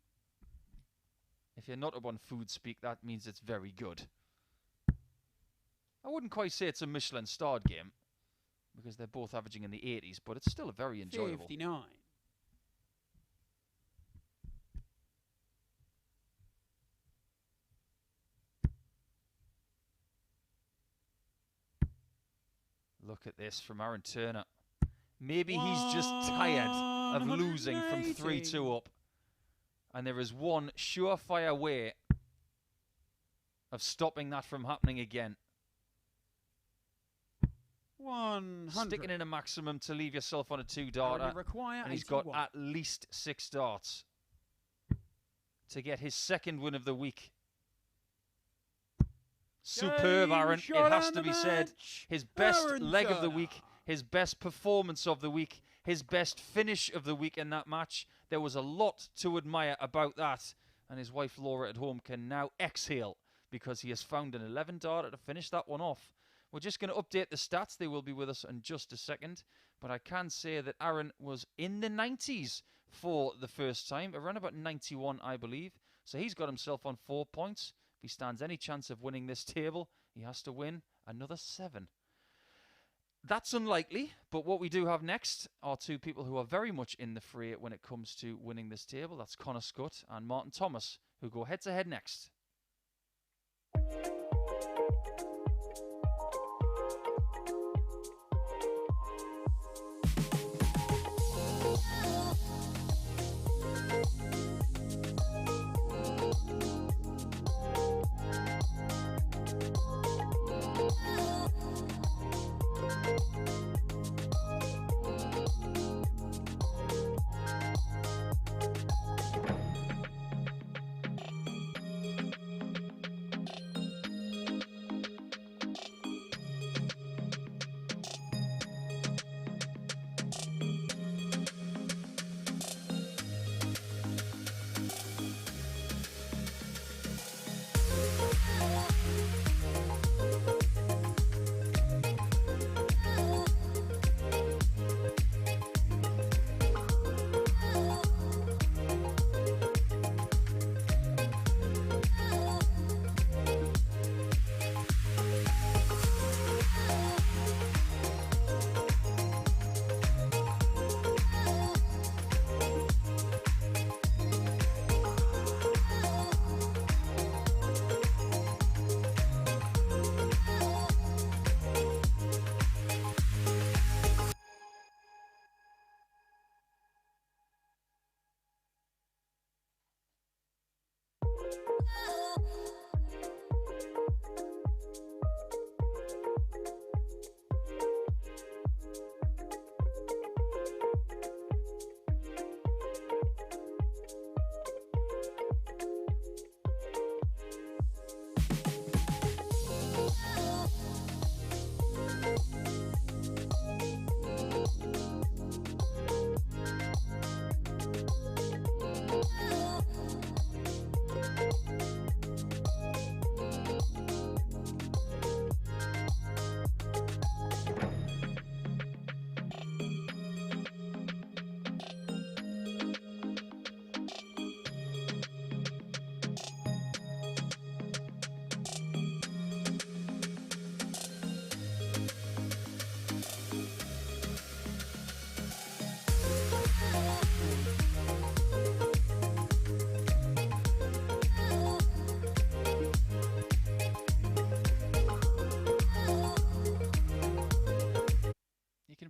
If you're not up on food speak, that means it's very good. I wouldn't quite say it's a Michelin starred game because they're both averaging in the 80s, but it's still a very enjoyable. 59. Look at this from Aaron Turner. Maybe he's just tired of losing from 3-2 up. And there is one surefire way of stopping that from happening again. 100. Sticking in a maximum to leave yourself on a 2-darter. And he's got at least 6 darts to get his second win of the week. Superb, Aaron. It has to be said. His best leg of the week, his best performance of the week, his best finish of the week in that match. There was a lot to admire about that. And his wife Laura at home can now exhale because he has found an 11 darter to finish that one off. We're just going to update the stats. They will be with us in just a second. But I can say that Aaron was in the 90s for the first time. Around about 91, I believe. So he's got himself on 4 points. If he stands any chance of winning this table, he has to win another 7. That's unlikely, but what we do have next are two people who are very much in the fray when it comes to winning this table. That's Conor Scutt and Martin Thomas, who go head-to-head next.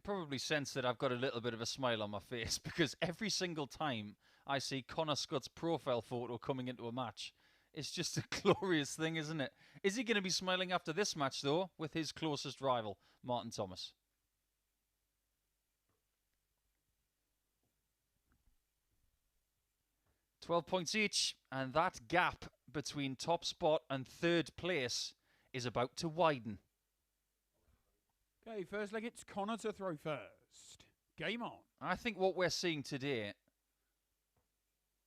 Probably sense that I've got a little bit of a smile on my face because every single time I see Conor Scutt's profile photo coming into a match, it's just a glorious thing, isn't it? Is he going to be smiling after this match, though, with his closest rival, Martin Thomas? $12 points each, and that gap between top spot and third place is about to widen. Okay, first leg, it's Conor to throw first. Game on. I think what we're seeing today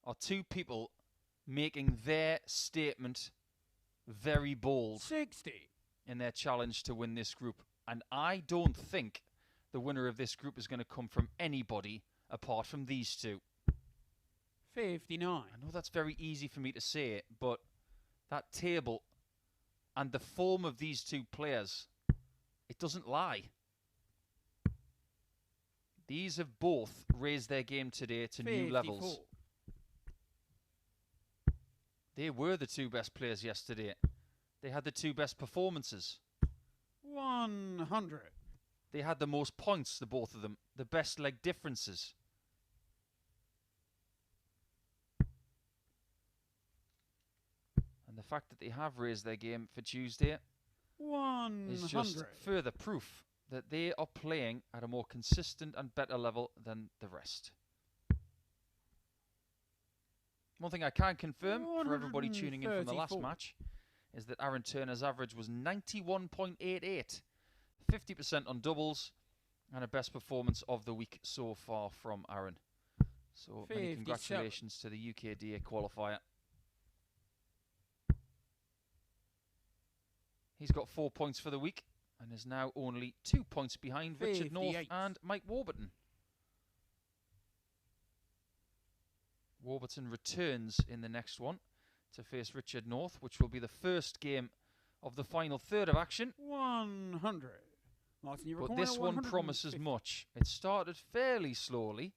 are two people making their statement very bold 60 in their challenge to win this group. And I don't think the winner of this group is going to come from anybody apart from these two. 59. I know that's very easy for me to say, but that table and the form of these two players, it doesn't lie. These have both raised their game today to 54. new levels. They were the two best players yesterday. They had the two best performances. 100. They had the most points, the both of them. The best leg differences. And the fact that they have raised their game for Tuesday 100. is just further proof that they are playing at a more consistent and better level than the rest. One thing I can confirm for everybody tuning in from the last match is that Aaron Turner's average was 91.88. 50% on doubles And a best performance of the week so far from Aaron. So many 57. congratulations to the UKDA qualifier. He's got 4 points for the week and is now only 2 points behind Richard North 58. and Mike Warburton. Warburton returns in the next one to face Richard North, which will be the first game of the final third of action. 100. Martin, you But require this one promises 150. much. It started fairly slowly,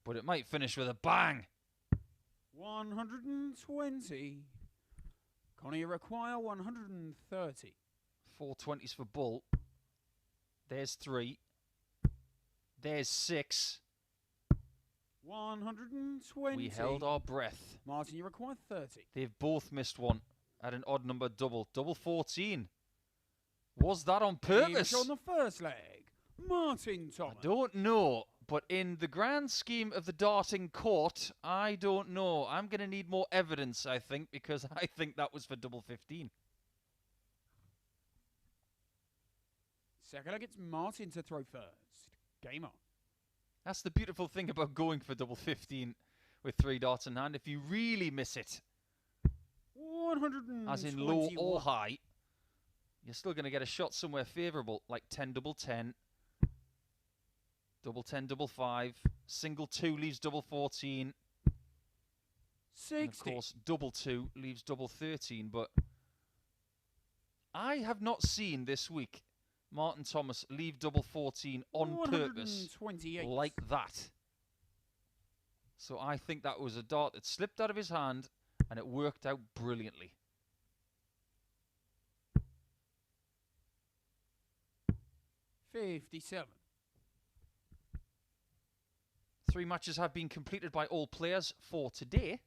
but it might finish with a bang. 120. Conor, you require 130. 420s for Bull. There's 3. There's 6. 120. We held our breath. Martin, you require 30. They've both missed one at an odd number double. Double 14. Was that on purpose? On the first leg, Martin Thomas. I don't know, but in the grand scheme of the darting court, I don't know. I'm going to need more evidence, I think, because I think that was for double 15. Second leg, it's Martin to throw first. Game on. That's the beautiful thing about going for double 15 with 3 darts in hand. If you really miss it, 121. as in low or high, you're still going to get a shot somewhere favourable, like 10 double 10, double 10 double 5, single 2 leaves double 14, 60. and of course double 2 leaves double 13. But I have not seen this week Martin Thomas leave double 14 on purpose 128. like that. So I think that was a dart that slipped out of his hand and it worked out brilliantly. $57. 3 matches have been completed by all players for today.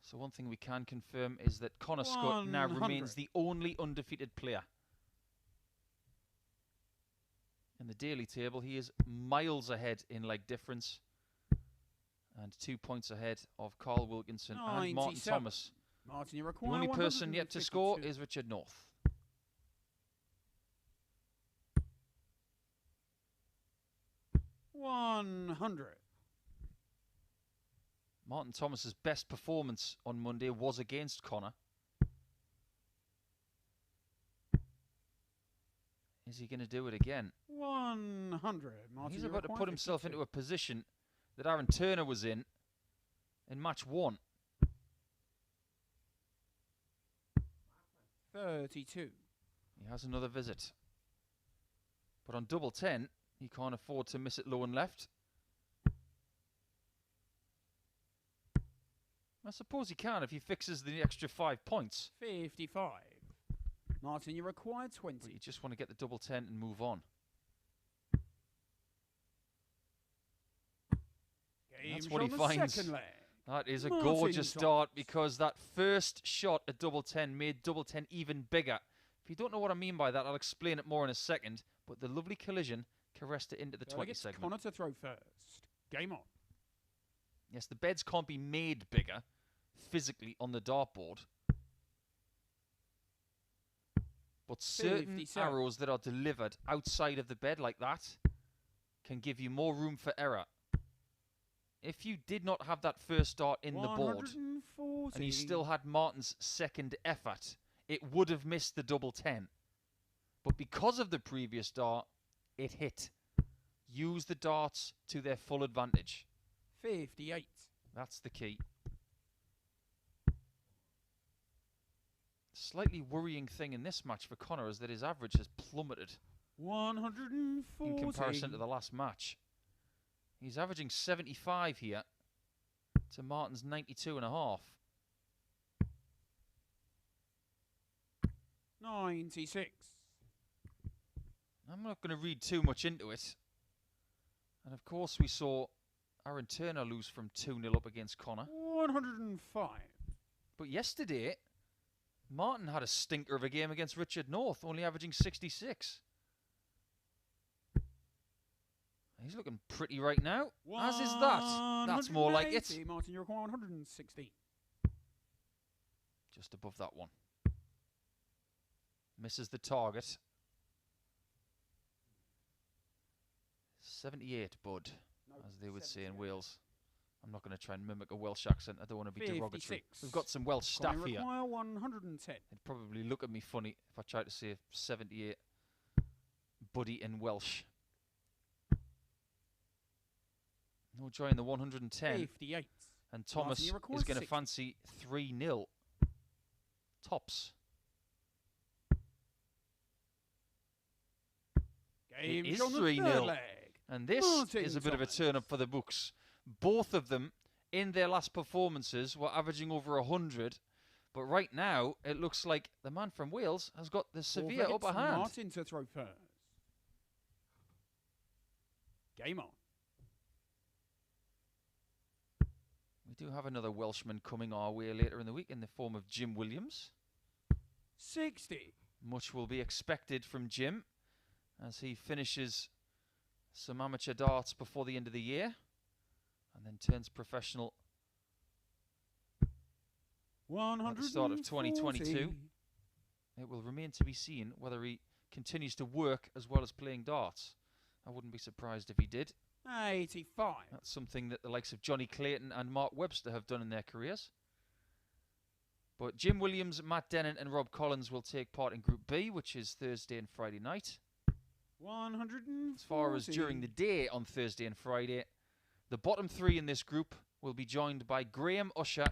So one thing we can confirm is that Conor Scutt now 100. remains the only undefeated player. In the daily table, he is miles ahead in leg difference and 2 points ahead of Carl Wilkinson and Martin 97. Thomas. Martin, you The require only person yet to score 152. is Richard North. $100. Martin Thomas's best performance on Monday was against Conor. Is he going to do it again? 100. Martin, He's you about to require put himself 52. into a position that Aaron Turner was in match 1. 32. He has another visit. But on double 10, he can't afford to miss it low and left. I suppose he can if he fixes the extra 5 points. 55. Martin, you require 20. But you just want to get the double 10 and move on. That's what he on the finds. second leg. That is a Martin gorgeous Thomas. dart because that first shot at double 10 made double 10 even bigger. If you don't know what I mean by that, I'll explain it more in a second. But the lovely collision caressed it into the So 20 it's segment. Conor to throw first. Game on. Yes, the beds can't be made bigger physically on the dartboard. But certain 57. arrows that are delivered outside of the bed like that can give you more room for error. If you did not have that first dart in the board 140. and you still had Martin's second effort, it would have missed the double 10. But because of the previous dart, it hit. Use the darts to their full advantage. 58. That's the key. Slightly worrying thing in this match for Conor is that his average has plummeted 140. in comparison to the last match. He's averaging 75 here to Martin's 92.5. 96. I'm not going to read too much into it. And of course we saw Aaron Turner lose from 2-0 up against Conor. 105. But yesterday, Martin had a stinker of a game against Richard North, only averaging 66. He's looking pretty right now, as is that. That's more like it. 180. Martin, you require 116. Just above that one. Misses the target. 78, bud, No, as they would say in 78. Wales. I'm not going to try and mimic a Welsh accent. I don't want to be derogatory. 56. We've got some Welsh staff Conor here. require 110. They'd probably look at me funny if I tried to say 78 buddy in Welsh. No joy in the 110. 58. And Thomas Martin, is you record going to 60. fancy 3-0. Tops. Game It is on the 3-0. third leg. And this Martin is a bit of a Thomas. turn-up for the books. Both of them, in their last performances, were averaging over 100. But right now, it looks like the man from Wales has got the severe Four upper wickets, hand. Martin to throw first. Game on. We do have another Welshman coming our way later in the week in the form of Jim Williams. 60. Much will be expected from Jim as he finishes some amateur darts before the end of the year and then turns professional at the start of 2022. It will remain to be seen whether he continues to work as well as playing darts. I wouldn't be surprised if he did. 85. That's something that the likes of Johnny Clayton and Mark Webster have done in their careers. But Jim Williams, Matt Dennant and Rob Collins will take part in Group B, which is Thursday and Friday night. 140. As far as during the day on Thursday and Friday, the bottom three in this group will be joined by Graham Usher,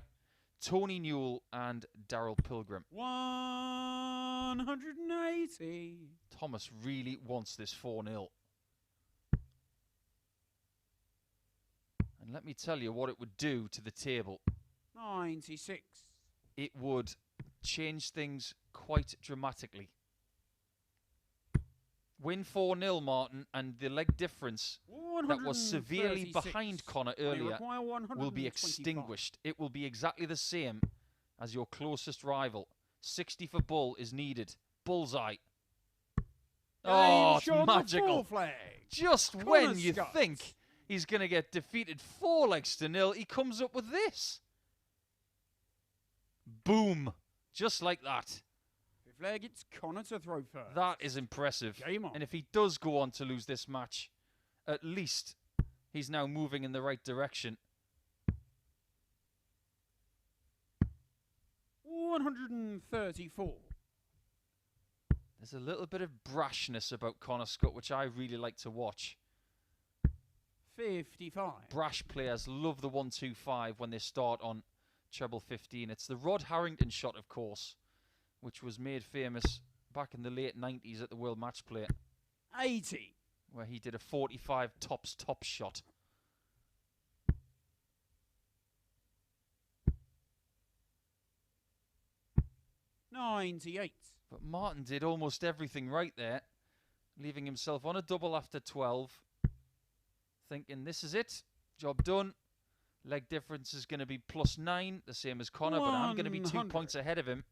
Tony Newell and Darrell Pilgrim. 180. Thomas really wants this 4-0. And let me tell you what it would do to the table. 96. It would change things quite dramatically. Win 4-0, Martin, and the leg difference that was severely behind Conor earlier will be extinguished. It will be exactly the same as your closest rival. 60 for Bull is needed. Bullseye. Oh, it's magical. Just when you think he's going to get defeated 4-0, he comes up with this. Boom. Just like that. Fifth leg, it's Conor to throw first. That is impressive. Game on. And if he does go on to lose this match, at least he's now moving in the right direction. 134. There's a little bit of brashness about Conor Scutt, which I really like to watch. 55. Brash players love the 1-2-5 when they start on treble 15. It's the Rod Harrington shot, of course, which was made famous back in the late 90s at the World Match Play, 80. where he did a 45 tops top shot. $98. But Martin did almost everything right there, leaving himself on a double after 12, thinking this is it, job done. Leg difference is going to be +9, the same as Conor, but I'm going to be 2 points ahead of him.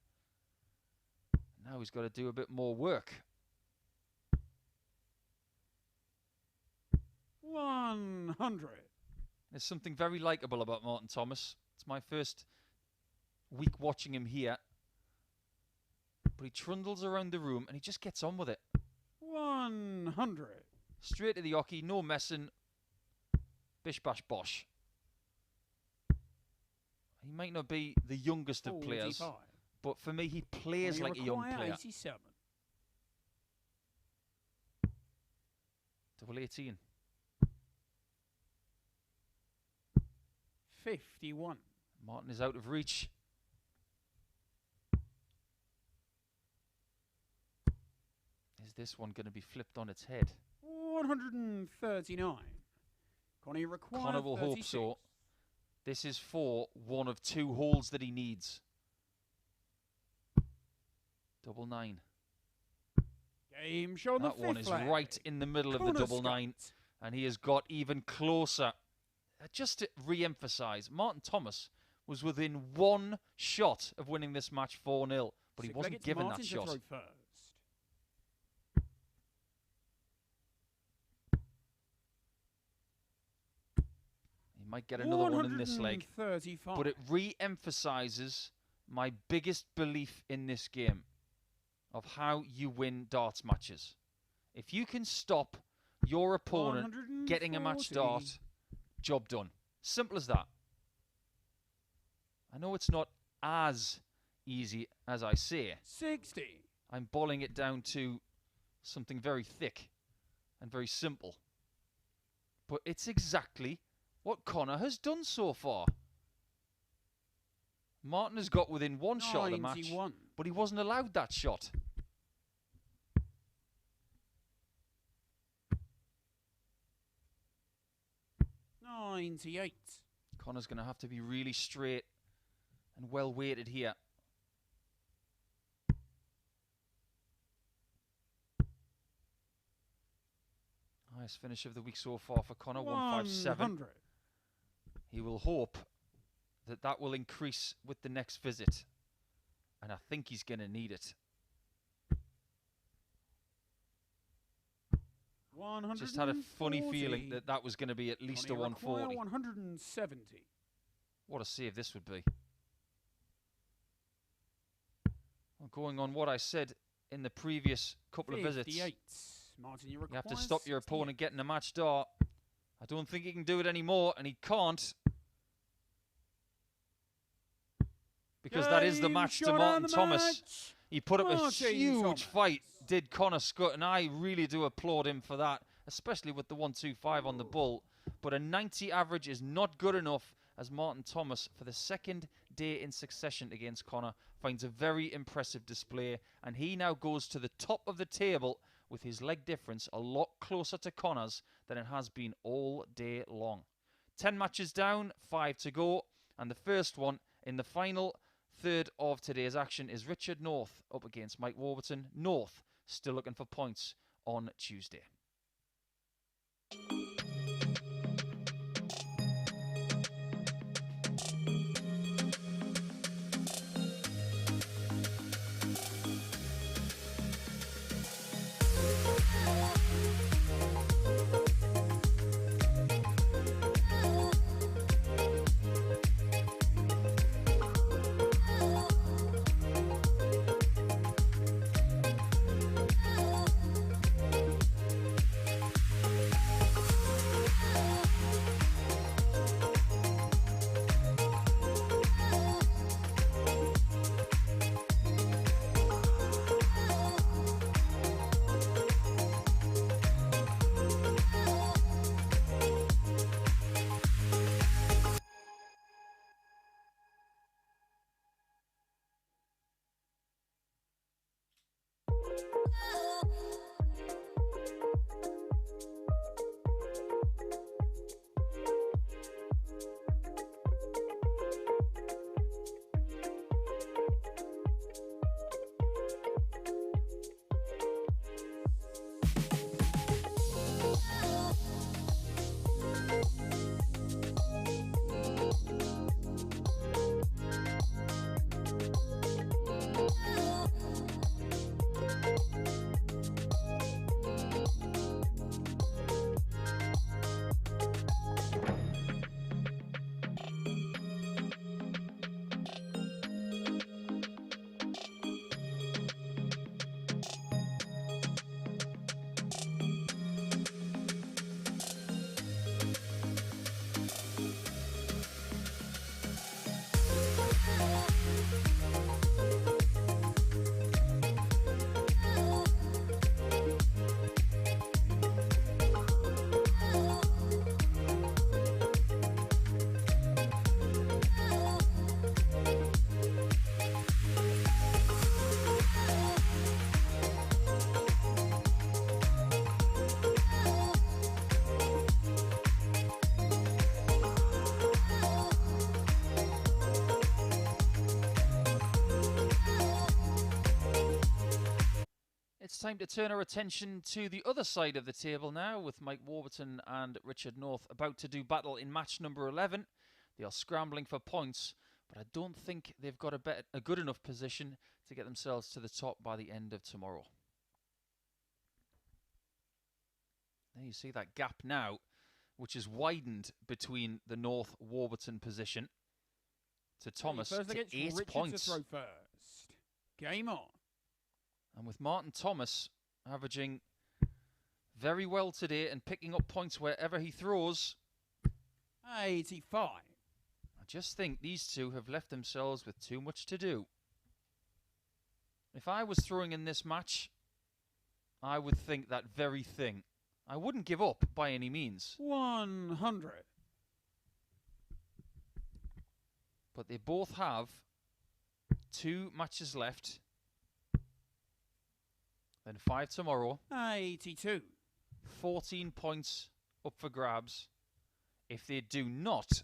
Now he's got to do a bit more work. 100. There's something very likeable about Martin Thomas. It's my first week watching him here. But he trundles around the room and he just gets on with it. 100. Straight to the hockey, no messing. Bish bash bosh. He might not be the youngest of players, but for me he plays like a young player. 87. Double 18. 51. Martin is out of reach. Is this one going to be flipped on its head? 139. Conor requires Conor will 36. hope so. This is for one of 2 holes that he needs. Double 9. Game show That one is right in the middle of the double 9. And he has got even closer. Just to re-emphasise, Martin Thomas was within 1 shot of winning this match 4-0. But he wasn't given that shot. He might get another one in this leg. But it re-emphasises my biggest belief in this game of how you win darts matches. If you can stop your opponent getting a match 40. start, job done. Simple as that. I know it's not as easy as I say. 60. I'm boiling it down to something very thick and very simple. But it's exactly what Conor has done so far. Martin has got within one shot of the match, 91. but he wasn't allowed that shot. $98. Conor's going to have to be really straight and well weighted here. Highest finish of the week so far for Conor, 157. 100. He will hope that that will increase with the next visit. And I think he's going to need it. Just had a funny feeling that that was going to be at least a 140. 170. What a save this would be. Well, going on what I said in the previous couple of visits, Martin, you have to stop your opponent getting a match start. I don't think he can do it anymore, and he can't. Because that is the match to Martin Thomas. He put up a huge fight, did Conor Scutt, and I really do applaud him for that, especially with the 125 on the bull. But a 90 average is not good enough, as Martin Thomas, for the second day in succession against Conor, finds a very impressive display, and he now goes to the top of the table with his leg difference a lot closer to Conor's than it has been all day long. 10 matches down, 5 to go, and the first one in the final third of today's action is Richard North up against Mike Warburton. North still looking for points on Tuesday. It's time to turn our attention to the other side of the table now, with Mike Warburton and Richard North about to do battle in match number 11. They are scrambling for points, but I don't think they've got a good enough position to get themselves to the top by the end of tomorrow. There you see that gap now, which is widened between the North Warburton position to Thomas to 8 points. To throw first. Game on. And with Martin Thomas averaging very well today and picking up points wherever he throws. 85. I just think these two have left themselves with too much to do. If I was throwing in this match, I would think that very thing. I wouldn't give up by any means. 100. But they both have 2 matches left. Then 5 tomorrow. 82. 14 points up for grabs. If they do not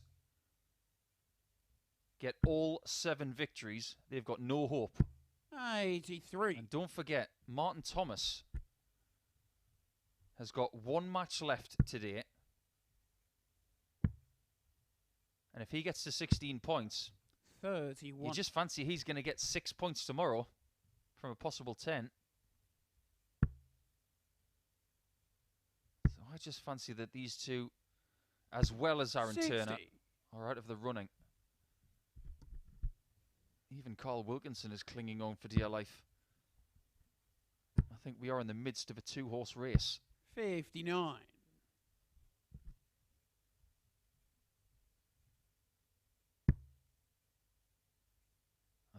get all 7 victories, they've got no hope. 83. And don't forget, Martin Thomas has got 1 match left today. And if he gets to 16 points, 31. you just fancy he's going to get 6 points tomorrow from a possible 10. So I just fancy that these two, as well as Aaron 60. Turner, are out of the running. Even Carl Wilkinson is clinging on for dear life. I think we are in the midst of a 2-horse race. 59.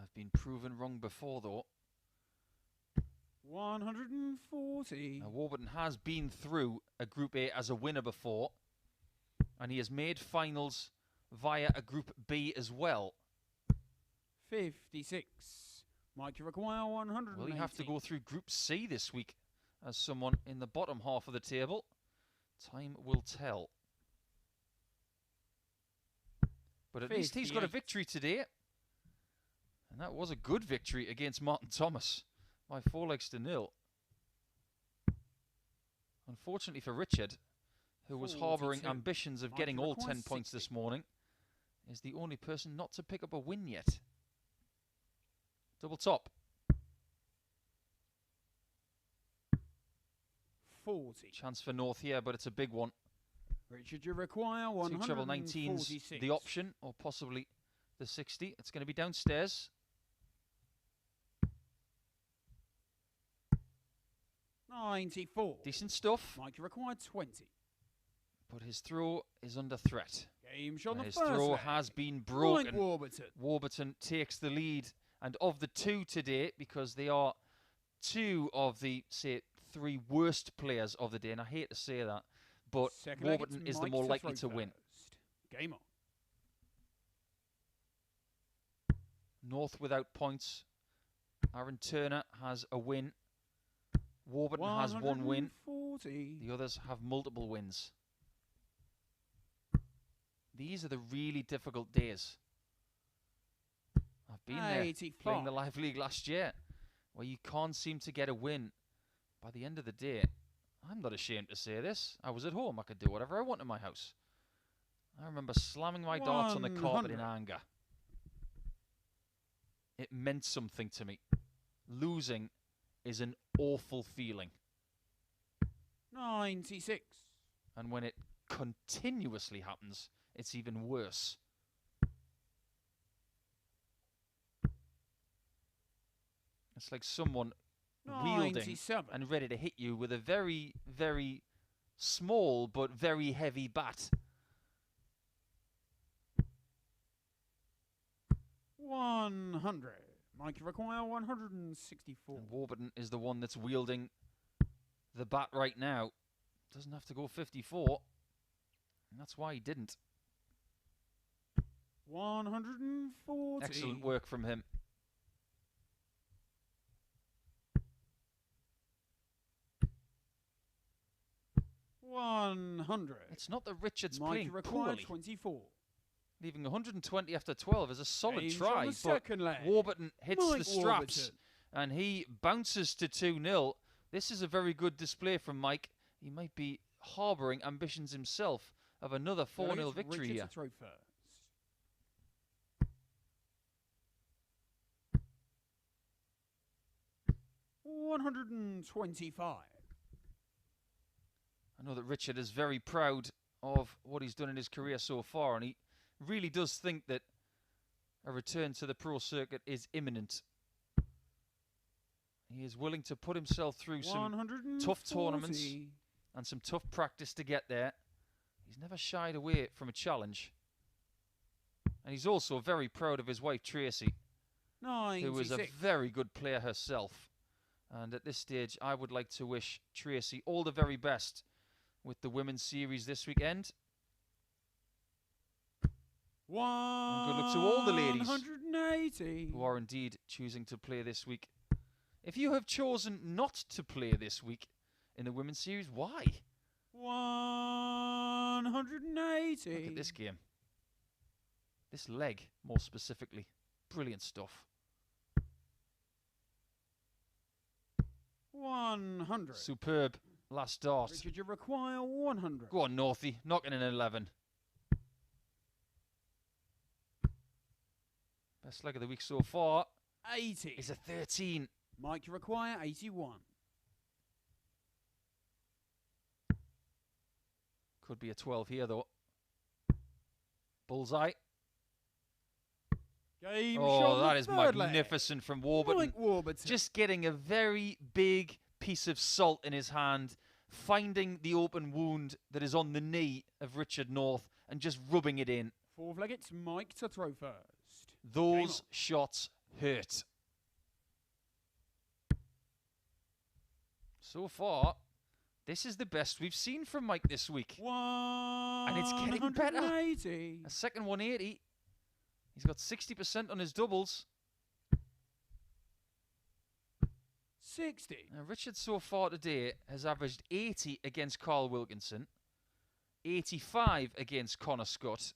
I've been proven wrong before, though. 140. Now, Warburton has been through a Group A as a winner before, and he has made finals via a Group B as well. 56. Mike, you require 100. Will he have to go through Group C this week as someone in the bottom half of the table? Time will tell. But at least he's got a victory today. And that was a good victory against Martin Thomas by 4-0. Unfortunately for Richard, who was harbouring 42. ambitions of getting all 10 points this morning, is the only person not to pick up a win yet. Double top. 40. Chance for North here, but it's a big one. Richard, you require 2 treble 19s, the option, or possibly the 60. It's going to be downstairs. 94. Decent stuff. Mike, you require 20. But his throw is under threat. Game shot on the His first throw leg. has been broken. Mike Warburton. Warburton takes the lead. And of the 2 today, because they are 2 of the, say, 3 worst players of the day, and I hate to say that, but Second leg, Warburton it's is the Mike more to likely throw to win. first. Game on. North without points. Aaron Turner has a win. Warburton has 1 win. 140. The others have multiple wins. These are the really difficult days. I've been there 85. playing the Live League last year, where you can't seem to get a win. By the end of the day, I'm not ashamed to say this. I was at home. I could do whatever I want in my house. I remember slamming my darts on the carpet in 100. anger. It meant something to me. Losing is an awful feeling. 96. And when it continuously happens, it's even worse. It's like someone wielding 97. and ready to hit you with a very, very small but very heavy bat. 100. Mike, you require 164. And Warburton is the one that's wielding the bat right now. Doesn't have to go 54. And that's why he didn't. 140. Excellent work from him. $100. It's not that Richard's Mike, playing you require poorly. 24. Leaving 120 after 12 is a solid Games try, on the but second leg. Warburton hits Mike the straps Warburton. and he bounces to 2-0. This is a very good display from Mike. He might be harbouring ambitions himself of another 4-0 victory Richard here. to throw first. $125. I know that Richard is very proud of what he's done in his career so far, and he really does think that a return to the pro circuit is imminent. He is willing to put himself through some tough tournaments and some tough practice to get there. He's never shied away from a challenge. And he's also very proud of his wife, Tracy, 96. who is a very good player herself. And at this stage, I would like to wish Tracy all the very best with the Women's Series this weekend. And good luck to all the ladies 180. who are indeed choosing to play this week. If you have chosen not to play this week in the Women's Series, why? 180. Look at this game. This leg, more specifically. Brilliant stuff. 100. Superb last dart. Richard, you require 100. Go on, Northie. Knocking in an 11. Best leg of the week so far 80. is a 13. Mike, you require 81. Could be a 12 here, though. Bullseye. Game Oh, shot that the is third leg. magnificent from Warburton. Mike Warburton. Just getting a very big piece of salt in his hand, finding the open wound that is on the knee of Richard North and just rubbing it in. Fourth leg, it's Mike to throw first. Those shots hurt. So far, this is the best we've seen from Mike this week. And it's getting better. 180. A second 180. He's got 60% on his doubles. 60. Now, Richard so far today has averaged 80 against Carl Wilkinson, 85 against Conor Scutt,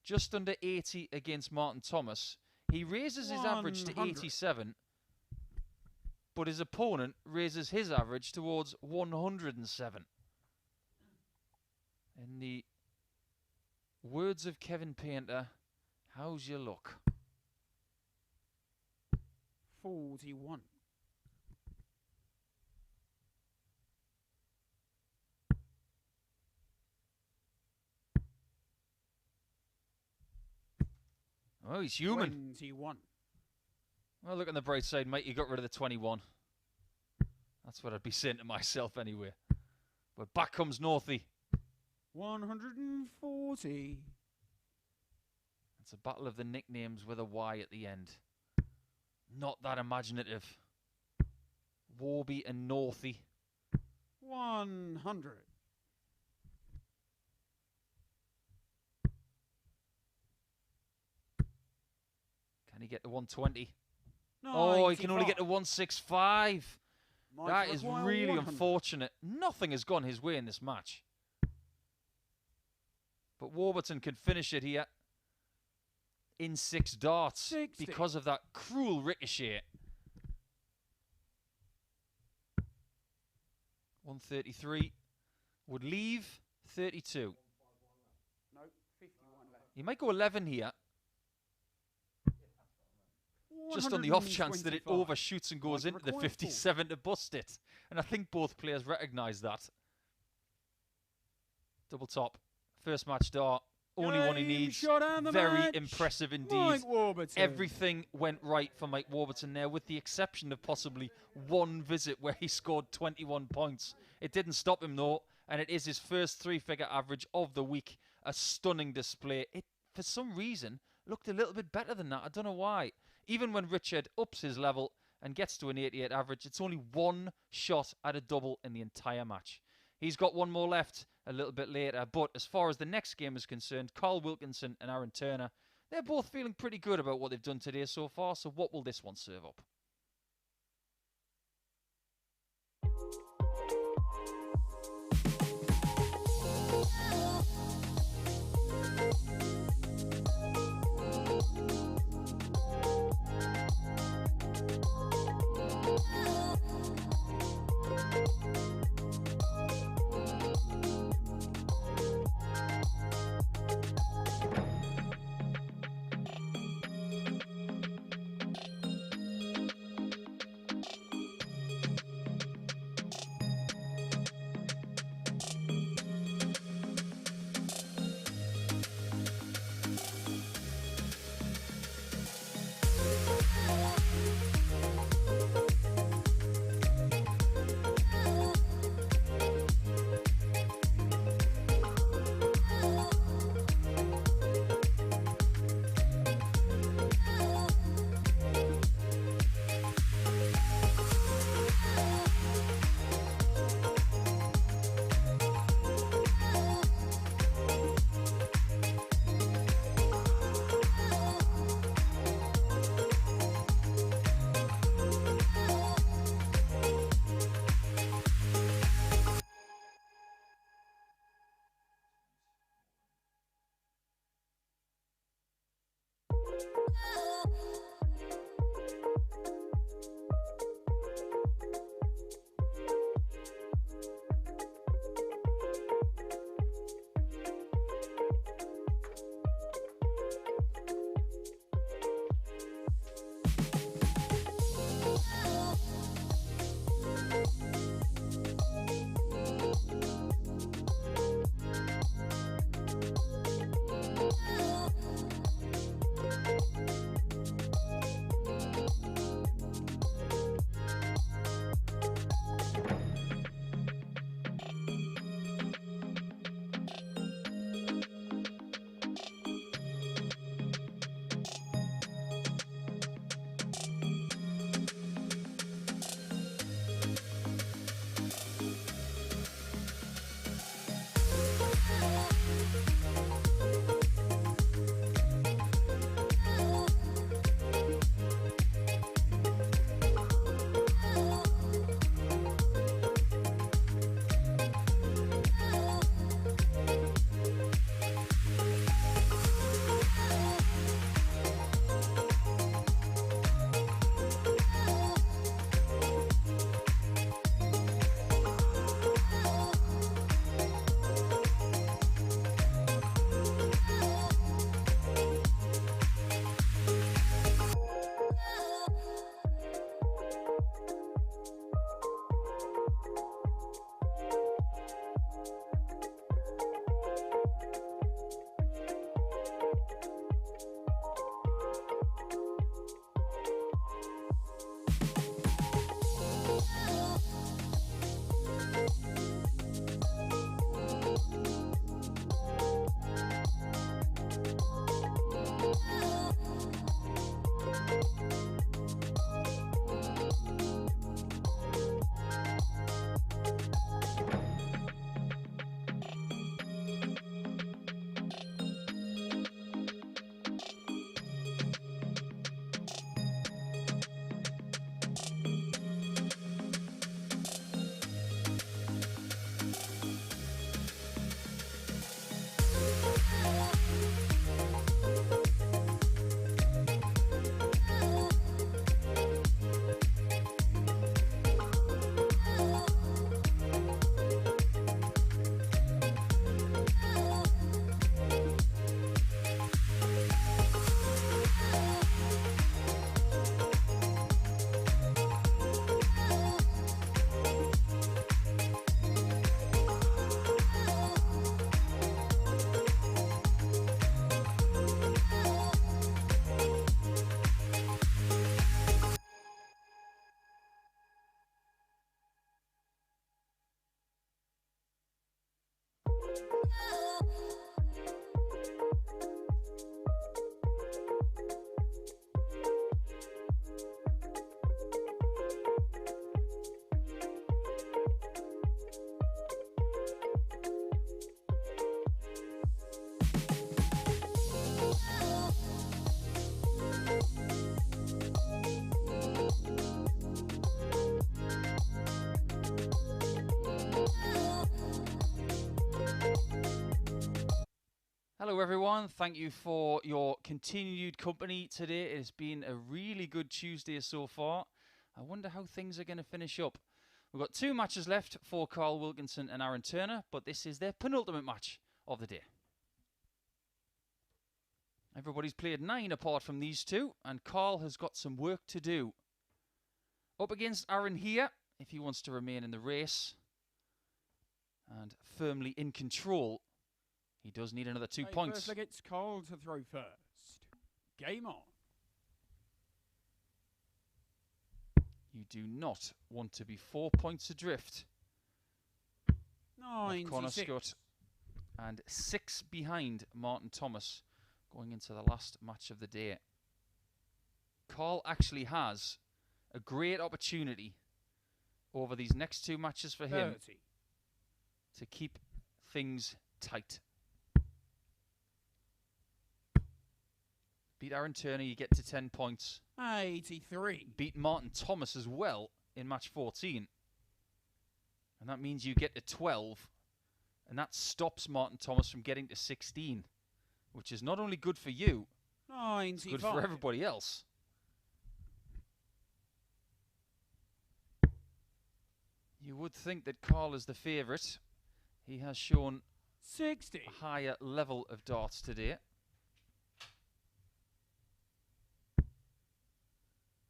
just under 80 against Martin Thomas. He raises his average to 100. 87, but his opponent raises his average towards 107. In the words of Kevin Painter, how's your luck? 41. Oh, he's human. 21. Well, look on the bright side, mate. You got rid of the 21. That's what I'd be saying to myself anyway. But back comes Northie. 140. It's a battle of the nicknames with a Y at the end. Not that imaginative. Warby and Northie. 100. Can he get to 120? Oh, he can only get to 95. 165. Mike That is require really 100. unfortunate. Nothing has gone his way in this match. But Warburton can finish it here in 6 darts 60. because of that cruel ricochet. 133 would leave 32. No, 51 left. He might go 11 here, just on the off chance that it 125. overshoots and goes Mike into the requires 57 to bust it. And I think both players recognise that. Double top. First match dart. Only one he Game needs. shot and the Very match. impressive indeed. Mike Warburton. Everything went right for Mike Warburton there, with the exception of possibly one visit where he scored 21 points. It didn't stop him though, and it is his first 3-figure average of the week. A stunning display. It, for some reason, looked a little bit better than that. I don't know why. Even when Richard ups his level and gets to an 88 average, it's only one shot at a double in the entire match. He's got one more left a little bit later, but as far as the next game is concerned, Carl Wilkinson and Aaron Turner, they're both feeling pretty good about what they've done today so far, so what will this one serve up? Hello everyone, thank you for your continued company today. It has been a really good Tuesday so far. I wonder how things are going to finish up. We've got 2 matches left for Carl Wilkinson and Aaron Turner, but this is their penultimate match of the day. Everybody's played 9 apart from these two, and Carl has got some work to do. Up against Aaron here, if he wants to remain in the race and firmly in control. He does need another 2 points. First leg, it's Carl to throw first. Game on. You do not want to be 4 points adrift. 96. Conor Scutt and 6 behind Martin Thomas going into the last match of the day. Carl actually has a great opportunity over these next 2 matches for him 30. to keep things tight. Beat Aaron Turner, you get to 10 points. 83. Beat Martin Thomas as well in match 14. And that means you get to 12. And that stops Martin Thomas from getting to 16. Which is not only good for you, 95. It's good for everybody else. You would think that Carl is the favourite. He has shown 60. a higher level of darts today.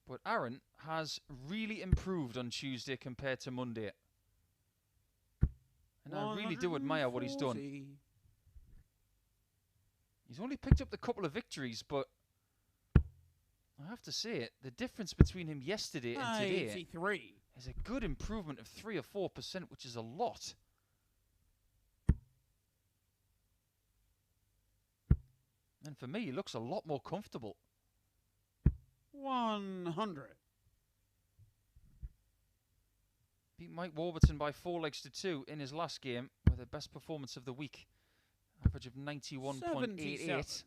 But Aaron has really improved on Tuesday compared to Monday. And I really do admire what he's done. He's only picked up the couple of victories, but I have to say it, the difference between him yesterday and today 83. is a good improvement of 3 or 4%, which is a lot. And for me, he looks a lot more comfortable. 100. Beat Mike Warburton by 4 legs to 2 in his last game with the best performance of the week. Average of 91.88.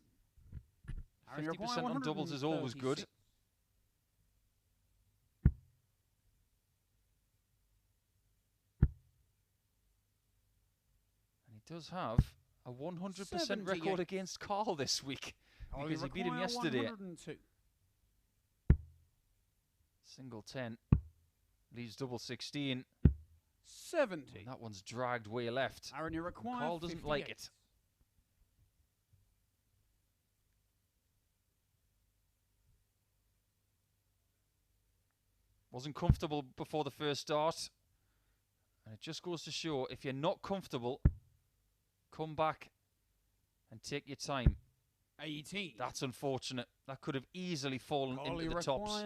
50% on doubles is always good. And he does have a 100% record against Carl this week because he beat him yesterday. 102. Single 10 leaves double 16. 70. And that one's dragged way left. Aaron, you require Carl doesn't 58. like it. Wasn't comfortable before the first start. And it just goes to show, if you're not comfortable, come back and take your time. 18. That's unfortunate. That could have easily fallen Carl, into the tops.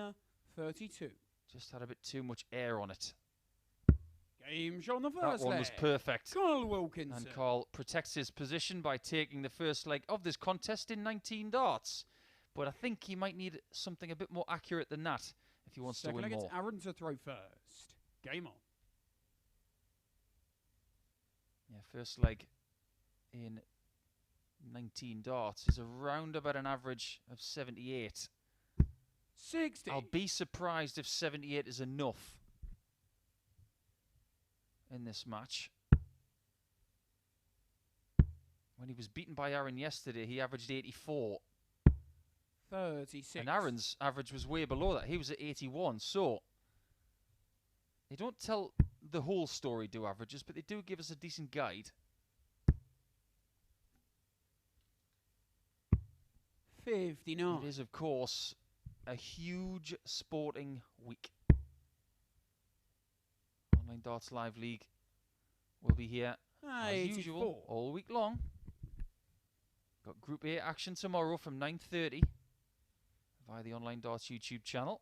32. Just had a bit too much air on it. Game shot on the That first one leg. was perfect. Carl Wilkinson. And Carl protects his position by taking the first leg of this contest in 19 darts. But I think he might need something a bit more accurate than that if he wants to win more. It's Aaron to throw first. Game on. Yeah, first leg in 19 darts is around about an average of 78. 60. I'll be surprised if 78 is enough in this match. When he was beaten by Aaron yesterday, he averaged 84. 36. And Aaron's average was way below that. He was at 81. So, they don't tell the whole story, do averages, but they do give us a decent guide. 59. It is, of course, a huge sporting week. Online Darts Live League will be here as 84. usual all week long. Got Group A action tomorrow from 9:30 via the Online Darts YouTube channel.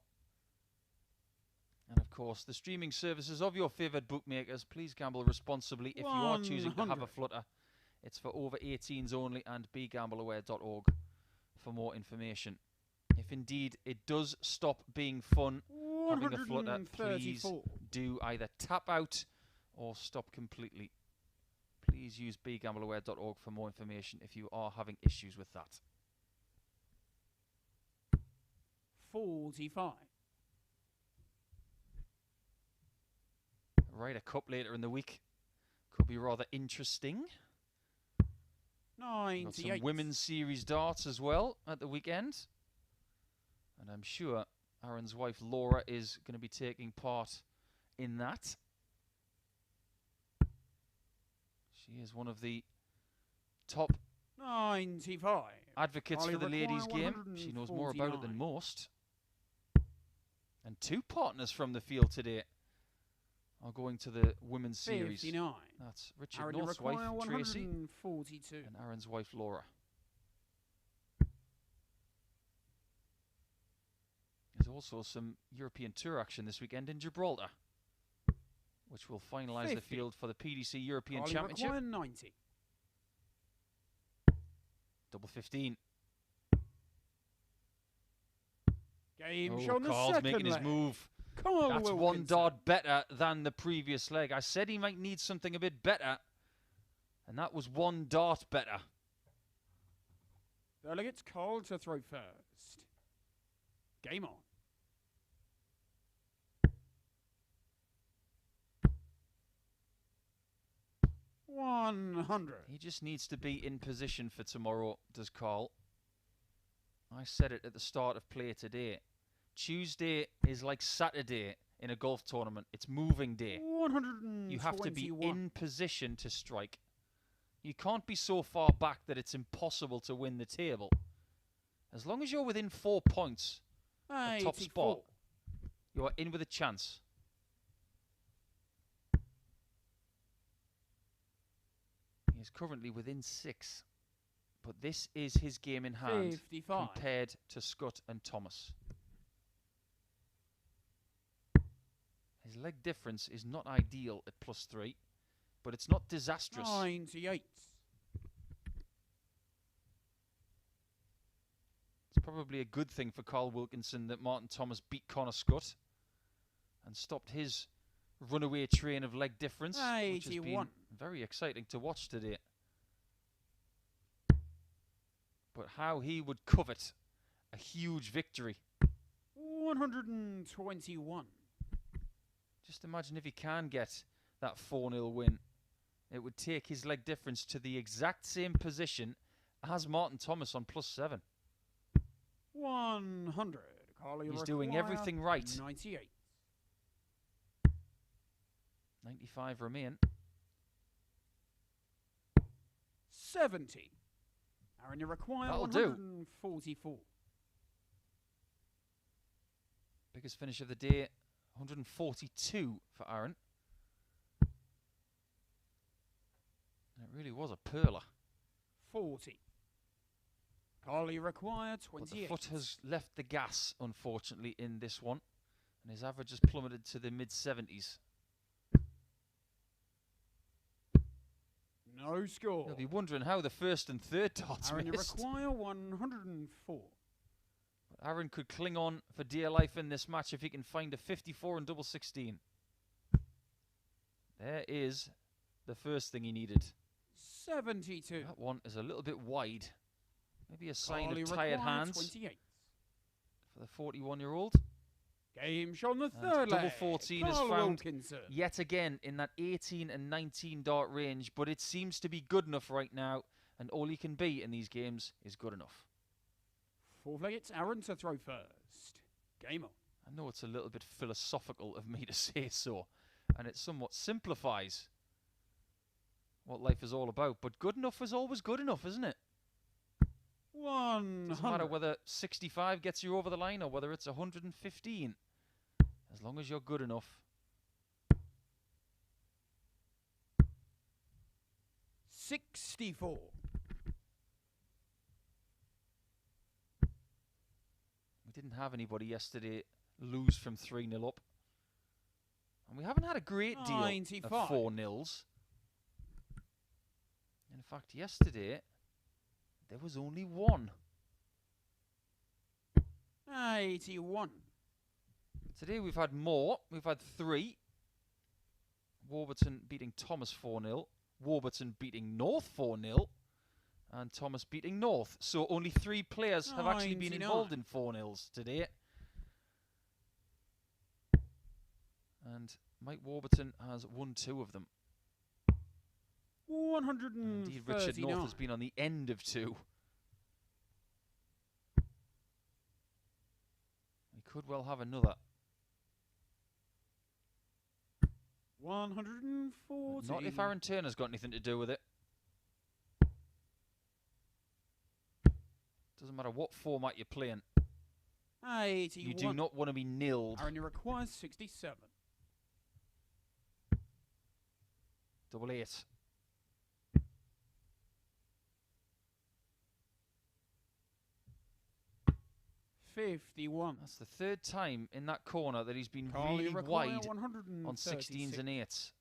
And of course, the streaming services of your favoured bookmakers. Please gamble responsibly if you are choosing to have a flutter. It's for over 18s only, and begambleaware.org for more information. If indeed it does stop being fun having a flutter, please do either tap out or stop completely. Please use begambleaware.org for more information if you are having issues with that. 45. Ryder Cup later in the week could be rather interesting. Got some 98. women's series darts as well at the weekend. And I'm sure Aaron's wife Laura is going to be taking part in that. She is one of the top 95. advocates for the ladies' game. She knows more about it than most. And 2 partners from the field today are going to the women's series. 59. That's Richard Aaron, North's wife, Tracy, 142. and Aaron's wife, Laura. There's also some European Tour action this weekend in Gibraltar, which will finalise the 50. field for the PDC European Carly Championship. require 90. Double 15. Game Oh, shot on the Carl's second making his leg. move. Carl That's Wilkinson. 1 dart better than the previous leg. I said he might need something a bit better, and that was 1 dart better. Delegates Carl to throw first. Game on. 100. He just needs to be in position for tomorrow, does Carl. I said it at the start of play today. Tuesday is like Saturday in a golf tournament. It's moving day. 121. You have to be in position to strike. You can't be so far back that it's impossible to win the table. As long as you're within 4 points of top spot, you are in with a chance. He is currently within 6. But this is his game in hand 55. compared to Scutt and Thomas. His leg difference is not ideal at +3, but it's not disastrous. 98. It's probably a good thing for Carl Wilkinson that Martin Thomas beat Conor Scutt and stopped his runaway train of leg difference, which has been very exciting to watch today. But how he would covet a huge victory. 121. Just imagine if he can get that 4-0 win. It would take his leg difference to the exact same position as Martin Thomas on +7. 100. He's doing everything right. 98. 95 remain. 70. Aaron, you require That'll 144. Biggest finish of the day, 142 for Aaron. And it really was a perler. 40. Carl, you require 28. But the foot has left the gas, unfortunately, in this one. And his average has plummeted to the mid-70s. No score. You'll be wondering how the first and third darts Aaron, you missed. require 104. But Aaron could cling on for dear life in this match if he can find a 54 and double 16. There is the first thing he needed. 72. That one is a little bit wide. Maybe a sign Carl, you of tired require hands 28. for the 41-year-old. Game shot on the And third double leg. 14 is Carl found Wilkinson. yet again in that 18 and 19 dart range, but it seems to be good enough right now, and all he can be in these games is good enough. Fourth leg, it's Aaron to throw first. Game on. I know it's a little bit philosophical of me to say so, and it somewhat simplifies what life is all about, but good enough is always good enough, isn't it? 100. Doesn't matter whether 65 gets you over the line or whether it's 115. As long as you're good enough. 64. We didn't have anybody yesterday lose from 3-0 up. And we haven't had a great deal 95. of 4-0s. In fact, yesterday, there was only one. 81. Today we've had more. We've had 3. Warburton beating Thomas 4-0. Warburton beating North 4-0. And Thomas beating North. So only 3 players have actually been 99. involved in 4-0s today. And Mike Warburton has won 2 of them. 139. Indeed, Richard North has been on the end of 2. We could well have another. 140. Not if Aaron Turner's got anything to do with it. Doesn't matter what format you're playing. 81. You do not want to be nilled. Aaron, you require 67. Double 8. $51. That's the 3rd time in that corner that he's been Carl, you really require wide 136. on 16s and 8s.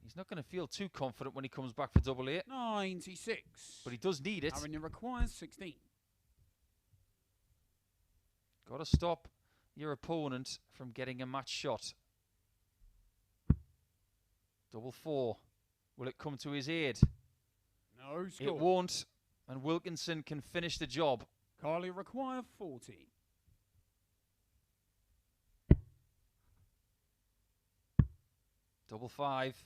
He's not going to feel too confident when he comes back for double 8. 96. But he does need it. Aaron, you require 16. Got to stop your opponent from getting a match shot. Double 4. Will it come to his aid? No score. It won't. And Wilkinson can finish the job. Carl, you require 40. Double 5.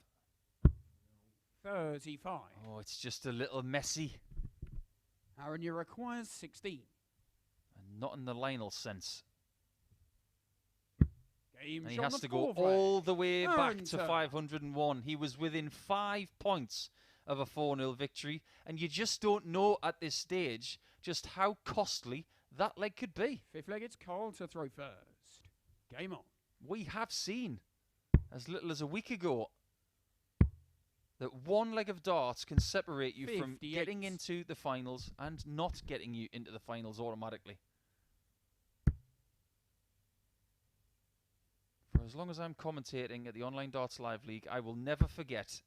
35. Oh, it's just a little messy. Aaron, you require 16. And not in the Lionel sense. Game And he shot has on to the go four all the way flag. back Aaron to Turner. 501. He was within 5 points of a 4-0 victory. And you just don't know at this stage just how costly that leg could be. Fifth leg, it's Carl to throw first. Game on. We have seen, as little as a week ago, that one leg of darts can separate you from 58. getting into the finals and not getting you into the finals automatically. For as long as I'm commentating at the Online Darts Live League, I will never forget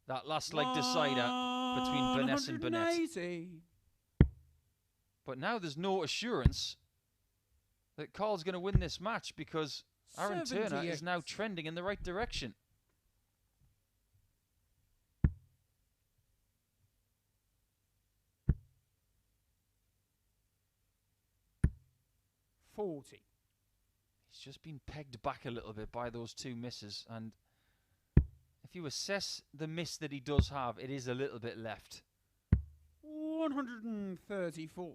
that last leg decider between Burness and Burnett. 180. But now there's no assurance that Carl's going to win this match because Aaron Turner 78. is now trending in the right direction. $40. He's just been pegged back a little bit by those 2 misses, and if you assess the miss that he does have, it is a little bit left. 134.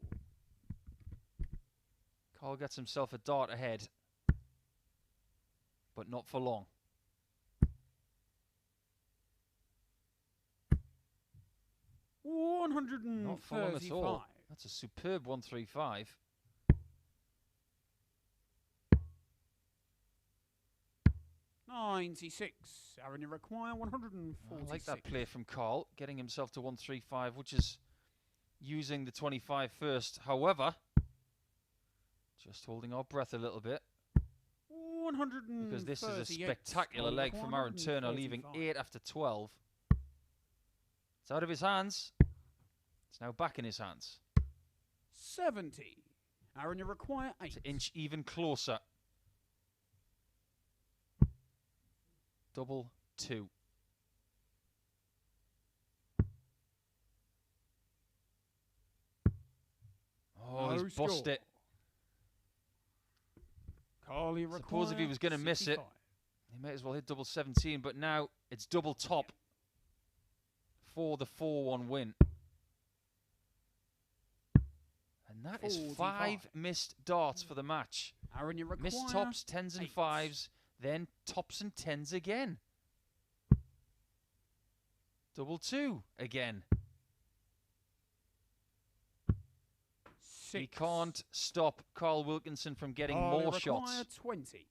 Carl gets himself a dart ahead, but not for long. Not for long at all. That's a superb 135. $96. Aaron, you require 146. I like that play from Carl, getting himself to 135, which is using the 25 first. However, just holding our breath a little bit, because this is a spectacular leg from Aaron Turner, leaving 8 after 12. It's out of his hands. It's now back in his hands. 70. Aaron, you require 8. To inch even closer. Double 2. Oh, No he's bust score. it. Carl, you Suppose if he was going to miss it, 65. he may as well hit double 17, but now it's double top for the 4-1 win. And that is 45. 5 missed darts for the match. Aaron, you require Missed tops, 10s and 8. 5s, then tops and 10s again. Double 2 again. 6. He can't stop Carl Wilkinson from getting Carl, you more require shots. 20.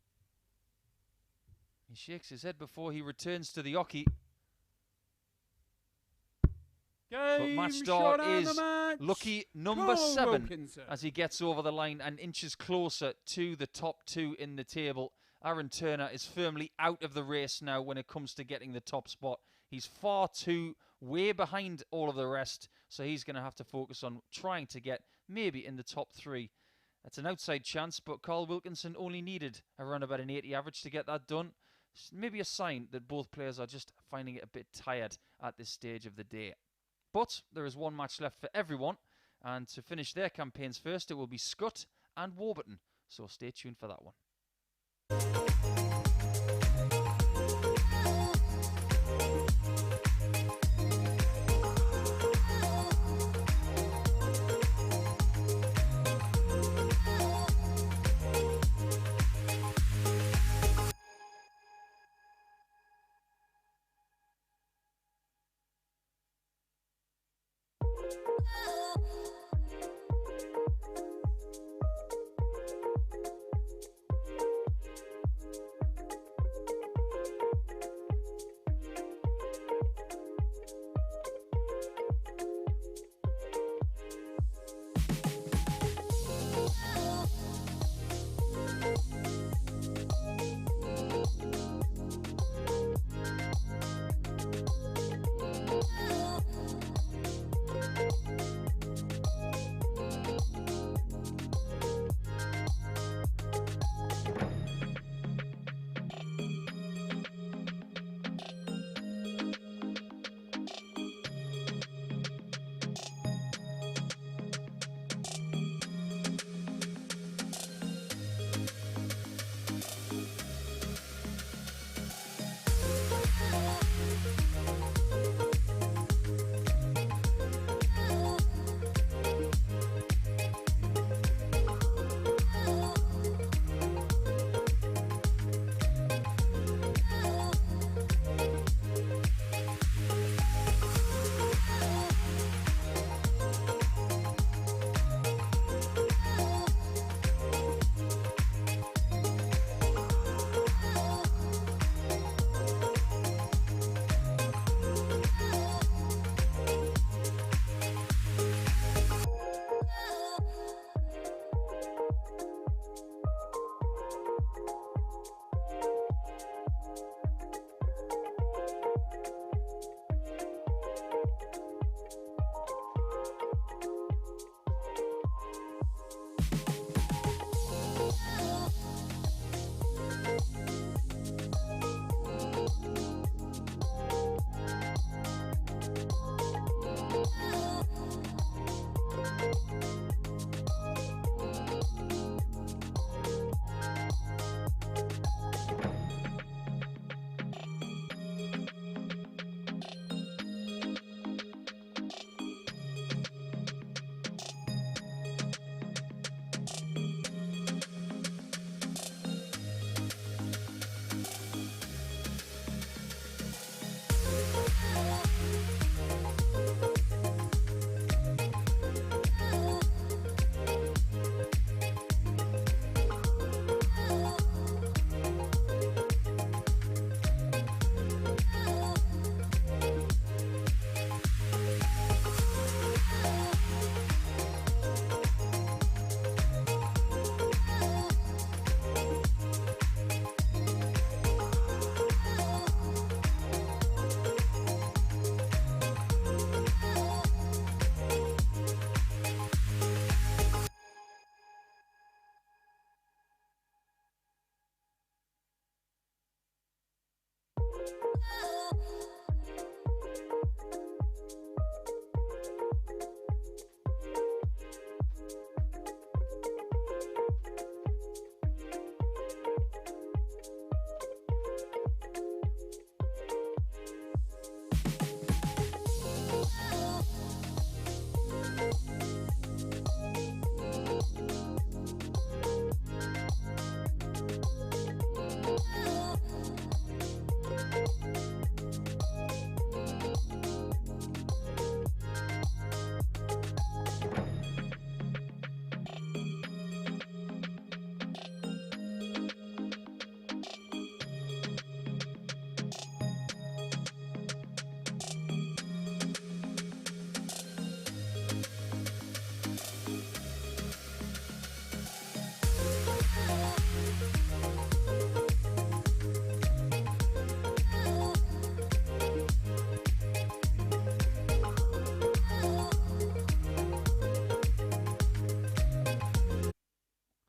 He shakes his head before he returns to the oche. Game match shot start and is the match. lucky number Carl 7 Wilkinson. as he gets over the line and inches closer to the top 2 in the table. Aaron Turner is firmly out of the race now when it comes to getting the top spot. He's far too way behind all of the rest, so he's going to have to focus on trying to get maybe in the top 3. That's an outside chance, but Carl Wilkinson only needed around about an 80 average to get that done. It's maybe a sign that both players are just finding it a bit tired at this stage of the day. But there is one match left for everyone, and to finish their campaigns first, it will be Scutt and Warburton. So stay tuned for that one.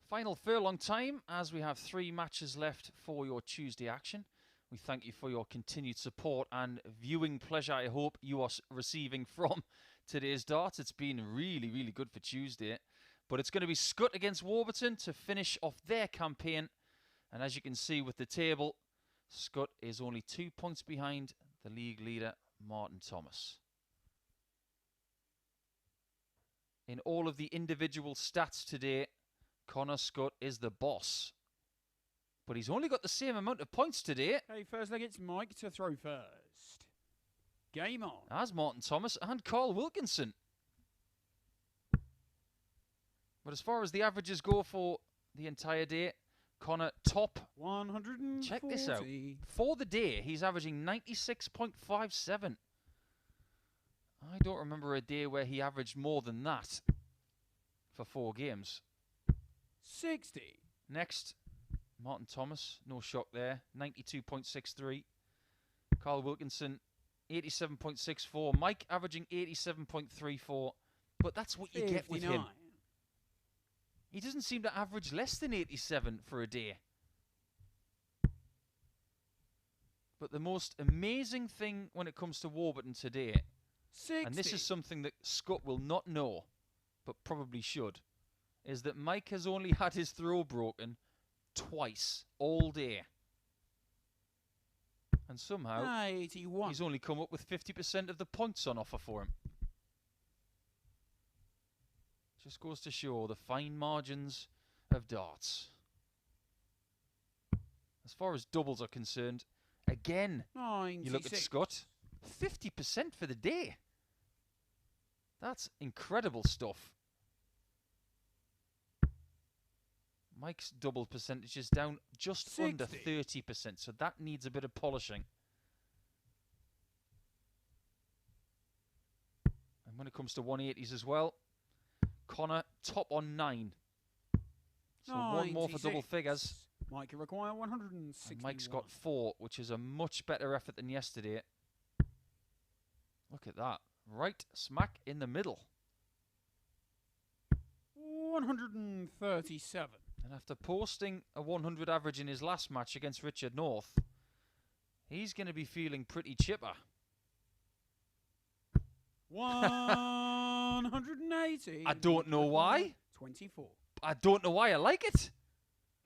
Final furlong time, as we have 3 matches left for your Tuesday action. We thank you for your continued support and viewing pleasure I hope you are receiving from today's darts. It's been really, really good for Tuesday. But it's going to be Scutt against Warburton to finish off their campaign. And as you can see with the table, Scutt is only 2 points behind the league leader, Martin Thomas. In all of the individual stats today, Conor Scutt is the boss. But he's only got the same amount of points today. Okay, first leg, it's Mike to throw first. Game on. As Martin Thomas and Carl Wilkinson. But as far as the averages go for the entire day, Conor top. 140. Check this out. For the day, he's averaging 96.57. I don't remember a day where he averaged more than that for 4 games. 60. Next, Martin Thomas, no shock there, 92.63. Carl Wilkinson, 87.64. Mike averaging 87.34. But that's what you get with him. He doesn't seem to average less than 87 for a day. But the most amazing thing when it comes to Warburton today, 60. and this is something that Scutt will not know, but probably should, is that Mike has only had his throw broken twice all day. And somehow, 81. he's only come up with 50% of the points on offer for him. Just goes to show the fine margins of darts. As far as doubles are concerned, again, 96. you look at Scutt, 50% for the day. That's incredible stuff. Mike's double percentage is down just 60. under 30%, so that needs a bit of polishing. And when it comes to 180s as well, Conor top on 9. So 1 more for double figures. Mike can require 160. Mike's got 4, which is a much better effort than yesterday. Look at that. Right smack in the middle. 137. And after posting a 100 average in his last match against Richard North, he's going to be feeling pretty chipper. 180. I don't know why. 24. I don't know why I like it.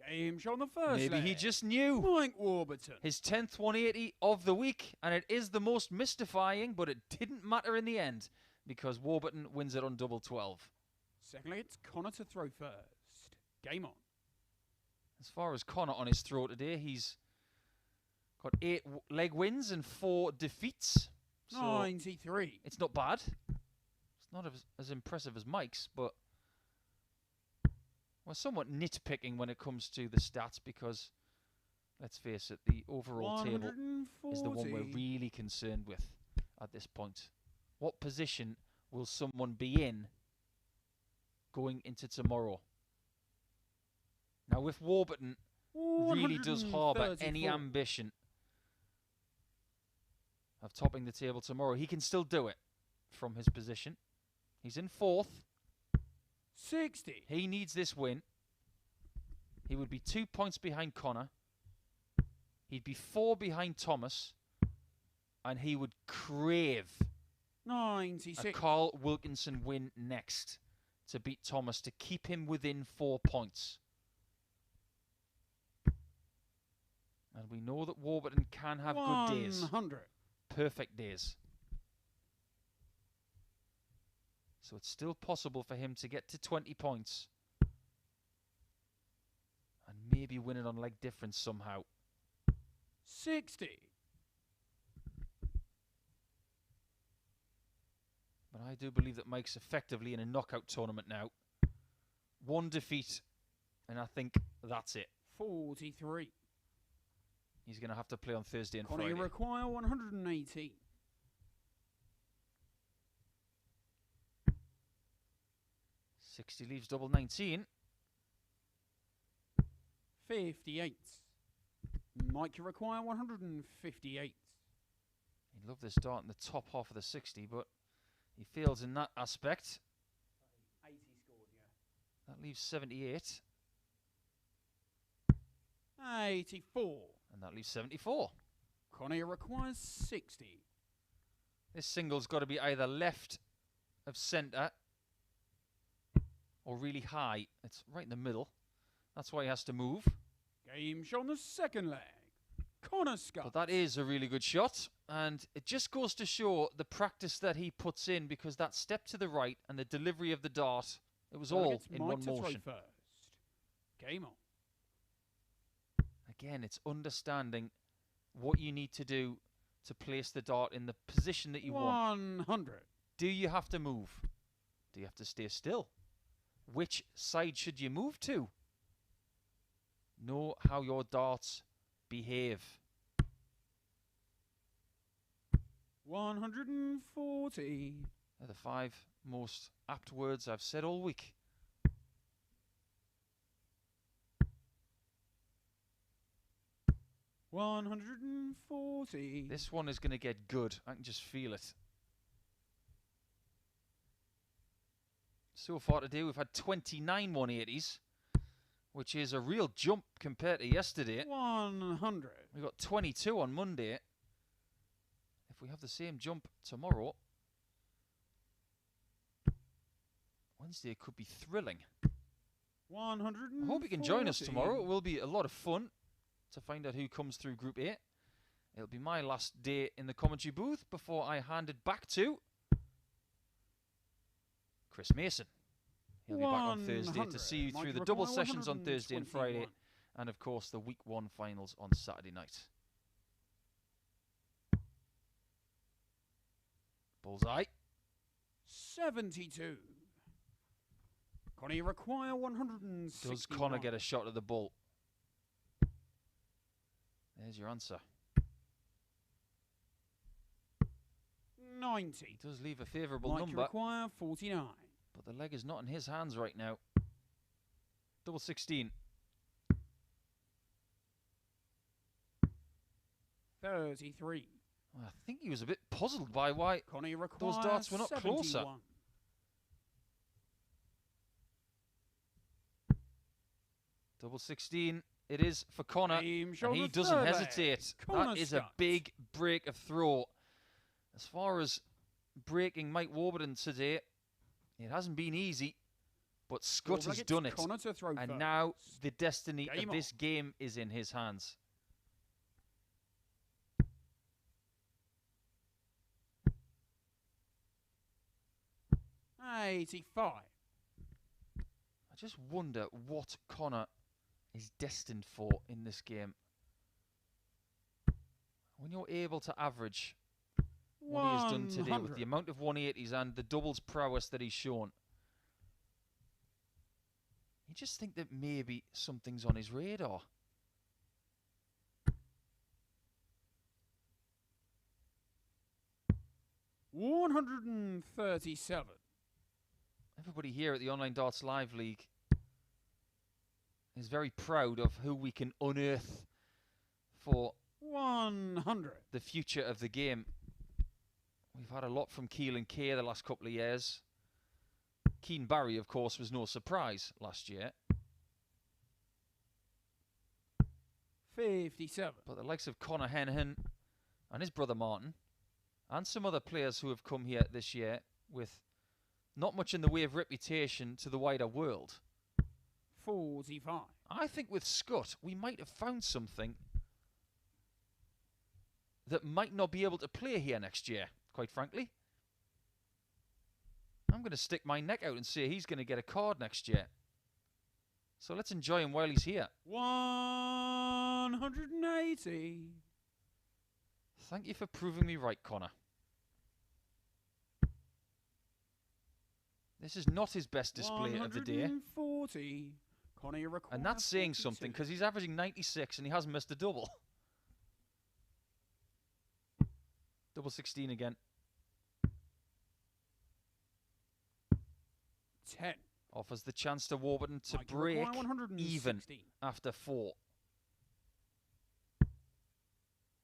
Game shot on the first Maybe he leg. just knew. Mike Warburton. His 10th 180 of the week, and it is the most mystifying, but it didn't matter in the end because Warburton wins it on double 12. Secondly, it's Conor to throw first. Game on. As far as Conor on his throw today, he's got 8 leg wins and 4 defeats. So 93. it's not bad. It's not as impressive as Mike's, but we're somewhat nitpicking when it comes to the stats because, let's face it, the overall table is the one we're really concerned with at this point. What position will someone be in going into tomorrow? Now, if Warburton really does harbour any ambition of topping the table tomorrow, he can still do it from his position. He's in 4th. 60. He needs this win. He would be 2 points behind Conor. He'd be 4 behind Thomas. and he would crave a 96. Carl Wilkinson win next to beat Thomas, to keep him within 4 points. And we know that Warburton can have good days. 100. Perfect days. So it's still possible for him to get to 20 points. And maybe win it on leg difference somehow. 60. But I do believe that Mike's effectively in a knockout tournament now. 1 defeat, and I think that's it. 43. He's going to have to play on Thursday and Conor, Friday. you require 118. 60 leaves double 19. 58. Mike, you require 158. He'd love this dart in the top half of the 60, but he fails in that aspect. 80 scored, yeah. That leaves 78. 84. And that leaves 74. Conor requires 60. This single's got to be either left of centre or really high. It's right in the middle. That's why he has to move. Game shot on the second leg. Conor Scutt. But that is a really good shot. And it just goes to show the practice that he puts in, because that step to the right and the delivery of the dart, it was all in one motion. First. Game on. Again, it's understanding what you need to do to place the dart in the position that you want. 100. Do you have to move? Do you have to stay still? Which side should you move to? Know how your darts behave. 140. They're the 5 most apt words I've said all week. $140. This one is going to get good. I can just feel it. So far today, we've had 29 180s, which is a real jump compared to yesterday. 100. We got 22 on Monday. If we have the same jump tomorrow, Wednesday could be thrilling. 140. I hope you can join us tomorrow. It will be a lot of fun to find out who comes through Group A. It'll be my last day in the commentary booth before I hand it back to Chris Mason. He'll be back on Thursday to see you through the double sessions on Thursday and Friday, and of course the Week 1 finals on Saturday night. Bullseye. 72. Conor, you require 160. Does Conor get a shot at the bull? There's your answer. 90. Does leave a favourable Mike, number. you require 49. But the leg is not in his hands right now. Double 16. 33. I think he was a bit puzzled by why Conor, you require those darts were not 71. closer. Double 16. It is for Conor, and he doesn't hesitate. That is a big break of throw. As far as breaking Mike Warburton today, it hasn't been easy, but Scutt has done it. And now the destiny of this game is in his hands. $85. I just wonder what Conor is destined for in this game. When you're able to average what he has done today with the amount of 180s and the doubles prowess that he's shown, you just think that maybe something's on his radar. $137. Everybody here at the Online Darts Live League is very proud of who we can unearth for 100. the future of the game. We've had a lot from Keelan Kay the last couple of years. Keane Barry, of course, was no surprise last year. 57. But the likes of Conor Henhan and his brother Martin and some other players who have come here this year with not much in the way of reputation to the wider world. 45. I think with Scutt, we might have found something that might not be able to play here next year, quite frankly. I'm going to stick my neck out and say he's going to get a card next year. So let's enjoy him while he's here. 180. Thank you for proving me right, Conor. This is not his best display of the day. 140. Conor, you require And that's saying 42. something, because he's averaging 96 and he hasn't missed a double. Double 16 again. 10. Offers the chance to Warburton to Right, you require break 116. even after 4.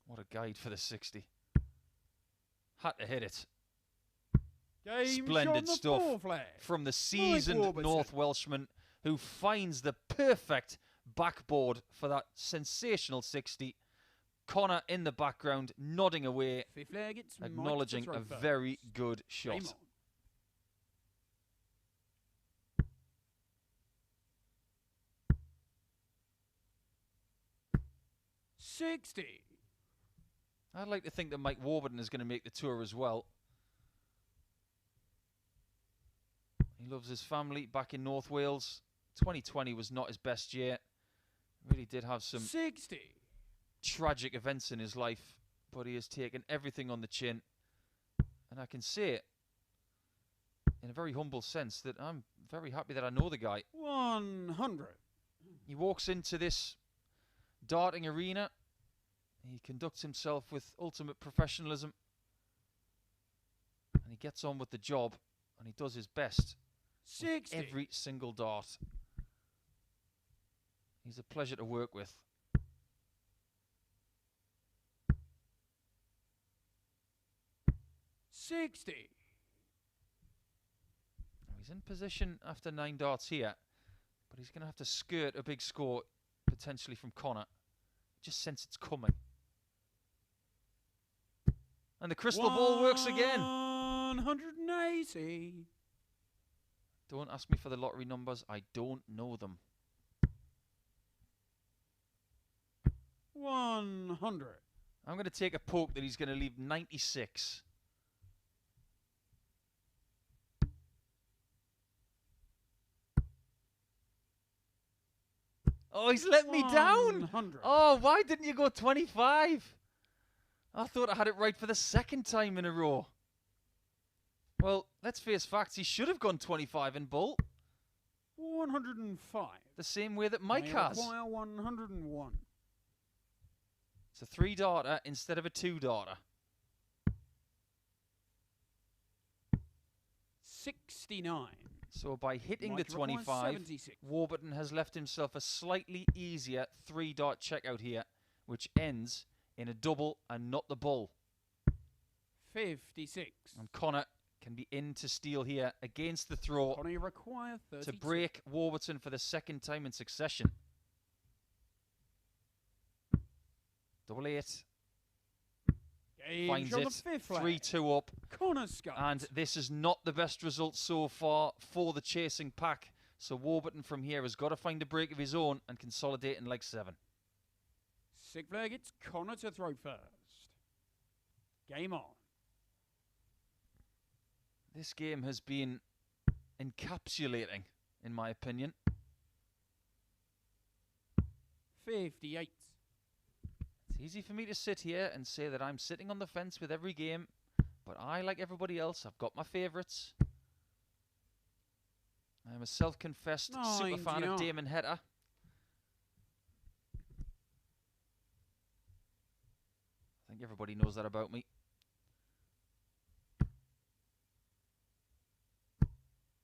What a guide for the 60. Had to hit it. Game Splendid shot stuff on the flag. from the seasoned Warburton. North Welshman, who finds the perfect backboard for that sensational 60. Conor in the background, nodding away, Fifth leg, it's Mike to acknowledging throw a first. very good Game shot. on. 60. I'd like to think that Mike Warburton is going to make the tour as well. He loves his family back in North Wales. 2020 was not his best year. Really did have some 60. tragic events in his life, but he has taken everything on the chin. And I can say it in a very humble sense that I'm very happy that I know the guy. 100. He walks into this darting arena. He conducts himself with ultimate professionalism. And he gets on with the job. And he does his best. 60. Every single dart. He's a pleasure to work with. $60. He's in position after 9 darts here, but he's going to have to skirt a big score, potentially from Conor. Just sense it's coming. And the crystal ball works again. 180. Don't ask me for the lottery numbers. I don't know them. 100. I'm going to take a poke that he's going to leave 96. Oh, he's let me down. 100. Oh, why didn't you go 25? I thought I had it right for the second time in a row. Well, let's face facts. He should have gone 25 in Bull. 105. The same way that Mike They has. require 101. It's a 3-darter instead of a 2-darter. 69. So by hitting Mike the requires 25, 76. Warburton has left himself a slightly easier 3-dart checkout here, which ends in a double and not the Bull. 56. And Conor can be in to steal here against the throw Conor, you require 32. to break Warburton for the second time in succession. Double 8. Game Finds shot it. the fifth flag. 3-2 up. Conor Scutt. And this is not the best result so far for the chasing pack. So Warburton from here has got to find a break of his own and consolidate in leg 7. Sixth flag, it's Conor to throw first. Game on. This game has been encapsulating, in my opinion. 58. It's easy for me to sit here and say that I'm sitting on the fence with every game, but I, like everybody else, I've got my favourites. I'm a self-confessed super fan of 99. Damon Heta. I think everybody knows that about me.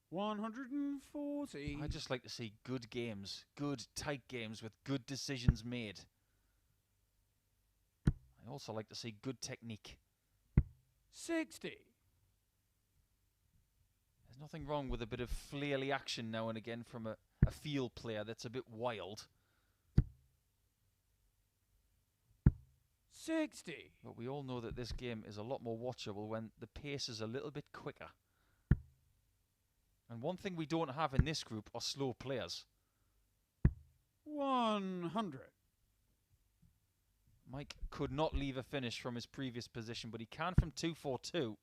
140. I just like to see good games, good tight games with good decisions made. I also like to see good technique. 60. There's nothing wrong with a bit of flaily action now and again from a field player that's a bit wild. 60. But we all know that this game is a lot more watchable when the pace is a little bit quicker. And one thing we don't have in this group are slow players. 100. Mike could not leave a finish from his previous position, but he can from 242.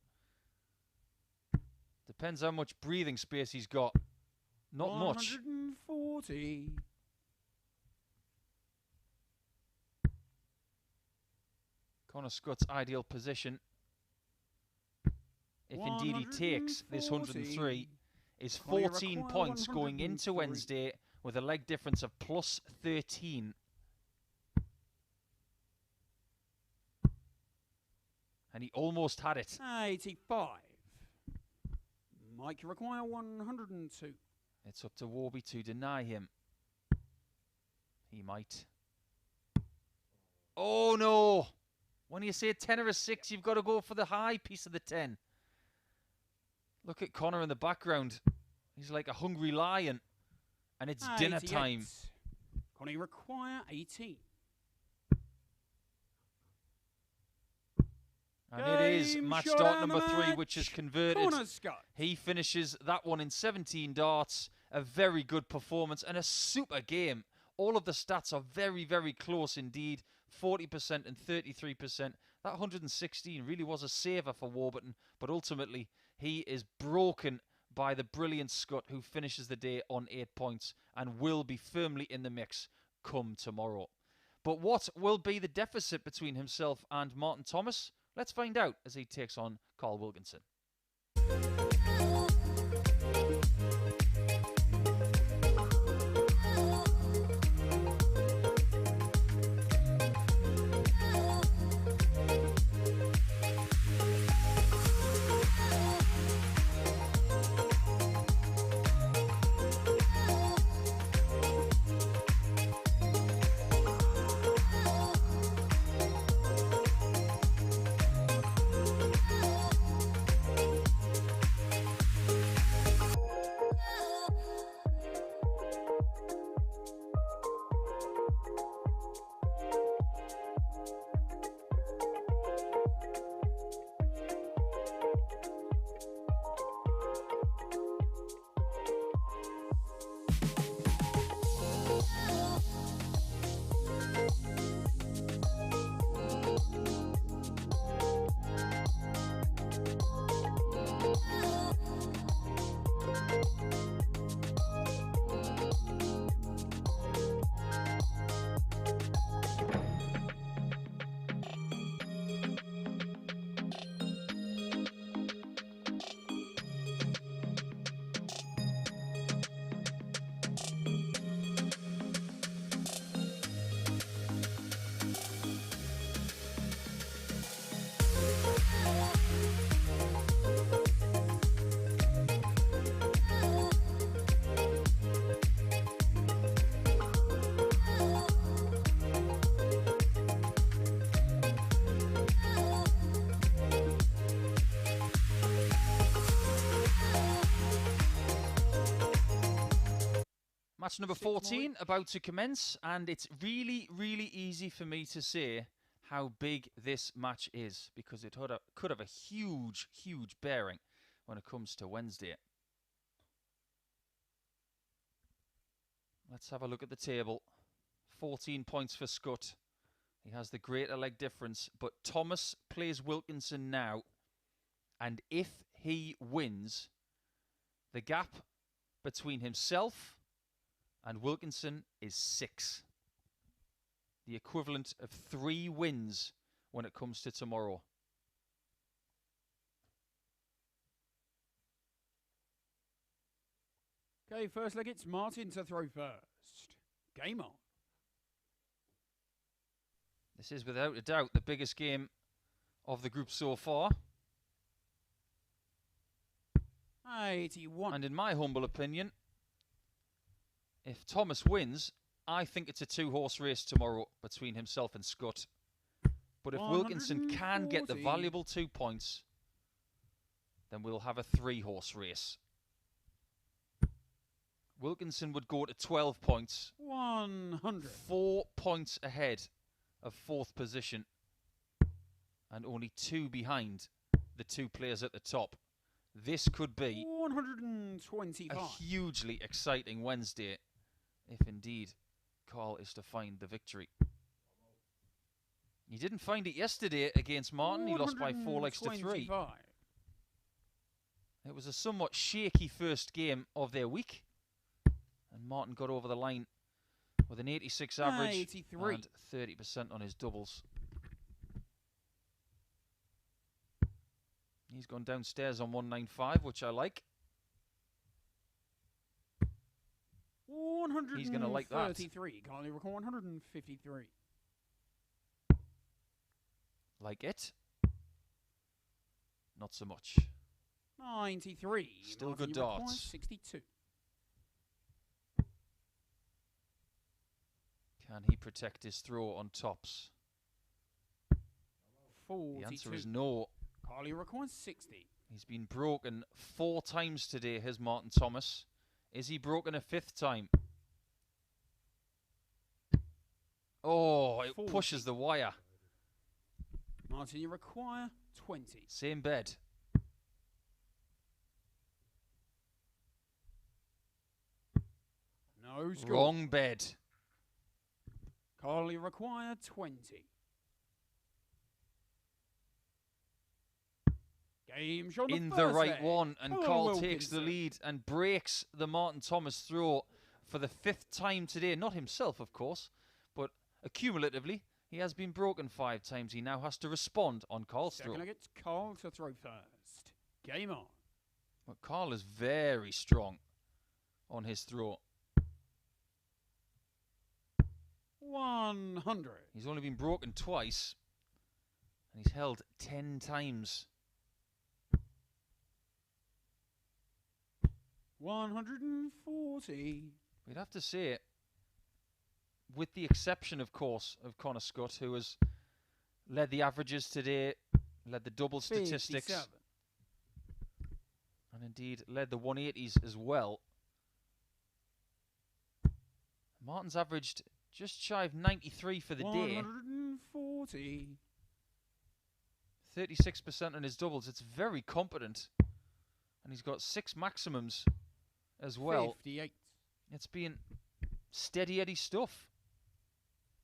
Depends how much breathing space he's got. Not much. 140. Conor Scutt's ideal position, if indeed he takes this 103, is 14 points going into Wednesday with a leg difference of plus 13. And he almost had it. 85. Mike, you require 102. It's up to Warby to deny him. He might. Oh no! When you say 10 or a 6, you've got to go for the high piece of the 10. Look at Conor in the background. He's like a hungry lion. And it's dinner time. Conor, you require 18. And it is match start number 3, which is converted. Scutt. He finishes that one in 17 darts. A very good performance and a super game. All of the stats are very, very close indeed. 40% and 33%. That 116 really was a saver for Warburton, but ultimately he is broken by the brilliant Scutt, who finishes the day on 8 points and will be firmly in the mix come tomorrow. But what will be the deficit between himself and Martin Thomas? Let's find out as he takes on Carl Wilkinson. Match number 14 about to commence, and it's really, really easy for me to say how big this match is, because it could have a huge, huge bearing when it comes to Wednesday. Let's have a look at the table. 14 points for Scutt. He has the greater leg difference, but Thomas plays Wilkinson now, and if he wins, the gap between himself and Wilkinson is 6. The equivalent of 3 wins when it comes to tomorrow. Okay, first leg, it's Martin to throw first. Game on. This is without a doubt the biggest game of the group so far. 81. And in my humble opinion, if Thomas wins, I think it's a 2-horse race tomorrow between himself and Scutt. But if Wilkinson can get the valuable 2 points, then we'll have a 3-horse race. Wilkinson would go to 12 points. 100. 4 points ahead of 4th position. and only 2 behind the 2 players at the top. This could be 125. a hugely exciting Wednesday, if indeed Carl is to find the victory. He didn't find it yesterday against Martin. He lost by 4 legs to 3. It was a somewhat shaky first game of their week, and Martin got over the line with an 86 average 83. and 30% on his doubles. He's gone downstairs on 195, which I like. He's going to like that. 133. Carly record 153. Like it. Not so much. 93. Still Martin, good you require darts. 62. Can he protect his throw on tops? 42. The answer is no. Carly requires 60. He's been broken 4 times today, his Martin Thomas. Is he broken a 5th time? Oh, it 40. pushes the wire. Martin, you require 20. Same bed. No score. Wrong bed. Carly require 20. Game shot In the right one, and Carl takes the lead and breaks the Martin Thomas throw for the 5th time today. Not himself, of course, but accumulatively, he has been broken 5 times. He now has to respond on Carl's throw. Second gets Carl to throw first. Game on. But Carl is very strong on his throw. 100. He's only been broken twice, and he's held 10 times. 140. We'd have to say, with the exception, of course, of Conor Scutt, who has led the averages today, led the double statistics, 57. and indeed led the 180s as well. Martin's averaged just shy of 93 for the day. 140. 36% on his doubles. It's very competent. And he's got 6 maximums as well. 58. It's been steady Eddie stuff.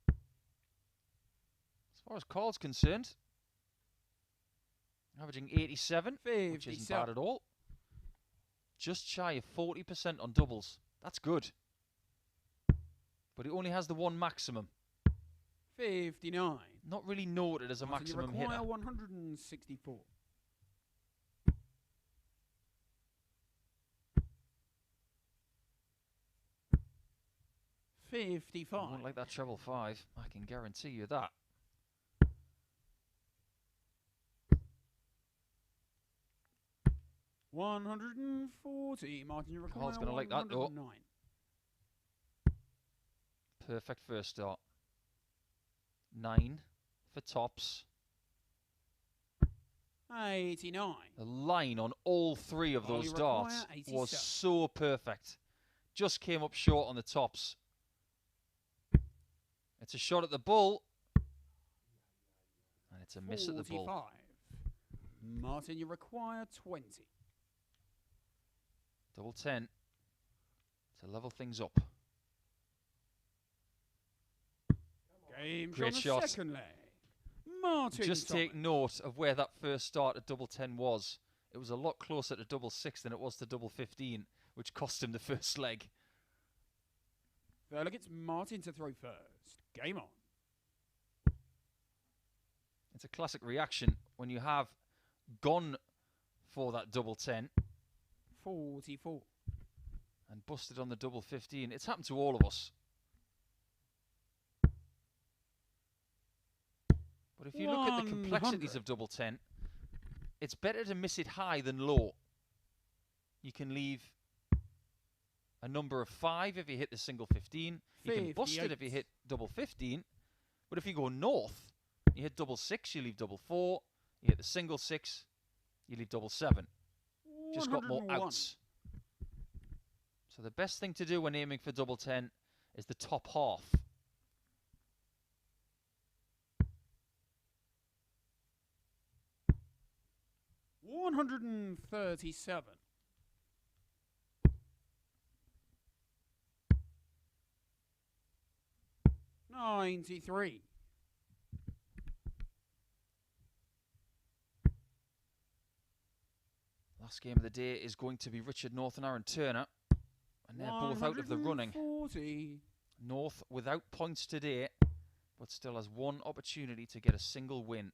As far as Carl's concerned, averaging 87, which isn't bad at all. Just shy of 40% on doubles. That's good. But he only has the 1 maximum. 59. Not really noted as a maximum you require hitter. 164. I 55. won't like that treble 5. I can guarantee you that. $140. Martin, you require Carl's going to like that, though. 109. Perfect first start. 9 for tops. 89. The line on all 3 of those darts was so perfect. Just came up short on the tops. It's a shot at the bull. And it's a miss at the bull. 45. Martin, you require 20. Double 10 to level things up. Game Great on shot. the second leg. Martin Just Thomas. take note of where that first start at double 10 was. It was a lot closer to double 6 than it was to double 15, which cost him the first leg. Third gets Martin to throw first. Game on. It's a classic reaction when you have gone for that double 10 44. and busted on the double 15. It's happened to all of us. But if you look at the complexities of double 10, it's better to miss it high than low. You can leave a number of 5 if you hit the single 15. You can bust it if you hit double 15. But if you go north, you hit double 6, you leave double 4. You hit the single 6, you leave double 7. Just got more outs. So the best thing to do when aiming for double 10 is the top half. 137. $93. Last game of the day is going to be Richard North and Aaron Turner. And they're both out of the running. 140. North without points today, but still has one opportunity to get a single win.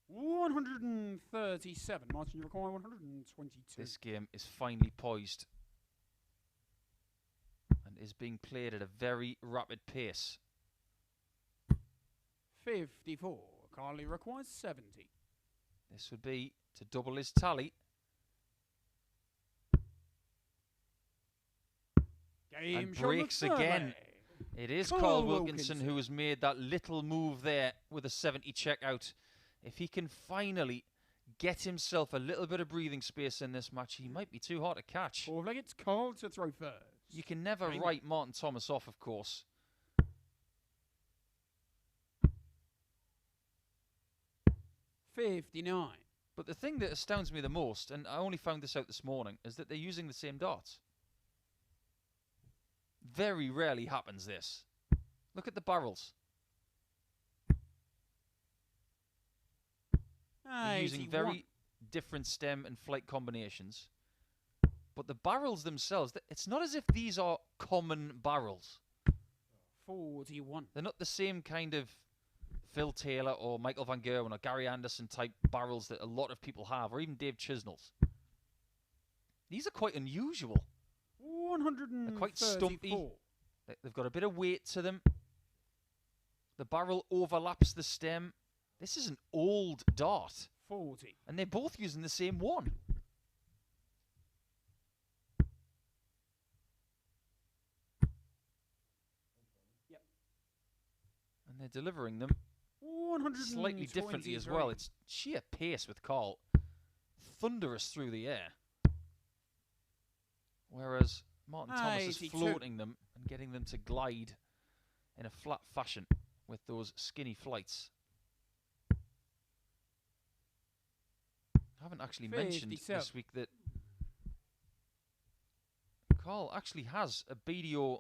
137. Martin, you require 122. This game is finely poised and is being played at a very rapid pace. 54. Carly requires 70. This would be to double his tally. Game And breaks again. It is Carl Wilkinson who has made that little move there with a 70 checkout. If he can finally get himself a little bit of breathing space in this match, he might be too hard to catch. Four-legged's Carl to throw first. You can never write Martin Thomas off, of course. 59. But the thing that astounds me the most, and I only found this out this morning, is that they're using the same darts. Very rarely happens this. Look at the barrels. They're using very different stem and flight combinations. But the barrels themselves, it's not as if these are common barrels. 41. They're not the same kind of Phil Taylor or Michael Van Gerwen or Gary Anderson type barrels that a lot of people have, or even Dave Chisnell's. These are quite unusual. 134. They're quite stumpy. They've got a bit of weight to them. The barrel overlaps the stem. This is an old dart. 40. And they're both using the same one. Yep. And they're delivering them 123. slightly differently as well. It's sheer pace with Carl. Thunderous through the air. Whereas Martin Thomas is floating them and getting them to glide in a flat fashion with those skinny flights. I haven't actually mentioned this week that Carl actually has a BDO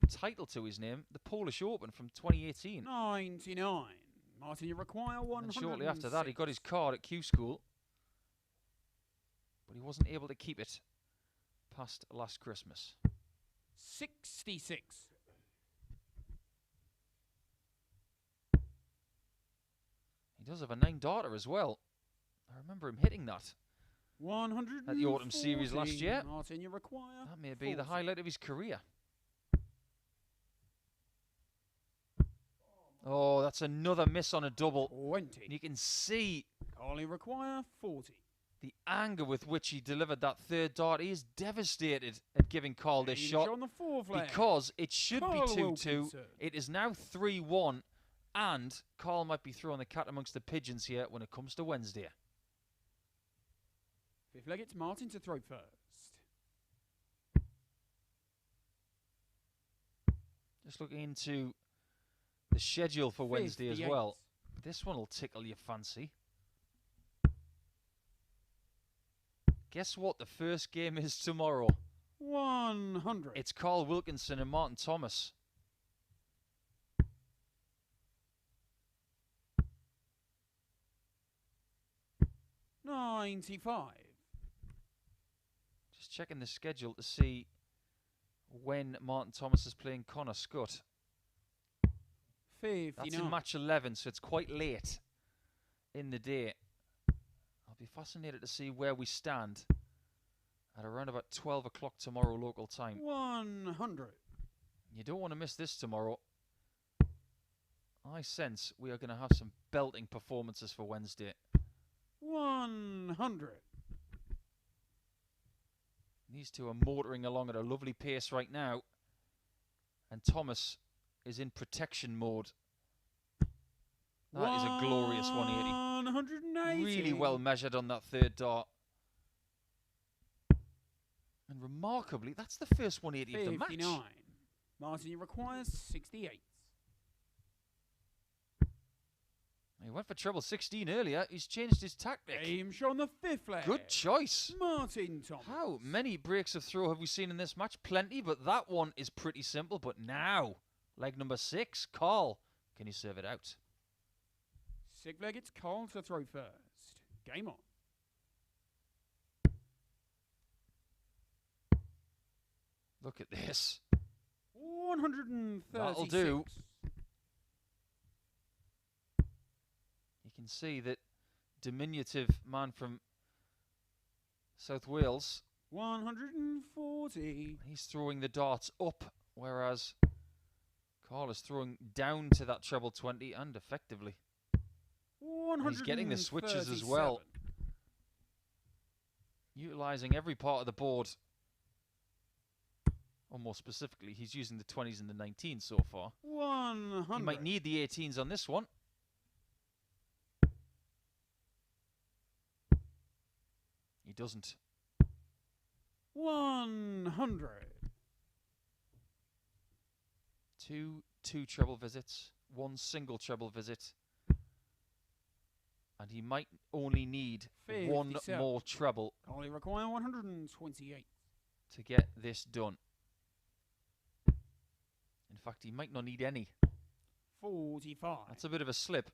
title to his name, the Polish Open from 2018. 99. Martin, you require 100. And shortly after that, he got his card at Q School, but he wasn't able to keep it past last Christmas. 66. He does have a 9-darter as well. I remember him hitting that 100 at the Autumn Series last year. Martin, you require That may be the highlight of his career. Oh, that's another miss on a double. 20. And you can see Carly require 40. the anger with which he delivered that third dart. He is devastated at giving Carl this shot on the fourth leg. because it should be 2-2. Wilkinson. It is now 3-1, and Carl might be throwing the cat amongst the pigeons here when it comes to Wednesday. Fifth leg, it's Martin to throw first. Just looking into the schedule for Wednesday as well. This one will tickle your fancy. Guess what the first game is tomorrow? 100. It's Carl Wilkinson and Martin Thomas. $95. Just checking the schedule to see when Martin Thomas is playing Conor Scutt. 59. That's in match 11, so it's quite late in the day. I'll be fascinated to see where we stand at around about 12 o'clock tomorrow local time. 100. You don't want to miss this tomorrow. I sense we are going to have some belting performances for Wednesday. 100. These two are motoring along at a lovely pace right now. And Thomas is in protection mode. That is a glorious 180. 180. Really well measured on that third dart. And remarkably, that's the first 180 of the match. 59. Martin requires 68. He went for treble 16 earlier. He's changed his tactic. Game show on the 5th leg. Good choice. Martin Thomas. How many breaks of throw have we seen in this match? Plenty, but that one is pretty simple. But now, leg number 6, Carl. Can you serve it out? 6th leg, it's Carl to throw first. Game on. Look at this. 136. That'll do. You can see that diminutive man from South Wales. 140. He's throwing the darts up, whereas Carl is throwing down to that treble 20 and effectively. And he's getting the switches as well. Utilising every part of the board. Or more specifically, he's using the 20s and the 19s so far. 100. He might need the 18s on this one. He doesn't. 100. Two treble visits. One single treble visit. And he might only need 1 more treble. Only require 128. To get this done. In fact, he might not need any. 45. That's a bit of a slip.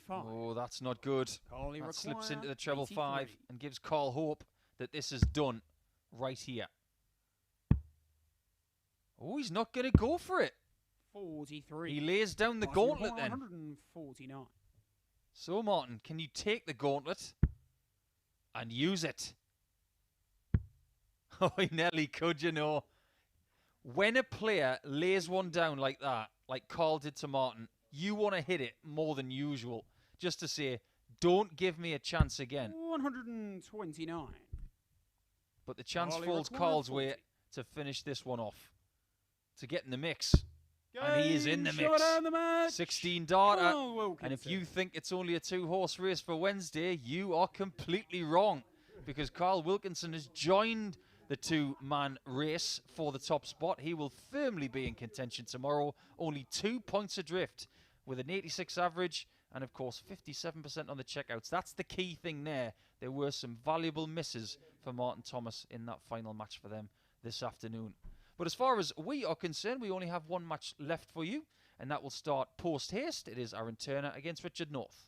Oh, that's not good. That slips into the treble 5 and gives Carl hope that this is done right here. Oh, he's not going to go for it. 43. He lays down the gauntlet then. 149. So, Martin, can you take the gauntlet and use it? Oh, he nearly could, you know. When a player lays one down like that, like Carl did to Martin, you want to hit it more than usual, just to say, don't give me a chance again. 129. But the chance falls Carl's way to finish this one off, to get in the mix. And he is in the mix. 16 darter. And if you think it's only a 2-horse race for Wednesday, you are completely wrong. Because Carl Wilkinson has joined the 2-man race for the top spot. He will firmly be in contention tomorrow. Only 2 points adrift with an 86 average. And of course, 57% on the checkouts. That's the key thing there. There were some valuable misses for Martin Thomas in that final match for them this afternoon. But as far as we are concerned, we only have one match left for you, and that will start post-haste. It is Aaron Turner against Richard North.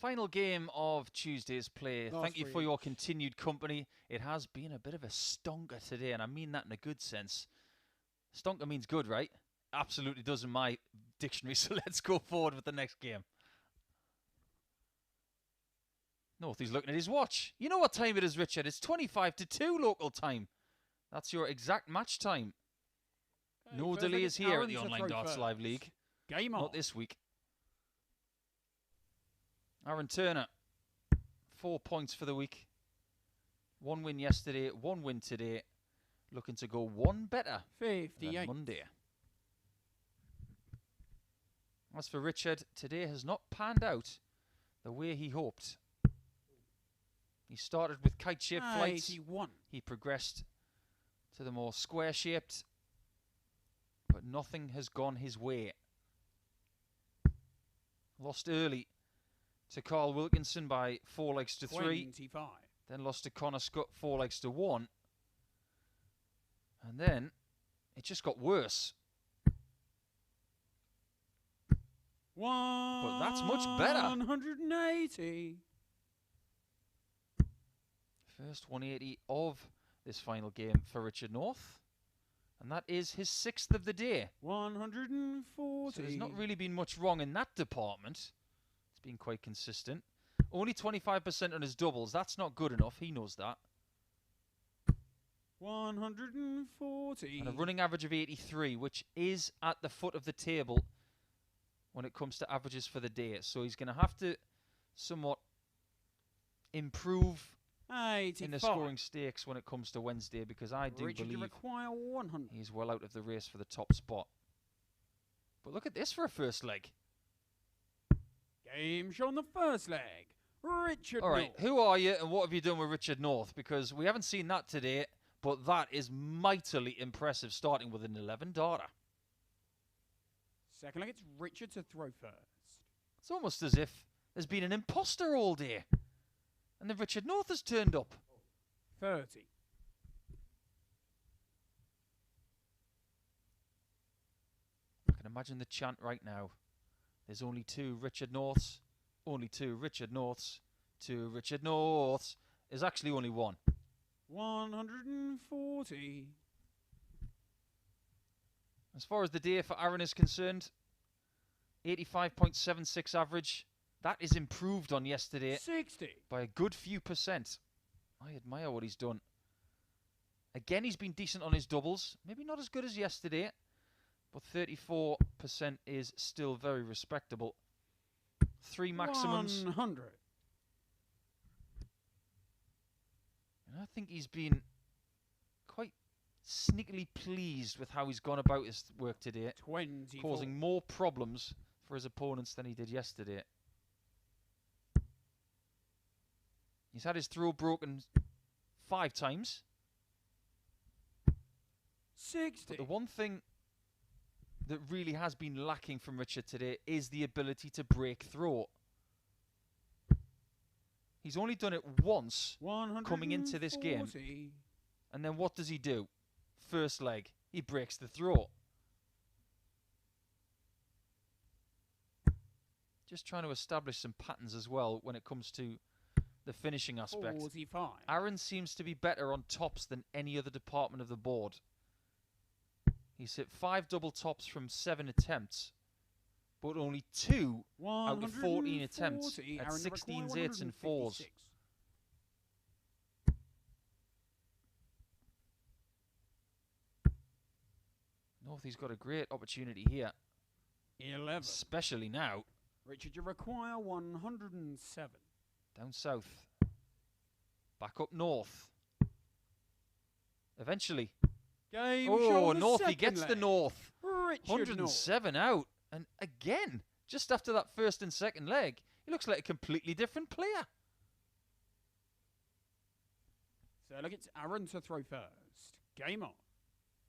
Final game of Tuesday's play. Last Thank you three for your each. continued company. It has been a bit of a stonker today, and I mean that in a good sense. Stonker means good, right? Absolutely does in my dictionary, so let's go forward with the next game. Northie's looking at his watch. You know what time it is, Richard? It's 25 to 2 local time. That's your exact match time. Okay, No first leg, delays it's here at Aaron the to Online throw Darts first. Live League. Game on. Not this week. Aaron Turner, 4 points for the week. 1 win yesterday, 1 win today. Looking to go 1 better 58. than Monday. As for Richard, today has not panned out the way he hoped. He started with kite-shaped flights. 81. He progressed to the more square-shaped, but nothing has gone his way. Lost early to Carl Wilkinson by 4 legs to 3. 25. Then lost to Conor Scutt 4 legs to 1. And then it just got worse. But that's much better. 180. First 180 of this final game for Richard North. And that is his 6th of the day. 140. So there's not really been much wrong in that department. It's been quite consistent. Only 25% on his doubles. That's not good enough. He knows that. 140. And a running average of 83, which is at the foot of the table when it comes to averages for the day. So he's going to have to somewhat improve 85. in the scoring stakes when it comes to Wednesday, because I do Richard, you believe require 100. he's well out of the race for the top spot. But look at this for a first leg. Game show on the first leg. Richard All right, North. who are you and what have you done with Richard North? Because we haven't seen that today, but that is mightily impressive, starting with an 11 darter. Second leg, it's Richard to throw first. It's almost as if there's been an imposter all day, and then Richard North has turned up. 30. I can imagine the chant right now. There's only 2 Richard Norths. Only 2 Richard Norths. 2 Richard Norths. There's actually only 1. 140. As far as the day for Aaron is concerned, 85.76 average. That is improved on yesterday 60. by a good few percent. I admire what he's done. Again, he's been decent on his doubles. Maybe not as good as yesterday, but 34% is still very respectable. 3 maximums. 100. And I think he's been quite sneakily pleased with how he's gone about his work today, 24. causing more problems for his opponents than he did yesterday. He's had his throw broken 5 times. 60. But the one thing that really has been lacking from Richard today is the ability to break throw. He's only done it once coming into this game. 140. And then what does he do? First leg, he breaks the throw. Just trying to establish some patterns as well when it comes to the finishing aspect. 45. Aaron seems to be better on tops than any other department of the board. He's hit 5 double tops from 7 attempts, but only 2 out of 14 attempts at Aaron, 16s, 8s and 4s. 156. Northie's got a great opportunity here, 11. especially now. Richard, you require 107. Down south. Back up north. Eventually. Game show Oh, on the Northie second gets the leg. north. Richard North. 107 out. And again, just after that first and second leg, he looks like a completely different player. So look, it's Aaron to throw first. Game on.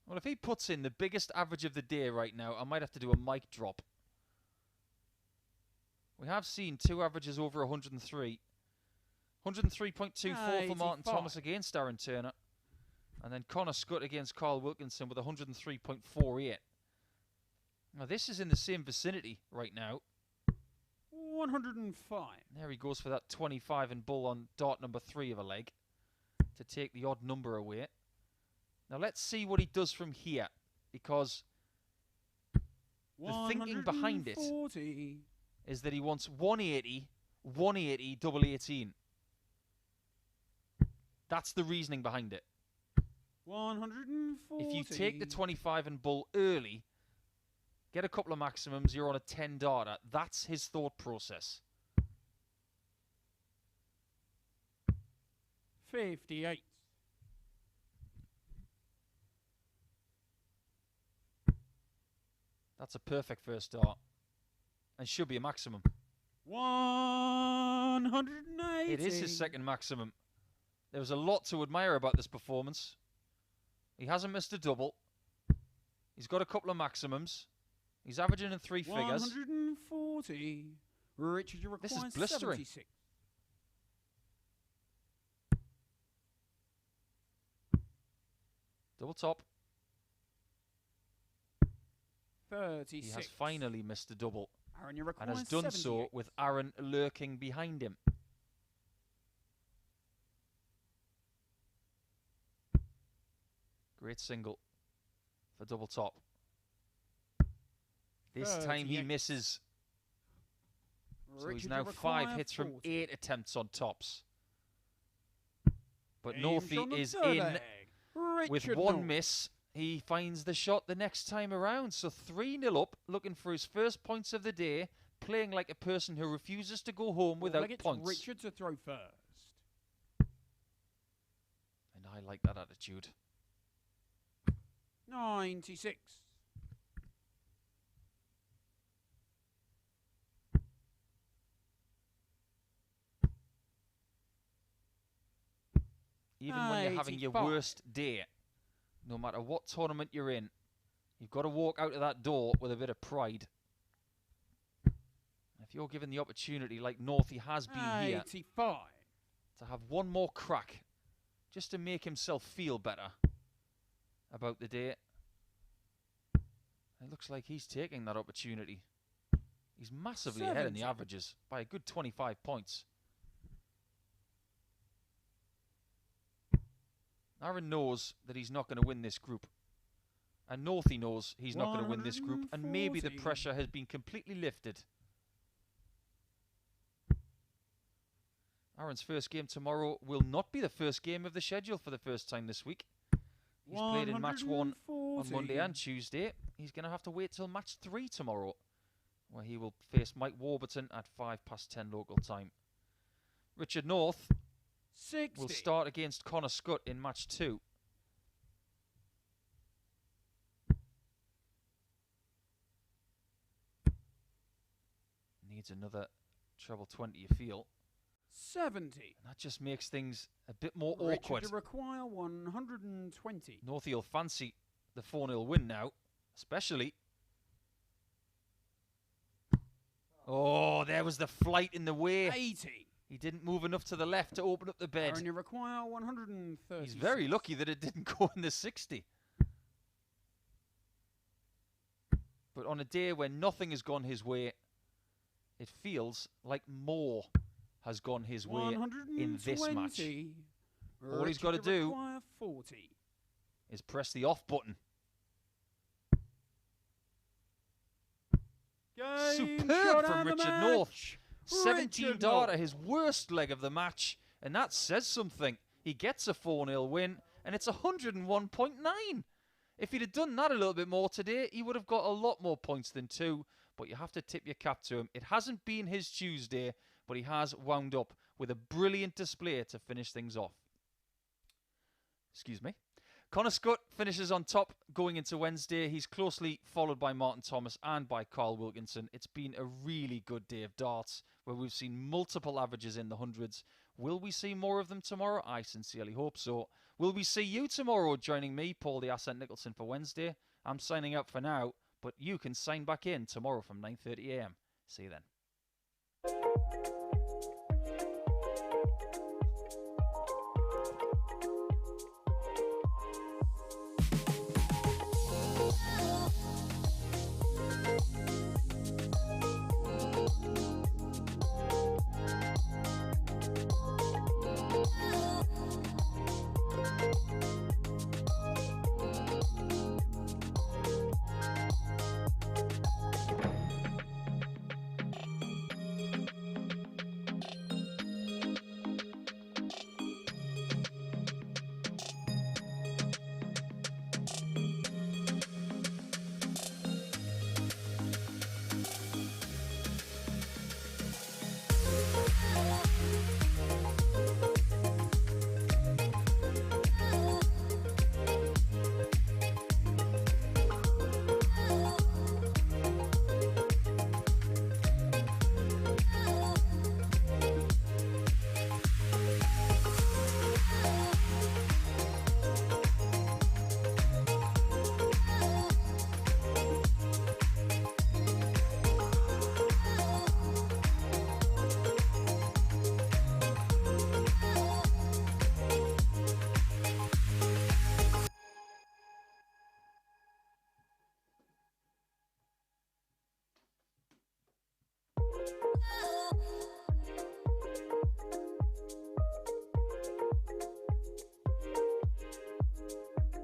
Well, if he puts in the biggest average of the day right now, I might have to do a mic drop. We have seen 2 averages over 103. 103.24 for Martin 85. Thomas against Aaron Turner. And then Conor Scutt against Carl Wilkinson with 103.48. Now, this is in the same vicinity right now. 105. There he goes for that 25 and bull on dart number 3 of a leg to take the odd number away. Now let's see what he does from here, because the thinking behind it is that he wants 180, 180, double 18. That's the reasoning behind it. 140. If you take the 25 and bull early, get a couple of maximums, you're on a 10 darter. That's his thought process. 58. That's a perfect first dart. And should be a maximum. 180. It is his second maximum. There was a lot to admire about this performance. He hasn't missed a double. He's got a couple of maximums. He's averaging in 3 figures. 140. Richard, you require This is blistering. 76. Double top. 36. He has finally missed a double. Aaron, you require And has done 78. so with Aaron lurking behind him. Great single for double top. This time he 38. misses. So he's Richard, now you 5 require hits from 40. 8 attempts on tops. But James Northey on the is third in leg. with Richard 1 North. miss. He finds the shot the next time around. So 3-0 up, looking for his first points of the day, playing like a person who refuses to go home without It's points. Richard to throw first. And I like that attitude. 96. Even when you're having your 85. worst day, no matter what tournament you're in, you've got to walk out of that door with a bit of pride. If you're given the opportunity, like Northey has been here, 85. to have one more crack, just to make himself feel better about the day, it looks like he's taking that opportunity. He's massively ahead in the 70. averages by a good 25 points. Aaron knows that he's not going to win this group. And Northey knows he's not going to win this group. And maybe the 140. pressure has been completely lifted. Aaron's first game tomorrow will not be the first game of the schedule for the first time this week. He's played in match 1 on Monday and Tuesday. He's going to have to wait till match 3 tomorrow, where he will face Mike Warburton at 10:05 local time. Richard North 60. will start against Conor Scutt in match 2. Needs another treble 20, you feel. 70. And that just makes things a bit more Richard, awkward. you require 120. Northey will fancy the 4-0 win now, especially. Oh, there was the flight in the way. 80. He didn't move enough to the left to open up the bed. Aaron, you require 130. He's very lucky that it didn't go in the 60. But on a day when nothing has gone his way, it feels like more has gone his way in this match. All he's got to do 40. is press the off button. Superb from Richard North. 17 darter, his worst leg of the match, and that says something. He gets a 4-0 win, and it's 101.9. If he'd have done that a little bit more today, he would have got a lot more points than 2, but you have to tip your cap to him. It hasn't been his Tuesday, but he has wound up with a brilliant display to finish things off. Excuse me. Conor Scutt finishes on top going into Wednesday. He's closely followed by Martin Thomas and by Carl Wilkinson. It's been a really good day of darts where we've seen multiple averages in the hundreds. Will we see more of them tomorrow? I sincerely hope so. Will we see you tomorrow joining me, Paul the Ascent Nicholson, for Wednesday? I'm signing out for now, but you can sign back in tomorrow from 9:30 a.m. See you then.